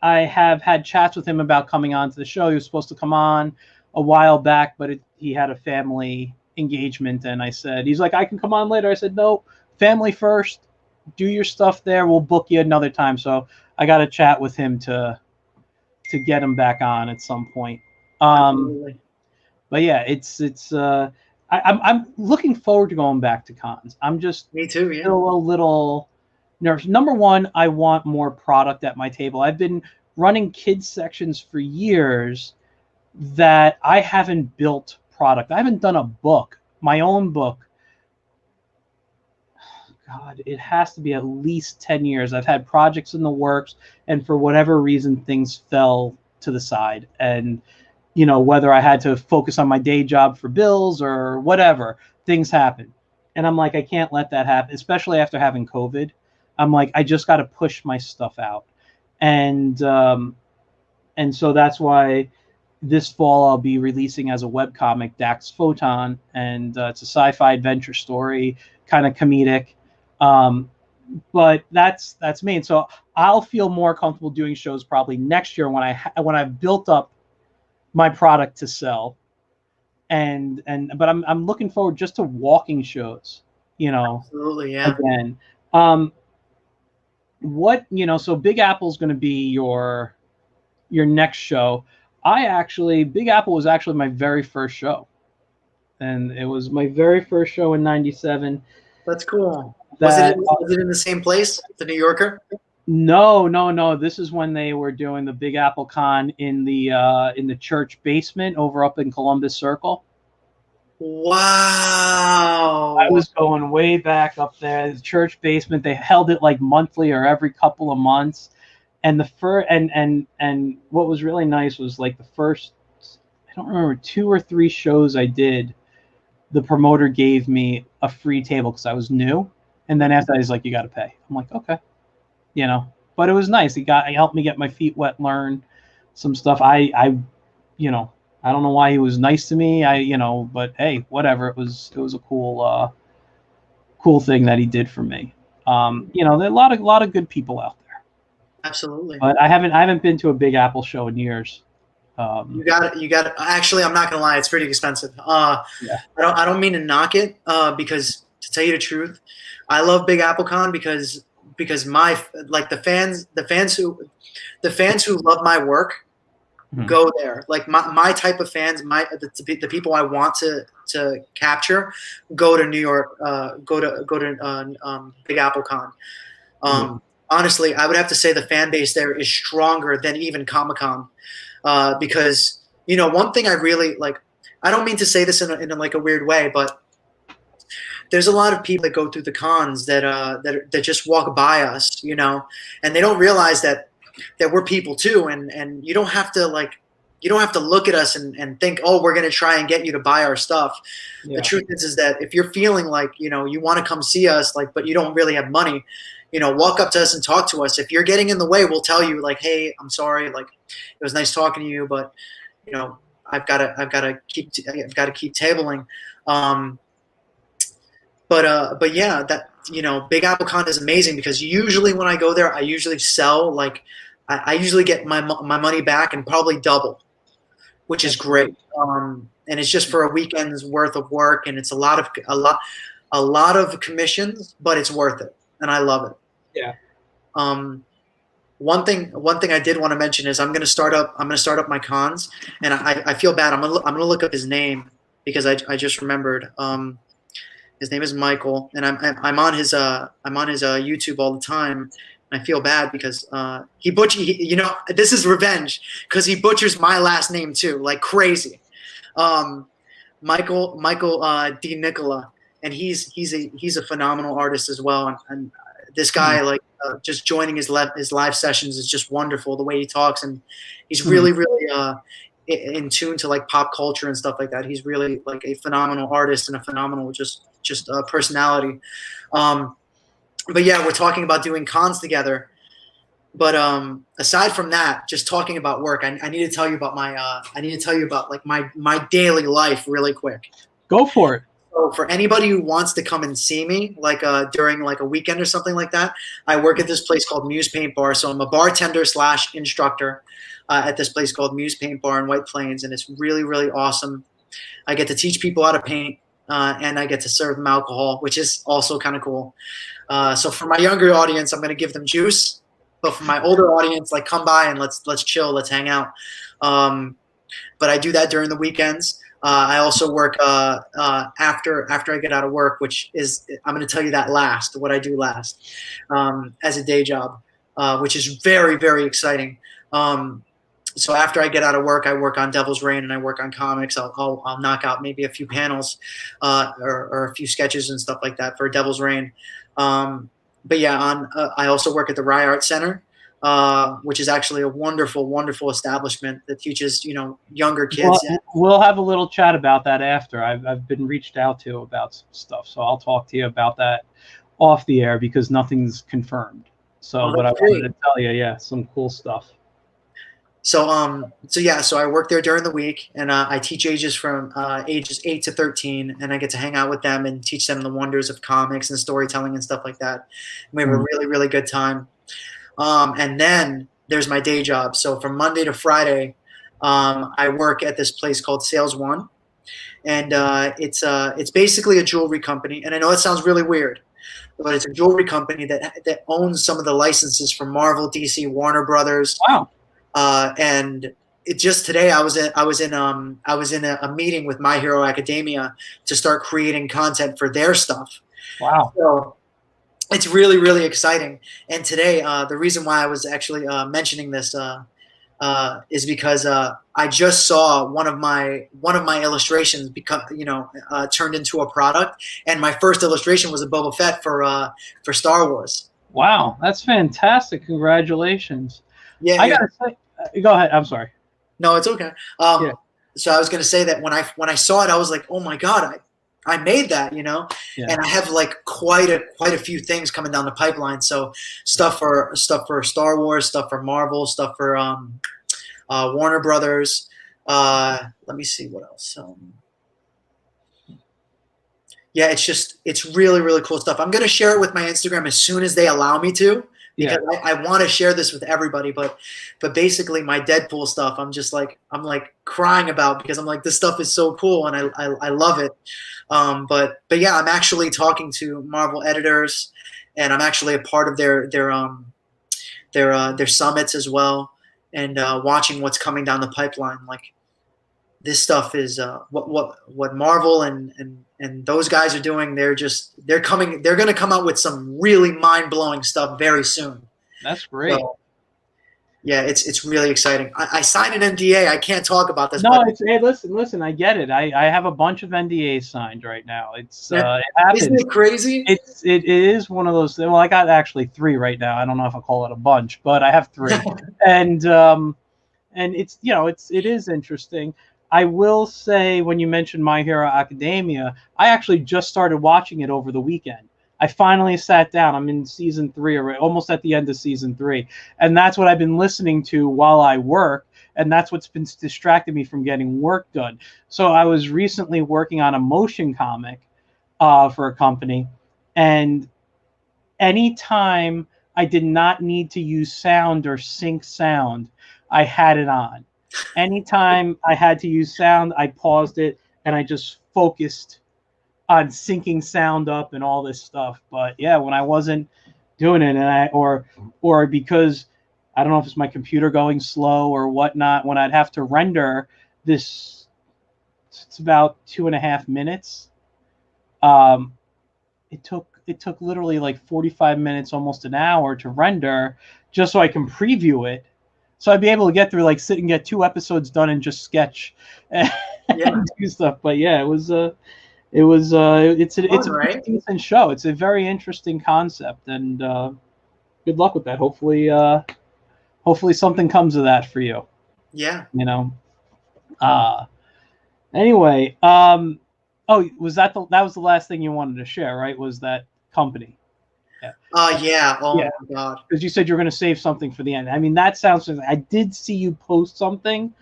I have had chats with him about coming on to the show. He was supposed to come on a while back, but he had a family engagement, and he's like, I can come on later. I said, no, family first. Do your stuff there. We'll book you another time. So I got to chat with him to get him back on at some point. But yeah, I'm looking forward to going back to cons. I'm just me too. Yeah. Still a little nervous. Number one, I want more product at my table. I've been running kids sections for years that I haven't built product. I haven't done a book, my own book. God, it has to be at least 10 years. I've had projects in the works, and for whatever reason, things fell to the side. And, you know, whether I had to focus on my day job for bills or whatever, things happen. And I'm like, I can't let that happen, especially after having COVID. I'm like, I just got to push my stuff out. And so that's why this fall I'll be releasing as a webcomic, Dax Photon, and it's a sci-fi adventure story, kind of comedic. But that's me. And so I'll feel more comfortable doing shows probably next year when I've built up my product to sell. But I'm looking forward just to walking shows, you know. Absolutely, yeah. Again. So Big Apple's going to be your next show. Big Apple was actually my very first show, and it was my very first show in '97. That's cool. Was it in the same place, the New Yorker? No. This is when they were doing the Big Apple Con in the church basement over up in Columbus Circle. Wow. I was going way back up there, the church basement. They held it like monthly or every couple of months. And and what was really nice was like the first, I don't remember, 2 or 3 shows I did, the promoter gave me a free table because I was new. And then after that, he's like, you got to pay. I'm like, okay, you know, but it was nice. He helped me get my feet wet, learn some stuff. You know, I don't know why he was nice to me. But hey, whatever. It was a cool thing that he did for me. There are a lot of good people out there. Absolutely. But I haven't been to a Big Apple show in years. You got it. Actually, I'm not gonna lie. It's pretty expensive. Yeah. I don't mean to knock it because, to tell you the truth, I love Big Apple Con because my the fans who love my work go there. Like my type of fans, the people I want to capture, go to New York, go to Big Apple Con. Honestly, I would have to say the fan base there is stronger than even Comic-Con, because one thing I really like. I don't mean to say this in like a weird way, but there's a lot of people that go through the cons that just walk by us, and they don't realize that we're people too, and you don't have to look at us and think, oh, we're going to try and get you to buy our stuff. Yeah. The truth is that if you're feeling like, you want to come see us, but you don't really have money, walk up to us and talk to us. If you're getting in the way, we'll tell you like, hey, I'm sorry, like it was nice talking to you, but I've got to keep tabling. But yeah, that Big Apple Con is amazing because usually when I go there, I usually sell like I usually get my money back and probably double, which is great. And it's just for a weekend's worth of work, and it's a lot of commissions, but it's worth it, and I love it. Yeah. One thing I did want to mention is I'm going to start up my cons, and I feel bad. I'm gonna look up his name because I just remembered. His name is Michael, and I'm on his YouTube all the time. And I feel bad because this is revenge because he butchers my last name too, like crazy. Michael D. Nicola, and he's a phenomenal artist as well. And this guy, like just joining his live sessions is just wonderful. The way he talks, and he's really in tune to like pop culture and stuff like that. He's really like a phenomenal artist and a phenomenal just personality. But yeah, we're talking about doing cons together. But aside from that, just talking about work, I need to tell you about like my daily life really quick. Go for it. So for anybody who wants to come and see me, like during like a weekend or something like that, I work at this place called Muse Paint Bar. So I'm a bartender / instructor at this place called Muse Paint Bar in White Plains, and it's really, really awesome. I get to teach people how to paint, and I get to serve them alcohol, which is also kind of cool. So for my younger audience, I'm going to give them juice. But for my older audience, like come by and let's chill, let's hang out. But I do that during the weekends. I also work after I get out of work, which is I'm going to tell you that last, what I do last as a day job, which is very, very exciting. So after I get out of work, I work on Devil's Reign and I work on comics. I'll knock out maybe a few panels or a few sketches and stuff like that for Devil's Reign. But yeah, I also work at the Rye Art Center, which is actually a wonderful, wonderful establishment that teaches younger kids. We'll have a little chat about that after. I've been reached out to about some stuff, so I'll talk to you about that off the air because nothing's confirmed. So, but I wanted to tell you, yeah, some cool stuff. So I work there during the week, and I teach ages from ages 8 to 13, and I get to hang out with them and teach them the wonders of comics and storytelling and stuff like that. And we have a really, really good time. And then there's my day job. So from Monday to Friday, I work at this place called Sales One, and it's basically a jewelry company. And I know it sounds really weird, but it's a jewelry company that owns some of the licenses from Marvel, DC, Warner Brothers. Wow. And it just today I was in a meeting with My Hero Academia to start creating content for their stuff. Wow. So it's really, really exciting. And today, the reason why I was actually mentioning this is because I just saw one of my illustrations become turned into a product, and my first illustration was a Boba Fett for Star Wars. Wow, that's fantastic! Congratulations. Yeah, I gotta say. Go ahead. I'm sorry. No, it's okay. So I was going to say that when I saw it, I was like, oh my God, I made that, Yeah. And I have like quite a few things coming down the pipeline. So stuff for Star Wars, stuff for Marvel, stuff for Warner Brothers. Let me see what else. Yeah, it's really, really cool stuff. I'm going to share it with my Instagram as soon as they allow me to. Because I want to share this with everybody, but basically my Deadpool stuff, I'm like crying about because I'm like, this stuff is so cool and I love it. But yeah, I'm actually talking to Marvel editors, and I'm actually a part of their summits as well, and watching what's coming down the pipeline. Like this stuff is what Marvel and those guys are doing. They're going to come out with some really mind-blowing stuff very soon. That's great. So, yeah, it's really exciting. I signed an NDA. I can't talk about this. No, hey, listen. I get it. I have a bunch of NDAs signed right now. It happens. Isn't it crazy? It is one of those. Well, I got actually 3 right now. I don't know if I'll call it a bunch, but I have 3, and it's it is interesting. I will say, when you mentioned My Hero Academia, I actually just started watching it over the weekend. I finally sat down. I'm in season 3 already, almost at the end of season 3, and that's what I've been listening to while I work, and that's what's been distracting me from getting work done. So I was recently working on a motion comic for a company, and anytime I did not need to use sound or sync sound, I had it on. Anytime I had to use sound, I paused it and I just focused on syncing sound up and all this stuff. But yeah, when I wasn't doing it, and or because I don't know if it's my computer going slow or whatnot, when I'd have to render this, it's about 2.5 minutes. It took literally like 45 minutes, almost an hour to render, just so I can preview it. So I'd be able to get through, like, sit and get 2 episodes done and just sketch and do stuff. But yeah, it's a right? decent show. It's a very interesting concept, and good luck with that. Hopefully something comes of that for you. Yeah. You know. Anyway, oh, that was the last thing you wanted to share, right? Was that company? Yeah. Yeah. Oh yeah. my God. Because you said you're going to save something for the end. I mean, that sounds. I did see you post something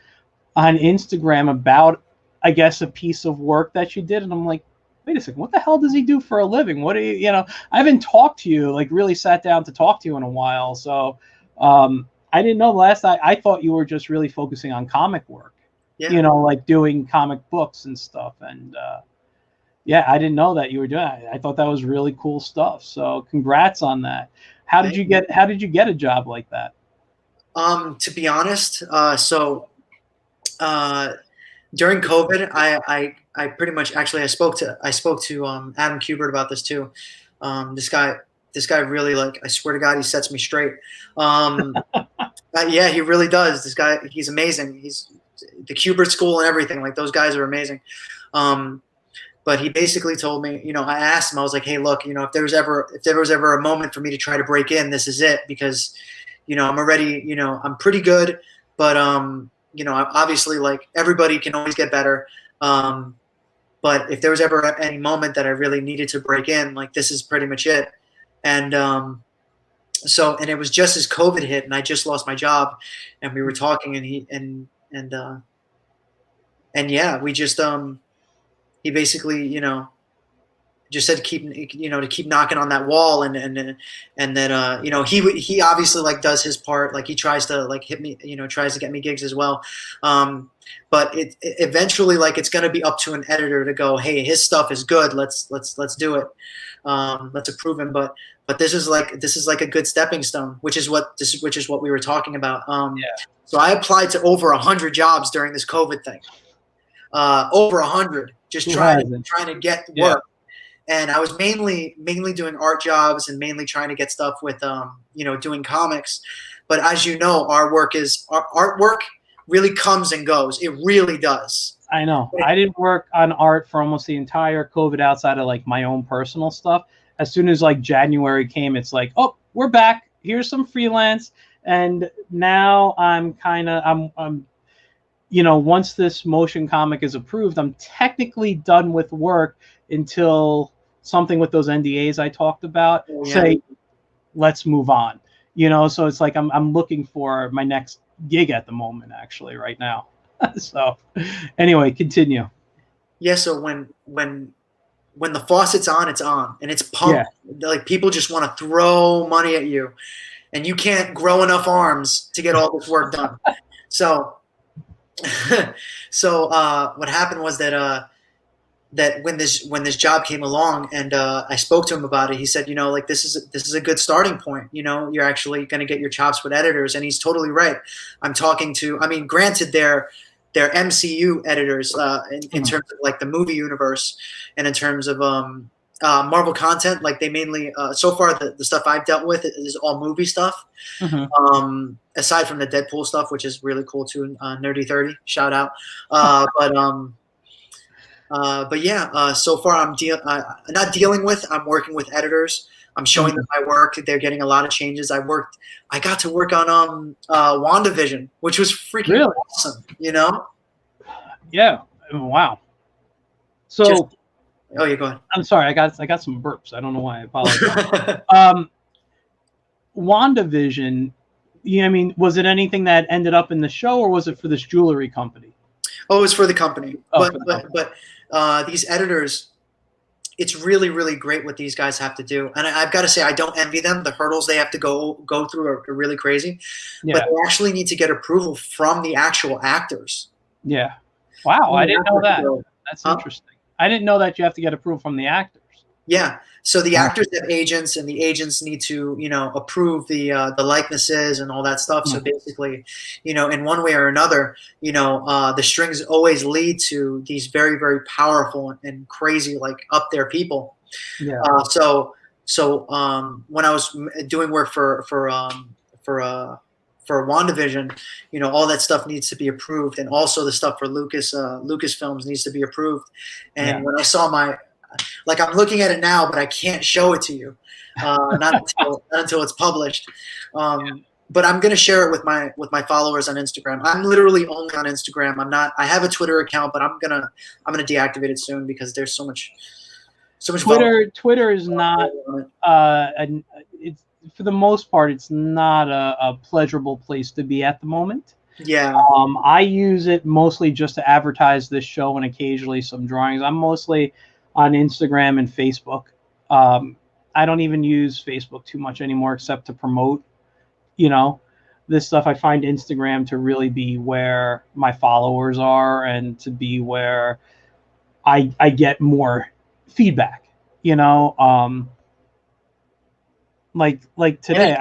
on Instagram about, I guess, a piece of work that you did, and I'm like, wait a second, what the hell does he do for a living? What do you know? I haven't talked to you, like really sat down to talk to you in a while, so I didn't know. I thought you were just really focusing on comic work. Yeah. You know, like doing comic books and stuff, and yeah, I didn't know that you were doing it. I thought that was really cool stuff. So congrats on that. How did you get a job like that? To be honest, during COVID, I pretty much, actually, I spoke to Adam Kubert about this too. This guy really, like, I swear to God, he sets me straight. Yeah, he really does. This guy, he's amazing. He's the Kubert School and everything. Like, those guys are amazing. But he basically told me, you know, I asked him, I was like, hey, look, you know, if there was ever a moment for me to try to break in, this is it, because, you know, I'm already, you know, I'm pretty good, but you know, obviously, like, everybody can always get better. But if there was ever any moment that I really needed to break in, like, this is pretty much it. And and it was just as COVID hit, and I just lost my job, and we were talking, and yeah, we just he basically, you know, just said to keep knocking on that wall, and that you know, he obviously, like, does his part, like, he tries to, like, hit me, you know, tries to get me gigs as well, but it eventually, like, it's going to be up to an editor to go, hey, his stuff is good, let's do it, let's approve him. But this is like a good stepping stone, which is what we were talking about. So I applied to over 100 jobs during this COVID thing, over 100, just trying to get work. And I was mainly doing art jobs, and mainly trying to get stuff with you know, doing comics. But as you know, our artwork really comes and goes. It really does. I know. I didn't work on art for almost the entire COVID, outside of, like, my own personal stuff. As soon as, like, January came, it's like, oh, we're back. Here's some freelance. And now I'm you know, once this motion comic is approved, I'm technically done with work until something with those NDAs I talked about say, let's move on. You know, so it's like I'm looking for my next gig at the moment, actually, right now. So anyway, continue. Yeah, so when the faucet's on, it's on, and it's pumped. Yeah. Like, people just want to throw money at you, and you can't grow enough arms to get all this work done. So what happened was that when this job came along, and I spoke to him about it, he said, you know, like, this is a good starting point. You know, you're actually going to get your chops with editors, and he's totally right. I'm talking to, I mean, granted, they're MCU editors in terms of, like, the movie universe, and in terms of Marvel content. Like, they mainly so far the stuff I've dealt with is all movie stuff. Aside from the Deadpool stuff, which is really cool too. Nerdy 30, shout out. But yeah, so far I'm not dealing with. I'm working with editors. I'm showing them my work. They're getting a lot of changes. I got to work on WandaVision, which was freaking awesome. You know? Yeah. Wow. So Oh, you go ahead. I'm sorry, I got some burps. I don't know why. I apologize. WandaVision. Yeah, I mean, was it anything that ended up in the show, or was it for this jewelry company? Oh, it was for the company. Oh, But these editors, it's really, really great what these guys have to do. And I've got to say, I don't envy them. The hurdles they have to go through are really crazy. Yeah. But they actually need to get approval from the actual actors. Yeah. Wow, I didn't know that. That's interesting. I didn't know that you have to get approval from the actors. Yeah. So the actors have agents, and the agents need to, approve the likenesses and all that stuff. So basically, in one way or another, the strings always lead to these very, very powerful and crazy, like up there people. Yeah. So when I was doing work for WandaVision, all that stuff needs to be approved, and also the stuff for Lucasfilms needs to be approved. And when I saw I'm looking at it now, but I can't show it to you, not until it's published. But I'm gonna share it with my followers on Instagram. I'm literally only on Instagram. I have a Twitter account, but I'm gonna deactivate it soon because there's so much. Twitter is not. It's for the most part, it's not a pleasurable place to be at the moment. Yeah. I use it mostly just to advertise this show and occasionally some drawings. I'm mostly on Instagram and Facebook. I don't even use Facebook too much anymore, except to promote, this stuff. I find Instagram to really be where my followers are and to be where I get more feedback, like today.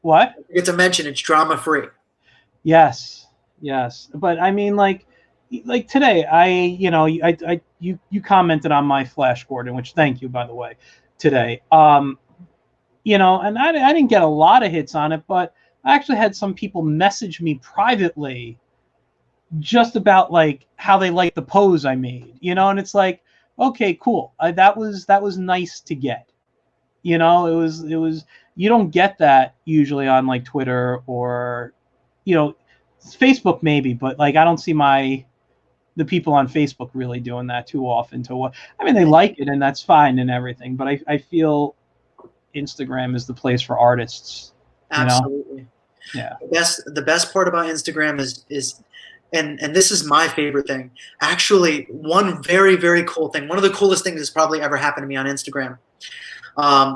What? I forget to mention it's drama free. Yes. But I mean, like today, you commented on my Flash Gordon, which thank you, by the way, today. And I didn't get a lot of hits on it, but I actually had some people message me privately just about like how they liked the pose I made, and it's like, okay, cool. That was nice to get. It was you don't get that usually on like Twitter or Facebook maybe, but like I don't see the people on Facebook really doing that too often. They like it and that's fine and everything, but I feel Instagram is the place for artists. Absolutely. Yeah. The best part about Instagram is and this is my favorite thing. Actually, one very, very cool thing. One of the coolest things that's probably ever happened to me on Instagram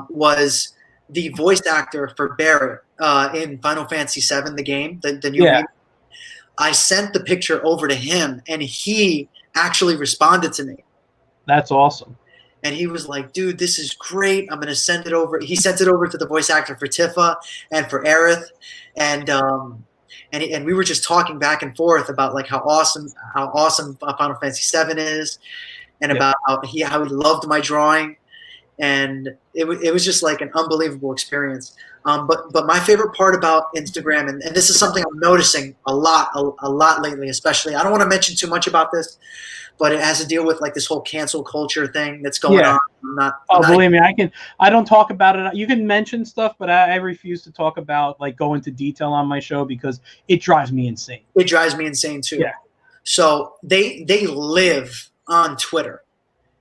was the voice actor for Barrett in Final Fantasy VII, the game, the new game. I sent the picture over to him, and he actually responded to me. That's awesome. And he was like, dude, this is great. I'm going to send it over. He sent it over to the voice actor for Tifa and for Aerith. And we were just talking back and forth about like how awesome Final Fantasy VII is, and about how he loved my drawing. And it was just like an unbelievable experience. But my favorite part about Instagram, and this is something I'm noticing a lot lately, especially, I don't want to mention too much about this, but it has to deal with like this whole cancel culture thing that's going on. Believe me, I don't talk about it. You can mention stuff, but I refuse to talk about, like, go into detail on my show because it drives me insane. It drives me insane too. Yeah. So they live on Twitter,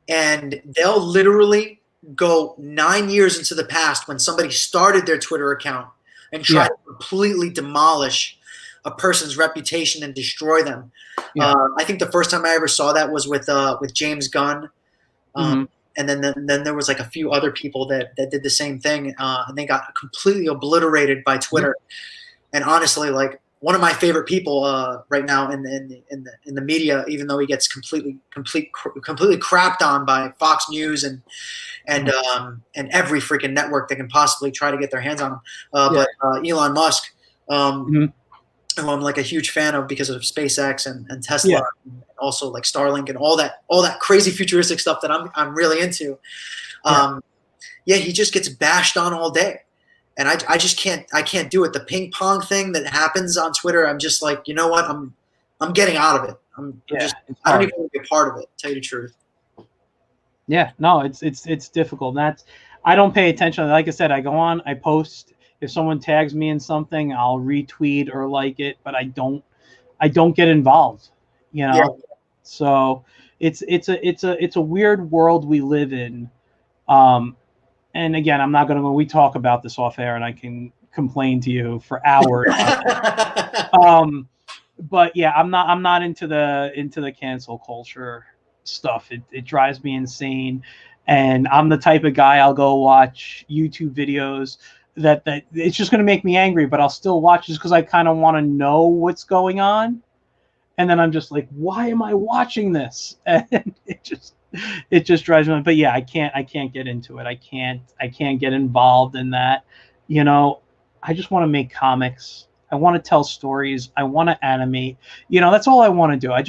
and they'll literally go 9 years into the past when somebody started their Twitter account and try to completely demolish a person's reputation and destroy them. I think the first time I ever saw that was with James Gunn. And then there was like a few other people that did the same thing, and they got completely obliterated by Twitter. And honestly, like, one of my favorite people right now in the media, even though he gets completely crapped on by Fox News and every freaking network that can possibly try to get their hands on him. But Elon Musk, who I'm like a huge fan of because of SpaceX and Tesla, and also like Starlink and all that crazy futuristic stuff that I'm really into. He just gets bashed on all day. And I just can't do it. The ping pong thing that happens on Twitter, I'm just like, you know what? I'm getting out of it. I don't even want to be a part of it, to tell you the truth. Yeah, no, it's difficult. I don't pay attention. Like I said, I go on, I post. If someone tags me in something, I'll retweet or like it, but I don't get involved, So It's a weird world we live in. And again, I'm not going to. We talk about this off air, and I can complain to you for hours. But yeah, I'm not into the cancel culture stuff. It drives me insane, and I'm the type of guy, I'll go watch YouTube videos that it's just going to make me angry, but I'll still watch just because I kind of want to know what's going on. And then I'm just like, why am I watching this? And it just drives me. But yeah, I can't get into it. I can't get involved in that. You know, I just want to make comics. I want to tell stories. I want to animate. You know, that's all I want to do. I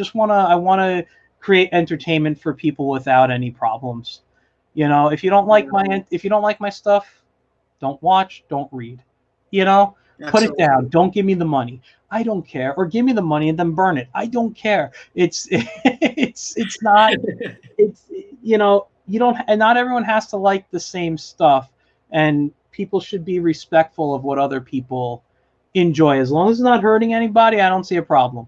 want to create entertainment for people without any problems. You know, if you don't like my stuff, don't watch, don't read. You know, put it down. Don't give me the money. I don't care. Or give me the money and then burn it. I don't care. It's not. It's, you know, you don't. And not everyone has to like the same stuff. And people should be respectful of what other people enjoy. As long as it's not hurting anybody, I don't see a problem.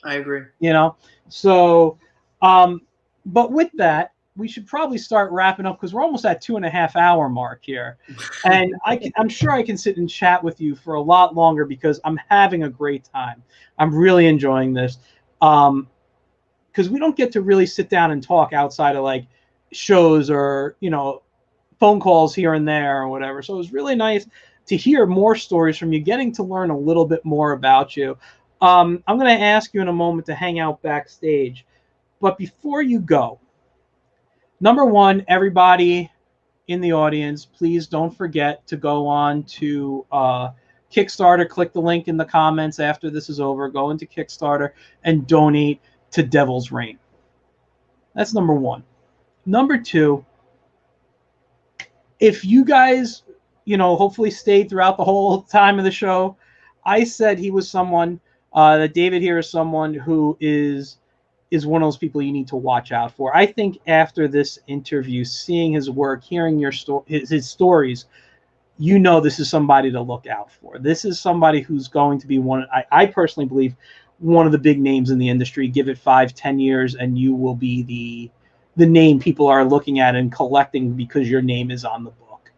I agree. You know, so, but with that, we should probably start wrapping up because we're almost at 2.5 hour mark here. And I'm sure I can sit and chat with you for a lot longer because I'm having a great time. I'm really enjoying this. Because we don't get to really sit down and talk outside of like shows or, you know, phone calls here and there or whatever. So it was really nice to hear more stories from you, getting to learn a little bit more about you. I'm going to ask you in a moment to hang out backstage. But before you go, number one, everybody in the audience, please don't forget to go on to Kickstarter. Click the link in the comments after this is over. Go into Kickstarter and donate to Devil's Reign. That's number one. Number two, if you guys, you know, hopefully stayed throughout the whole time of the show, I said he was someone, that David here is someone who is one of those people you need to watch out for. I think after this interview, seeing his work, hearing his stories, you know this is somebody to look out for. This is somebody who's going to be I personally believe, one of the big names in the industry. Give it 5-10 years and you will be the name people are looking at and collecting because your name is on the book.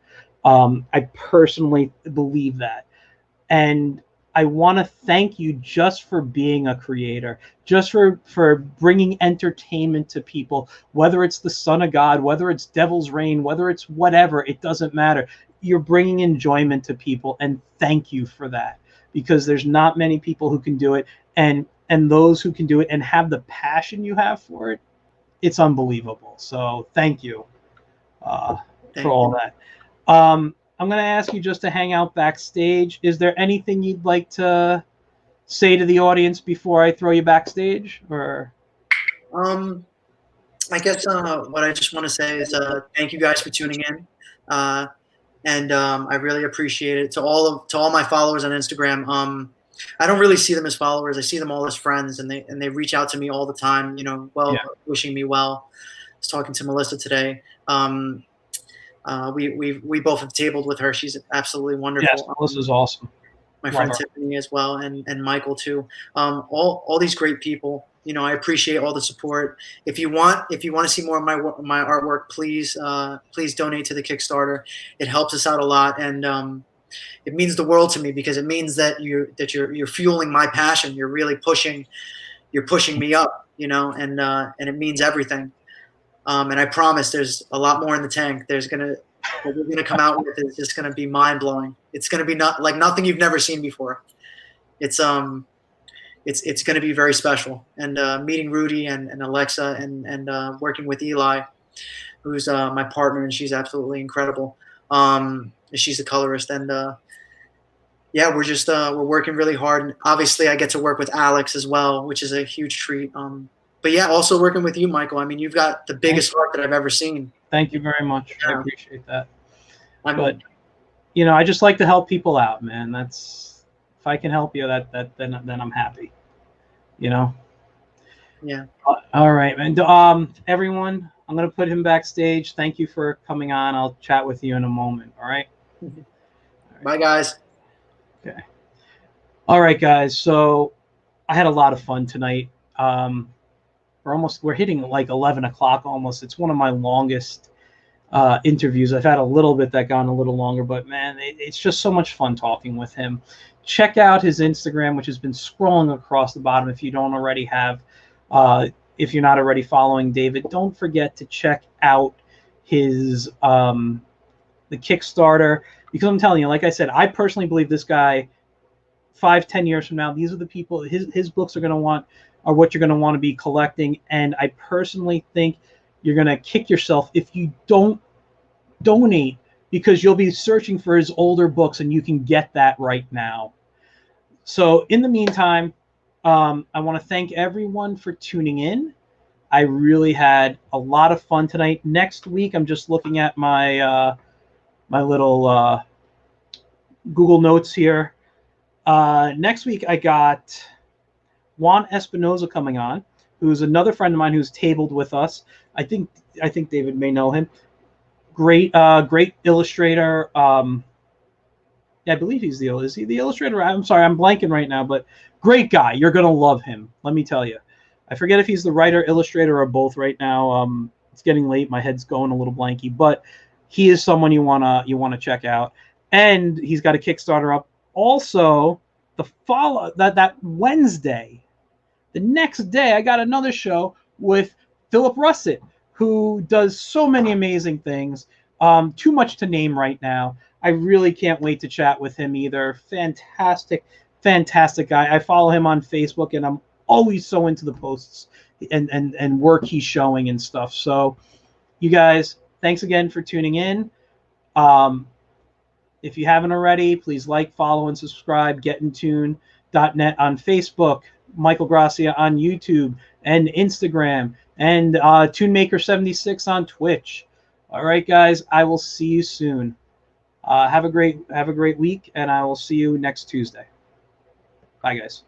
I personally believe that. And I want to thank you just for being a creator, just for bringing entertainment to people, whether it's the Son of God, whether it's Devil's Reign, whether it's whatever, it doesn't matter. You're bringing enjoyment to people, and thank you for that, because there's not many people who can do it, and those who can do it and have the passion you have for it, it's unbelievable. So thank you for all that. I'm going to ask you just to hang out backstage. Is there anything you'd like to say to the audience before I throw you backstage? Or I guess what I just want to say is thank you guys for tuning in, and I really appreciate it. To all my followers on Instagram, I don't really see them as followers. I see them all as friends, and they reach out to me all the time. You know, wishing me well. I was talking to Melissa today. We both have tabled with her. She's absolutely wonderful. Yes, Melissa's awesome. My friend Tiffany as well, and Michael too. All these great people. You know, I appreciate all the support. If you want to see more of my artwork, please donate to the Kickstarter. It helps us out a lot, and it means the world to me, because it means that you're fueling my passion. You're really pushing me up. You know, and it means everything. And I promise there's a lot more in the tank. What we're gonna come out with is just gonna be mind blowing. It's gonna be like nothing you've never seen before. It's gonna be very special. And meeting Rudy and Alexa and working with Eli, who's my partner, and she's absolutely incredible. She's the colorist, and yeah, we're working really hard. And obviously, I get to work with Alex as well, which is a huge treat. But yeah, also working with you, Michael. I mean, you've got the biggest heart that I've ever seen. Thank you very much. Yeah. I appreciate that. But you know, I just like to help people out, man. If I can help you, then I'm happy. You know. Yeah. All right, man. Everyone, I'm gonna put him backstage. Thank you for coming on. I'll chat with you in a moment. All right. Bye, guys. Okay. All right, guys. So I had a lot of fun tonight. we're hitting like 11 o'clock almost. It's one of my longest interviews. I've had a little bit that gone a little longer, but man, it's just so much fun talking with him. Check out his Instagram, which has been scrolling across the bottom. If you don't already have, if you're not already following David, don't forget to check out his the Kickstarter, because I'm telling you, like I said, I personally believe this guy 5-10 years from now, these are the people his books are what you're going to want to be collecting. And I personally think you're going to kick yourself if you don't donate, because you'll be searching for his older books and you can get that right now. So in the meantime, I want to thank everyone for tuning in. I really had a lot of fun tonight. Next week, I'm just looking at my my little Google Notes here. Next week, I got Juan Espinoza coming on, who's another friend of mine who's tabled with us. I think David may know him. Great illustrator. Yeah, I believe is he the illustrator? I'm sorry, I'm blanking right now, but great guy. You're gonna love him. Let me tell you. I forget if he's the writer, illustrator, or both right now. It's getting late. My head's going a little blanky, but he is someone you wanna check out. And he's got a Kickstarter up. Also, that Wednesday, the next day, I got another show with Philip Russett, who does so many amazing things. Too much to name right now. I really can't wait to chat with him either. Fantastic guy. I follow him on Facebook, and I'm always so into the posts and work he's showing and stuff. So, you guys, thanks again for tuning in. If you haven't already, please like, follow, and subscribe. GetInToon.net on Facebook, Michael Gracia on YouTube and Instagram, and TuneMaker76 on Twitch. All right, guys, I will see you soon. Have a great week, and I will see you next Tuesday. Bye, guys.